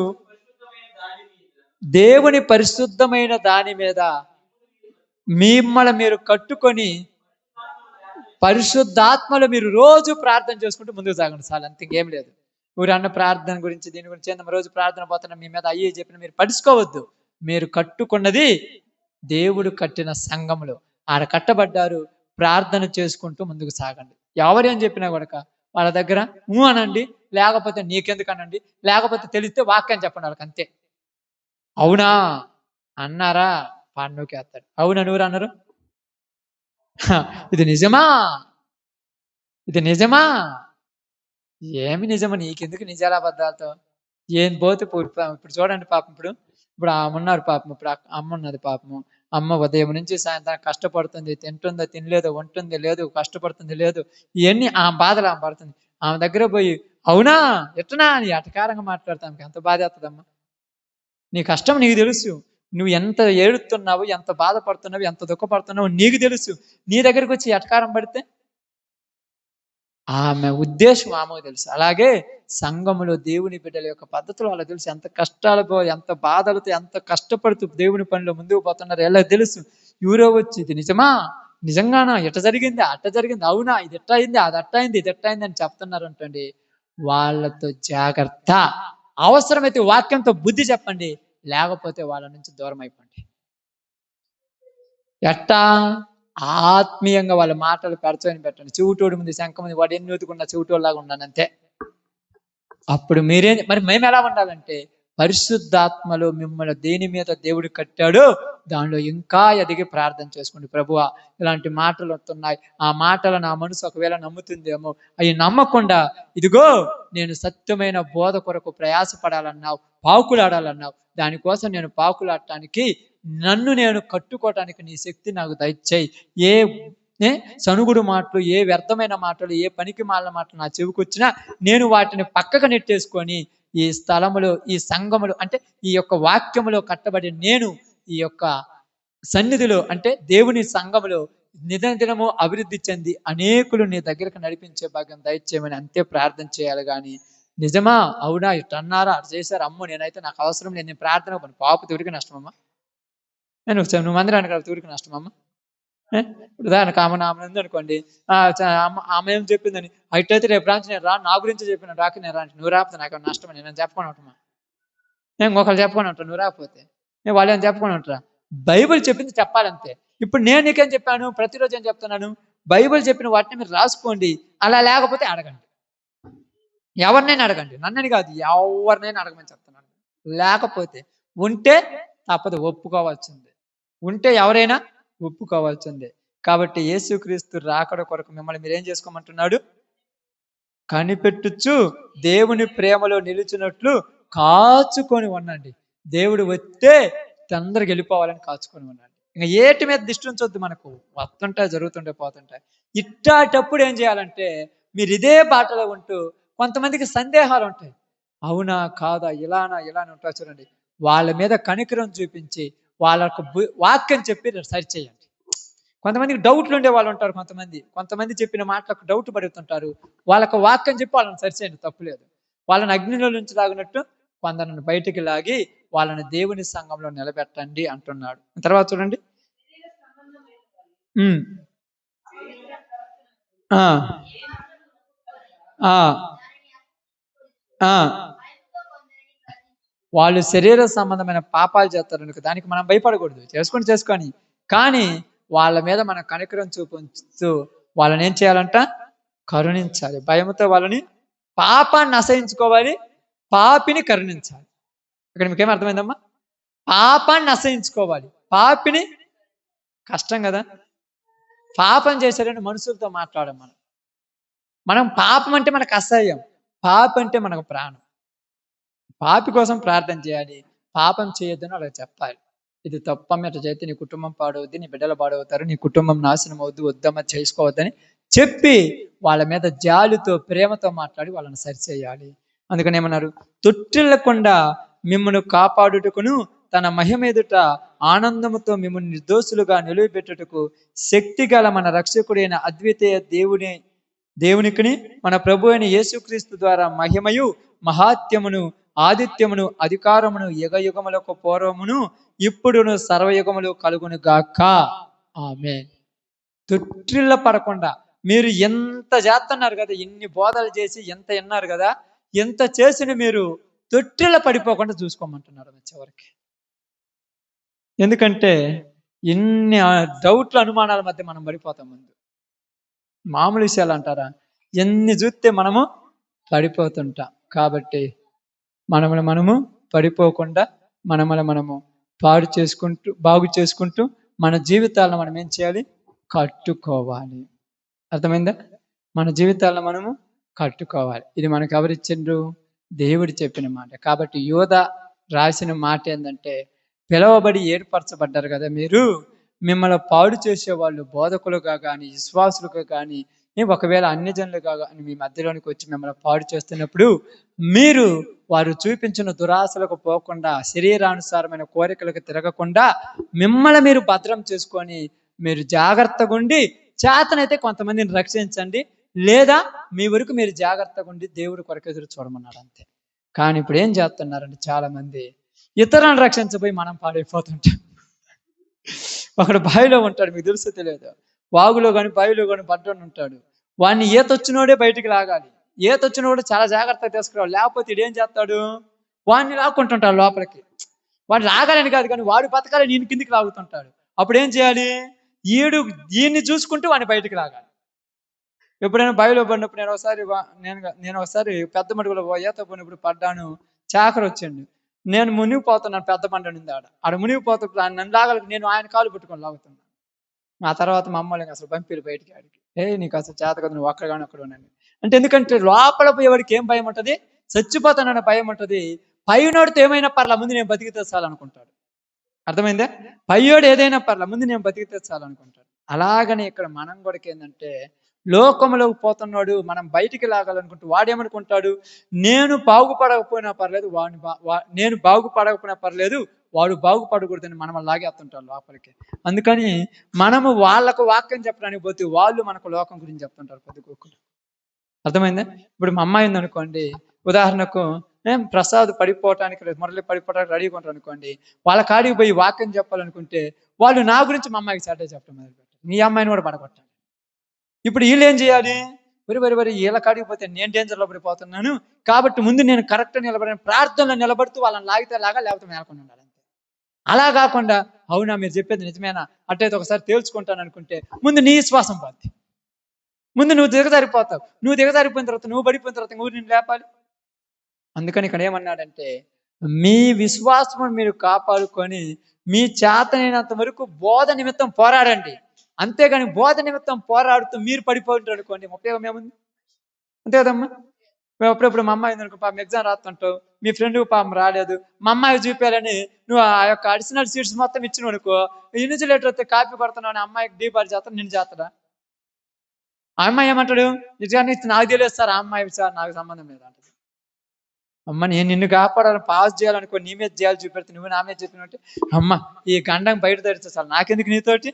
దేవుని పరిశుద్ధమైన దాని మీద మిమ్మల్ని మీరు కట్టుకొని పరిశుద్ధాత్మలో మీరు రోజు ప్రార్థన చేసుకుంటూ ముందుకు సాగండి. చాలు, అంత ఇంకేం లేదు. ఊరన్న ప్రార్థన గురించి దీని గురించి ఏందమ్మా రోజు ప్రార్థన పోతున్నా మీ మీద అయ్యే చెప్పిన మీరు పడుచుకోవద్దు. మీరు కట్టుకున్నది దేవుడు కట్టిన సంఘములో ఆడ కట్టబడ్డారు. ప్రార్థన చేసుకుంటూ ముందుకు సాగండి. ఎవరేం చెప్పినా కూడా వాళ్ళ దగ్గర అనండి, లేకపోతే నీకెందుకు అనండి, లేకపోతే తెలిస్తే వాక్యం చెప్పండి వాళ్ళకి, అంతే. అవునా అన్నారా పన్నుకేస్తాడు. అవునా నూరు అన్నారు, ఇది నిజమా, ఇది నిజమా, ఏమి నిజమా, నీకెందుకు నిజాల అబద్ధాలతో ఏం పోతే ఇప్పుడు చూడండి పాపం, ఇప్పుడు ఆమె ఉన్నారు పాపం, ఇప్పుడు అమ్మ ఉన్నది పాపము. అమ్మ ఉదయం నుంచి సాయంత్రం కష్టపడుతుంది, తింటుందో తినలేదో, ఉంటుంది లేదు, కష్టపడుతుంది లేదు, ఇవన్నీ ఆమె బాధలు ఆమె పడుతుంది. ఆమె దగ్గర పోయి అవునా ఎట్టనా అని అటకారంగా మాట్లాడతానికి ఎంత బాధ అవుతుందమ్మా. నీ కష్టం నీకు తెలుసు, నువ్వు ఎంత ఏడుతున్నావు, ఎంత బాధపడుతున్నావు, ఎంత దుఃఖపడుతున్నావు నీకు తెలుసు. నీ దగ్గరికి వచ్చి ఎటకారం పడితే ఆమె ఉద్దేశం ఆమెకు తెలుసు. అలాగే సంఘములో దేవుని బిడ్డల యొక్క పద్ధతులు వాళ్ళకి తెలుసు. ఎంత కష్టాలతో, ఎంత బాధలతో, ఎంత కష్టపడుతూ దేవుని పనిలో ముందుకు పోతున్నారు ఎలా తెలుసు. ఎవరో వచ్చి ఇది నిజమా, నిజంగానా, ఎట్ట జరిగింది, అట్ట జరిగింది, అవునా, ఇది ఎట్ట అయింది, అది అట్ట అయింది, ఇది ఎట్ట అయింది అని చెప్తున్నారు అంటండి. వాళ్ళతో జాగ్రత్త. అవసరమైతే వాక్యంతో బుద్ధి చెప్పండి, లేకపోతే వాళ్ళ నుంచి దూరం అయిపోండి. ఎట్టా ఆత్మీయంగా వాళ్ళ మాటలు పెడచని పెట్టండి. చెవిటోడి ముందు శంఖ ముందు వాడు ఎన్ని వెతుకున్నా చెవిటోళ్ళలాగా ఉన్నాను అంతే. అప్పుడు మరి మేము ఎలా ఉండాలంటే పరిశుద్ధాత్మలో మిమ్మల్ని దేని మీద దేవుడు కట్టాడో దానిలో ఇంకా ఎదిగి ప్రార్థన చేసుకోండి. ప్రభువా ఇలాంటి మాటలు వస్తున్నాయి, ఆ మాటలు నా మనసు ఒకవేళ నమ్ముతుందేమో, అవి నమ్మకుండా ఇదిగో నేను సత్యమైన బోధ కొరకు ప్రయాసపడాలన్నావు, పాకులాడాలన్నావు, దానికోసం నేను పాకులాడటానికి నన్ను నేను కట్టుకోవటానికి నీ శక్తి నాకు దయచేయి. ఏ సనుగుడు మాటలు, ఏ వ్యర్థమైన మాటలు, ఏ పనికి మాలిన మాటలు నా చెవికొచ్చినా నేను వాటిని పక్కకు నెట్టేసుకొని ఈ స్థలములో, ఈ సంఘములో అంటే ఈ యొక్క వాక్యములో కట్టబడి నేను ఈ యొక్క సన్నిధిలో అంటే దేవుని సంఘములో నిరంతరము అభివృద్ధి చెంది అనేకులు నీ దగ్గరకు నడిపించే భాగ్యం దయచేయమని అంతే ప్రార్థన చేయాలి. కానీ నిజమా, అవునా, ఇట్లా అన్నారా, అటు చేశారు, అమ్మో నేనైతే నాకు అవసరం లేదు, నేను ప్రార్థన పాప తూరికి నష్టమమ్మా, నువ్వు మందిరానికి కదా తూరికి నష్టమమ్మా. ఉదాహరణకు ఆమె ఉంది అనుకోండి, ఆమె ఏం చెప్పిందని అట్టయితే రేపు రాంచి నేను నా గురించి చెప్పిన రాకి నేను రాంచి నువ్వు రాకపోతే నాకు నష్టమని నేను చెప్పుకొని ఉంటామా, నేను ఒకళ్ళు చెప్పుకొని ఉంటాను, నువ్వు రాకపోతే నేను వాళ్ళు ఏం చెప్పుకొని ఉంటారా. బైబిల్ చెప్పింది చెప్పాలంతే. ఇప్పుడు నేను నీకేం చెప్పాను, ప్రతిరోజు ఏం చెప్తున్నాను, బైబిల్ చెప్పిన వాటిని మీరు రాసుకోండి. అలా లేకపోతే అడగండి, ఎవరినైనా అడగండి, నన్నని కాదు ఎవరినైనా అడగమని చెప్తున్నాను. లేకపోతే ఉంటే తప్పదు, ఒప్పుకోవాల్సిందే. ఉంటే ఎవరైనా ఒప్పుకోవాల్సిందే. కాబట్టి యేసుక్రీస్తు రాకడ కొరకు మిమ్మల్ని మీరేం చేసుకోమంటున్నాడు, కనిపెట్టుచు దేవుని ప్రేమలో నిలిచినట్లు కాచుకొని ఉండండి. దేవుడు వస్తే తొందరగా వెళ్ళిపోవాలని కాచుకొని ఉండండి. ఇంకా ఏటి మీద దిష్టి ఉంచొద్దు, మనకు వస్తుంటాయి, జరుగుతుంటే పోతుంటాయి. ఇట్టాటప్పుడు ఏం చేయాలంటే మీరు ఇదే బాటలో ఉంటూ కొంతమందికి సందేహాలు ఉంటాయి, అవునా కాదా, ఇలానా ఇలానే ఉంటాయి చూడండి, వాళ్ళ మీద కనికరం చూపించి వాళ్ళకు వాక్యం చెప్పి సరిచేయండి. కొంతమందికి డౌట్లు ఉండే వాళ్ళు ఉంటారు, కొంతమంది చెప్పిన మాటలకు డౌట్ పడుతుంటారు, వాళ్ళకు వాక్యం చెప్పి వాళ్ళని సరిచేయండి, తప్పులేదు. వాళ్ళని అగ్నిలో నుంచి లాగినట్టు కొందరిని బయటికి లాగి వాళ్ళని దేవుని సంఘంలో నిలబెట్టండి అంటున్నాడు. తర్వాత చూడండి, వాళ్ళు శరీర సంబంధమైన పాపాలు చేస్తారు, దానికి మనం భయపడకూడదు, చేసుకొని కానీ వాళ్ళ మీద మనం కనికరం చూపించు వాళ్ళని ఏం చేయాలంట, కరుణించాలి. భయంతో వాళ్ళని, పాపాన్ని అసహించుకోవాలి, పాపిని కరుణించాలి. ఇక్కడ మీకేం అర్థమైందమ్మా, పాపాన్ని అసహించుకోవాలి, పాపిని, కష్టం కదా, పాపం చేశారని మనుషులతో మాట్లాడం. మనం పాపం అంటే మనకు అసహ్యం, పాపం అంటే మనకు ప్రాణం. పాపి కోసం ప్రార్థన చేయాలి, పాపం చేయొద్దని వాళ్ళకి చెప్పాలి. ఇది తప్పమ్మ, ఇట్లా చేస్తే నీ కుటుంబం పాడవుద్ది, నీ బిడ్డలు పాడవుతారు, నీ కుటుంబం నాశనం అవుద్దు, వద్దమ్మ చేసుకోవద్దని చెప్పి వాళ్ళ మీద జాలితో ప్రేమతో మాట్లాడి వాళ్ళని సరిచేయాలి. అందుకని ఏమన్నారు, తొట్టిల్లకుండా మిమ్మల్ని కాపాడుటకును తన మహిమ ఎదుట ఆనందముతో మిమ్మల్ని నిర్దోషులుగా నిలువబెట్టుటకు శక్తి గల మన రక్షకుడైన అద్వితీయ దేవునికిని మన ప్రభు అయిన యేసుక్రీస్తు ద్వారా మహిమయు మహాత్యమును ఆదిత్యమును అధికారమును యుగయుగములకు పూర్వమును ఇప్పుడును సర్వయుగములు కలుగును గాక. ఆమేన్. తొట్టిల్ల పడకుండా మీరు ఎంత చేస్తున్నారు కదా, ఇన్ని బోధలు చేసి ఎంత విన్నారు కదా, ఎంత చేసిన మీరు తొట్టిల్ల పడిపోకుండా చూసుకోమంటున్నారు చివరికి. ఎందుకంటే ఇన్ని డౌట్లు అనుమానాల మధ్య మనం పడిపోతాం. ముందు మామూలు విషయాలు అంటారా, ఎన్ని చూస్తే మనము పడిపోతుంటాం. కాబట్టి మనము పడిపోకుండా మనము బాగు చేసుకుంటూ మన జీవితాలను మనం ఏం చేయాలి, కట్టుకోవాలి. అర్థమైందా? మన జీవితాలను మనము కట్టుకోవాలి. ఇది మనకు ఎవరిచ్చిండ్రు? దేవుడు చెప్పిన మాట. కాబట్టి యోధ రాసిన మాట ఏంటంటే, పిలవబడి ఏర్పరచబడ్డారు కదా మీరు, మిమ్మల్ని పాడు చేసేవాళ్ళు బోధకులుగా కానీ విశ్వాసులుగా కానీ ఒకవేళ అన్యజనులుగా కానీ మీ మధ్యలోనికి వచ్చి మిమ్మల్ని పాడు చేస్తున్నప్పుడు మీరు వారు చూపించిన దురాశలకు పోకుండా, శరీరానుసారమైన కోరికలకు తిరగకుండా మిమ్మల్ని మీరు భద్రం చేసుకొని మీరు జాగ్రత్తగా ఉండి చేతనైతే కొంతమందిని రక్షించండి, లేదా మీ వరకు మీరు జాగ్రత్తగా ఉండి దేవుడి కొరకు ఎదురు చూడమన్నాడు అంతే. కానీ ఇప్పుడు ఏం చేస్తున్నారంటే చాలా మంది ఇతరులను రక్షించబోయి మనం పాడైపోతుంటాం. ఒకడు బావిలో ఉంటాడు, మీకు తెలుసో తెలియదు, వాగులో కానీ బావిలో కానీ పడ్డోని ఉంటాడు. వాడిని ఈతొచ్చినోడే బయటికి లాగాలి, ఈతొచ్చినోడు చాలా జాగ్రత్తగా తీసుకురావాలి, లేకపోతే ఇడేం చేస్తాడు, వాడిని లాక్కుంటుంటాడు లోపలికి. వాడు లాగాలని కాదు కానీ వాడు బతకాలి, నేను కిందికి లాగుతుంటాడు. అప్పుడు ఏం చేయాలి, దీన్ని చూసుకుంటూ వాడిని బయటికి లాగాలి. ఎప్పుడైనా బావిలో పడినప్పుడు నేను ఒకసారి పెద్ద మడుగులో ఈత పోయినప్పుడు పడ్డాను, చాకర వచ్చిండు, నేను మునిగిపోతున్నాను, పెద్ద పంట ఉంది ఆడ మునిగిపోతున్నప్పుడు నన్ను లాగాలి, నేను ఆయన కాలు పట్టుకొని లాగుతున్నాను. ఆ తర్వాత మా అమ్మలకి అసలు పంపిలు బయటికి ఆడికి, నీకు అసలు చేత కదా, నువ్వు అక్కడ ఉండండి అంటే. ఎందుకంటే లోపల పోయేవాడికి ఏం భయం ఉంటుంది, చచ్చిపోతానన్న భయం ఉంటుంది. పైనోడితో ఏమైనా పర్లా, ముందు నేను బతికితే చాలనుకుంటాడు. అర్థమైందా? పయ్యోడు ఏదైనా పర్లా, ముందు నేను బతికితే చాలనుకుంటాడు. అలాగనే ఇక్కడ మనం కూడా ఏంటంటే, లోకంలోకి పోతున్నాడు, మనం బయటికి లాగాలనుకుంటూ వాడేమనుకుంటాడు, నేను బాగుపడకపోయినా పర్లేదు, నేను బాగుపడకపోయినా పర్లేదు, వాడు బాగుపడకూడదని మనం లాగేస్తుంటారు లోపలికి. అందుకని మనము వాళ్ళకు వాక్యం చెప్పడానికి పోతే వాళ్ళు మనకు లోకం గురించి చెప్తుంటారు పొద్దుకోకుండా. అర్థమైందా? ఇప్పుడు మా అమ్మాయి ఉందనుకోండి, ఉదాహరణకు ప్రసాద్ పడిపోవటానికి మురళి పడిపోవడానికి రెడీగా ఉంటారు అనుకోండి, వాళ్ళ కాడికి పోయి వాక్యం చెప్పాలనుకుంటే వాళ్ళు నా గురించి మా అమ్మాయికి సాటే చెప్పడం మొదలుపెట్టారు, మీ అమ్మాయిని కూడా పడగొట్టాలి. ఇప్పుడు వీళ్ళు ఏం చేయాలి, వరి వీళ్ళ కాడికి పోతే నేను డేంజర్లో పడిపోతున్నాను, కాబట్టి ముందు నేను కరెక్ట్గా నిలబడి ప్రార్థనలో నిలబడుతూ వాళ్ళని లాగితే లాగా, లేకపోతే మేలకుండా ఉండాలి అంతే. అలా కాకుండా అవునా మీరు చెప్పేది నిజమేనా, అట్టయితే ఒకసారి తేల్చుకుంటాను అనుకుంటే ముందు నీ విశ్వాసం పోద్ది, ముందు నువ్వు దిగజారిపోతావు, నువ్వు దిగజారిపోయిన తర్వాత నువ్వు పడిపోయిన తర్వాత నువ్వు నేను లేపాలి. అందుకని ఇక్కడ ఏమన్నాడంటే, మీ విశ్వాసం మీరు కాపాడుకొని మీ చేతనైనంత వరకు బోధ నిమిత్తం పోరాడండి, అంతేగాని బోధ నిమిత్తం పోరాడుతూ మీరు పడిపోతుంటారు అనుకోండి, ఉపయోగం ఏముంది? అంతే కదమ్మా. అప్పుడప్పుడు మా అమ్మాయి అనుకో, పాపం ఎగ్జామ్ రాస్తుంటావు, మీ ఫ్రెండ్ పాపం రాలేదు, మా అమ్మాయి చూపించాలని నువ్వు ఆ యొక్క అడిషనల్ సీట్స్ మొత్తం ఇచ్చినావు అనుకో, ఇన్విజిలేటర్ వస్తే కాపీ కొడుతున్నావు అని అమ్మాయికి డీపార్ చేస్తాను, నేను చేస్తాడా? ఆ అమ్మాయి ఏమంటాడు, నిజాన్ని నాకు తెలియదు సార్, ఆ అమ్మాయి సార్ నాకు సంబంధం లేదు అంటది. అమ్మ నేను నిన్ను కాపాడాలని పాస్ చేయాలనుకో, నీ మీద చేయాలి చూపెడితే నువ్వు నా మీద చెప్పినట్టు, అమ్మ ఈ గండం బయట తెరిస్తే సార్ నాకెందుకు నీతోటి,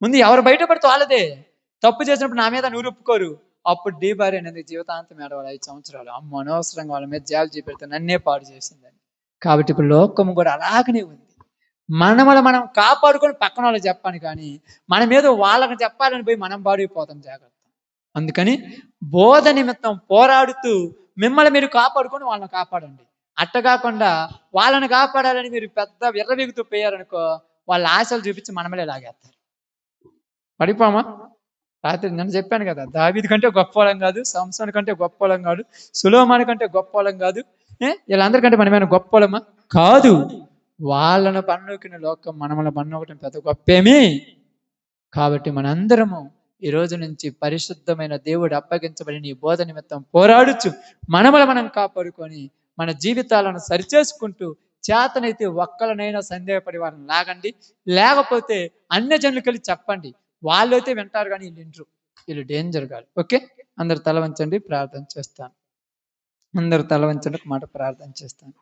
ముందు ఎవరు బయటపడితే వాళ్ళదే. తప్పు చేసినప్పుడు నా మీద నువ్వు ఒప్పుకోరు, అప్పుడు డీబార్ అనేది జీవితాంతం ఏడవాలి 5 సంవత్సరాలు. అమ్మ అనవసరంగా వాళ్ళ మీద జాలు చూపెడితే నన్నే పాడు చేసిందని. కాబట్టి ఇప్పుడు లోకము కూడా అలాగనే ఉంది. మనం కాపాడుకొని పక్కన వాళ్ళకి చెప్పాను, కానీ మన మీద వాళ్ళకి చెప్పాలని పోయి మనం పాడైపోతాం. జాగ్రత్త. అందుకని బోధ నిమిత్తం పోరాడుతూ మిమ్మల్ని మీరు కాపాడుకొని వాళ్ళని కాపాడండి. అట్ట కాకుండా వాళ్ళని కాపాడాలని మీరు పెద్ద విర్రవీగుతూ పోయారనుకో, వాళ్ళ ఆశలు చూపించి మనమలే లాగేస్తారు. పడిపోమా? రాత్రి నేను చెప్పాను కదా, దావీదు కంటే గొప్పవాళ్ళం కాదు, సంసోను కంటే గొప్పవాళ్ళం కాదు, సులోమాను కంటే గొప్పవాళ్ళం కాదు, వీళ్ళందరికంటే మనమేమైనా గొప్పవాళ్ళమా? కాదు. వాళ్ళను పన్నుకిన లోకం మనమల పన్నుకటం పెద్ద గొప్పేమి. కాబట్టి మనందరము ఈ రోజు నుంచి పరిశుద్ధమైన దేవుడు అప్పగించబడిన ఈ బోధ నిమిత్తం పోరాడుచు మనం కాపాడుకొని మన జీవితాలను సరిచేసుకుంటూ చేతనైతే ఒక్కలనైనా సందేహపడి వారిని లాగండి, లేకపోతే అన్యజనులకు వెళ్ళి చెప్పండి. వాళ్ళు అయితే వింటారు కానీ వీళ్ళు వినరు, వీళ్ళు డేంజర్ కాదు. ఓకే, అందరు తల వంచండి, ప్రార్థన చేస్తాను. అందరూ తల వంచండి, ఒక మాట ప్రార్థన చేస్తాను.